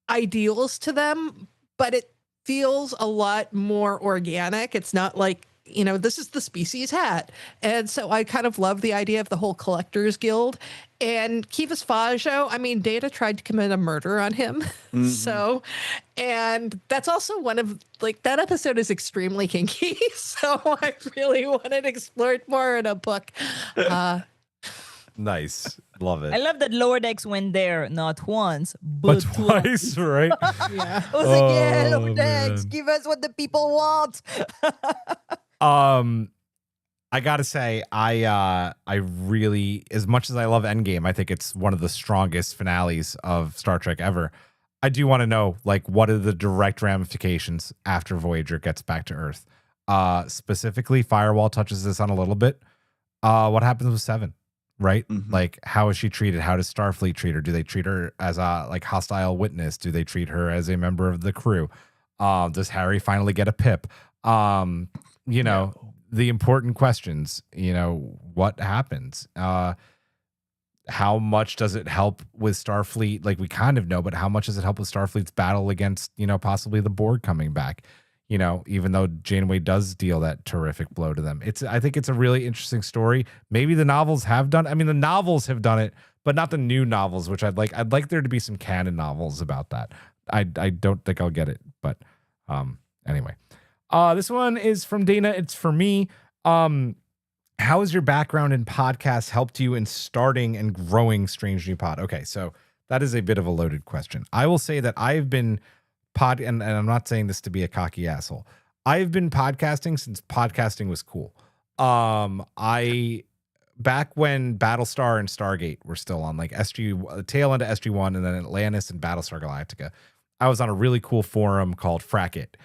ideals to them, but it feels a lot more organic. It's not like this is the species hat. And so I kind of love the idea of the whole collectors guild. And Kivas Fajo, I mean, Data tried to commit a murder on him. So, and that's also one of, like, that episode is extremely kinky. So I really wanted to explore it more in a book. Nice. Love it. I love that Lower Decks went there not once, but but twice. twice, right? Yeah. I was like, yeah, Oh, Lower Decks, man. give us what the people want. I gotta say, I really, as much as I love Endgame, I think it's one of the strongest finales of Star Trek ever. I do want to know, like, what are the direct ramifications after Voyager gets back to Earth? Specifically, Firewall touches this on a little bit. What happens with Seven, right? Like, how is she treated? How does Starfleet treat her? Do they treat her as a, like, hostile witness? Do they treat her as a member of the crew? Does Harry finally get a pip? You know, the important questions, what happens? How much does it help with Starfleet? Like, we kind of know, but how much does it help with Starfleet's battle against, possibly the Borg coming back? Even though Janeway does deal that terrific blow to them. I think it's a really interesting story. Maybe the novels have done, the novels have done it, but not the new novels, which I'd like there to be some canon novels about that. I don't think I'll get it, but anyway. This one is from Dana. It's for me. How has your background in podcasts helped you in starting and growing Strange New Pod? Okay, so that is a bit of a loaded question. I will say that I've been and I'm not saying this to be a cocky asshole. I've been podcasting since podcasting was cool. Back when Battlestar and Stargate were still on, like SG, tail end of SG-1, and then Atlantis and Battlestar Galactica, I was on a really cool forum called Frackit.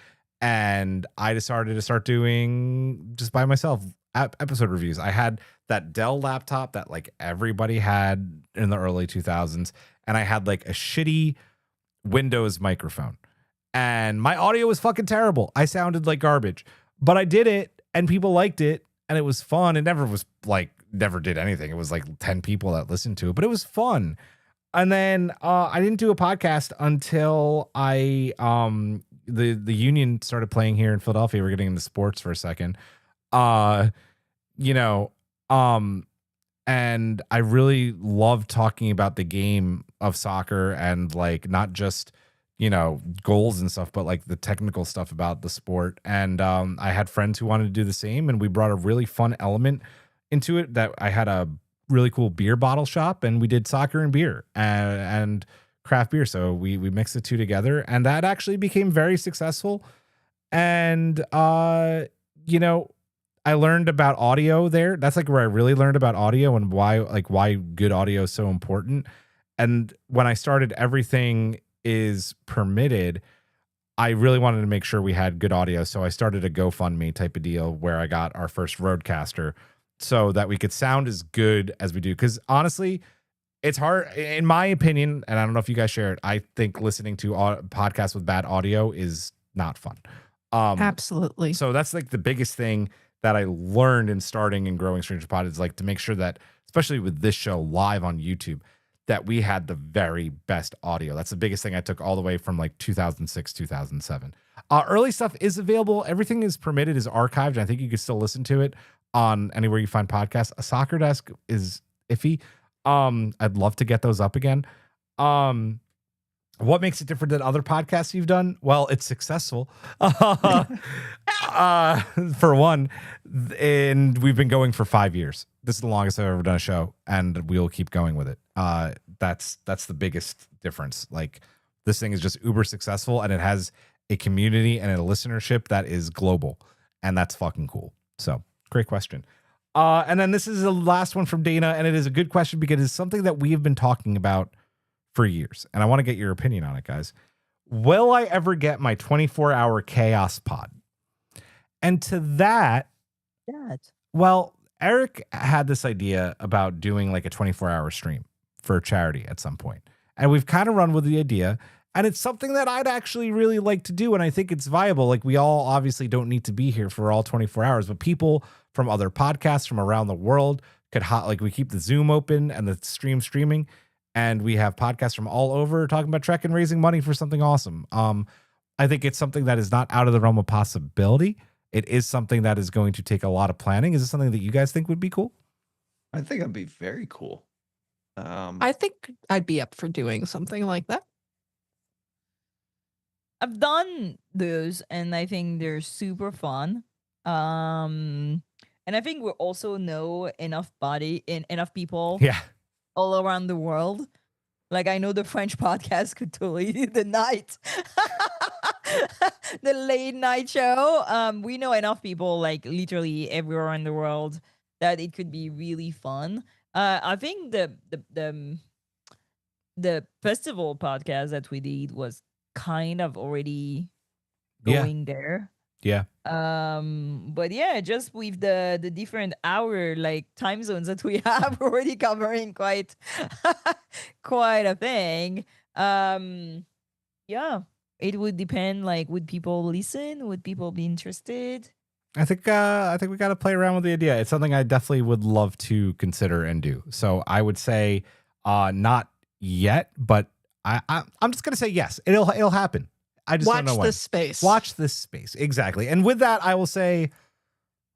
And I decided to start doing, just by myself, episode reviews. I had that Dell laptop that like everybody had in the early 2000s. And I had like a shitty Windows microphone. And my audio was fucking terrible. I sounded like garbage. But I did it and people liked it. And it was fun. It never did anything. It was like 10 people that listened to it. But it was fun. And then I didn't do a podcast until the Union started playing here in Philadelphia. We're getting into sports for a second. And I really love talking about the game of soccer and like not just, goals and stuff, but like the technical stuff about the sport. And I had friends who wanted to do the same, and we brought a really fun element into it. That I had a really cool beer bottle shop, and we did soccer and beer and craft beer. So we mixed the two together, and that actually became very successful. And I learned about audio there. That's like where I really learned about audio and why good audio is so important. And when I started Everything Is Permitted, I really wanted to make sure we had good audio. So I started a GoFundMe type of deal where I got our first Rodecaster so that we could sound as good as we do. Because honestly, it's hard, in my opinion, and I don't know if you guys share it, I think listening to podcasts with bad audio is not fun. Absolutely. So that's like the biggest thing that I learned in starting and growing Stranger Pod is like to make sure that, especially with this show live on YouTube, that we had the very best audio. That's the biggest thing I took all the way from like 2006, 2007. Early stuff is available. Everything Is Permitted is archived. And I think you can still listen to it on anywhere you find podcasts. A Soccer Desk is iffy. I'd love to get those up again. What makes it different than other podcasts you've done? Well, it's successful. For one, and we've been going for 5 years. This is the longest I've ever done a show, and we'll keep going with it. That's the biggest difference. Like, this thing is just uber successful, and it has a community and a listenership that is global, and that's fucking cool. So, great question. And then this is the last one from Dana, and it is a good question because it's something that we have been talking about for years, and I want to get your opinion on it, guys. Will I ever get my 24-hour chaos pod? And to that, well, Eric had this idea about doing like a 24-hour stream for charity at some point. And we've kind of run with the idea, and it's something that I'd actually really like to do, and I think it's viable. Like, we all obviously don't need to be here for all 24 hours, but people from other podcasts from around the world could we keep the Zoom open and the streaming, and we have podcasts from all over talking about Trek and raising money for something awesome. I think it's something that is not out of the realm of possibility. It is something that is going to take a lot of planning. Is this something that you guys think would be cool? I think it'd be very cool. I think I'd be up for doing something like that. I've done those, and I think they're super fun. And I think we also know enough people Yeah. all around the world. Like, I know the French podcast could totally do the night, the late night show. We know enough people, like literally everywhere in the world, that it could be really fun. I think the festival podcast that we did was kind of already going there. Yeah. But yeah, just with the different hour like time zones that we have, we're already covering quite quite a thing. Yeah, it would depend, like, would people listen? Would people be interested? I think we got to play around with the idea. It's something I definitely would love to consider and do. So I would say not yet, but I'm just gonna say yes. It'll happen. I just don't know Watch when. this space. Watch this space. Exactly. And with that, I will say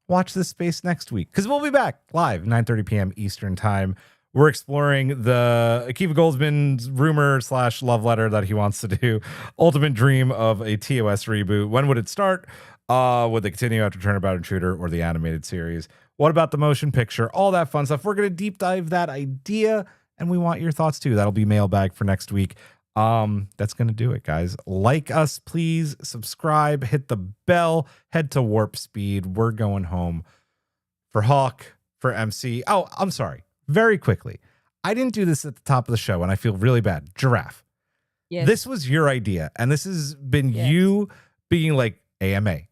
watch this space next week, because we'll be back live 9:30 p.m. Eastern time. We're exploring the Akiva Goldsman's rumor / love letter that he wants to do. Ultimate dream of a TOS reboot. When would it start? Would they continue after Turnabout Intruder or the animated series? What about the motion picture? All that fun stuff. We're going to deep dive that idea, and we want your thoughts too. That'll be mailbag for next week. That's going to do it, guys. Like us, please. Subscribe, hit the bell, head to Warp Speed. We're going home. For Hawk, for MC. Oh, I'm sorry. Very quickly. I didn't do this at the top of the show, and I feel really bad. Giraffe. Yes. This was your idea, and this has been you being like AMA.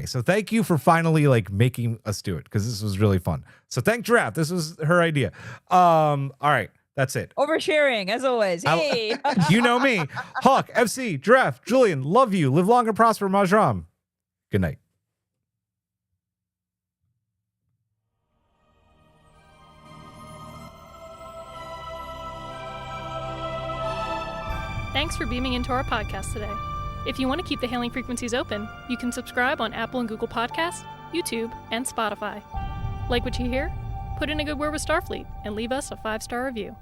So thank you for finally like making us do it, because this was really fun. So thank Giraffe. This was her idea. All right. That's it. Oversharing, as always. Hey. You know me. Hawk, FC, Giraffe, Julian, love you. Live long and prosper, Majram. Good night. Thanks for beaming into our podcast today. If you want to keep the hailing frequencies open, you can subscribe on Apple and Google Podcasts, YouTube, and Spotify. Like what you hear? Put in a good word with Starfleet and leave us a 5-star review.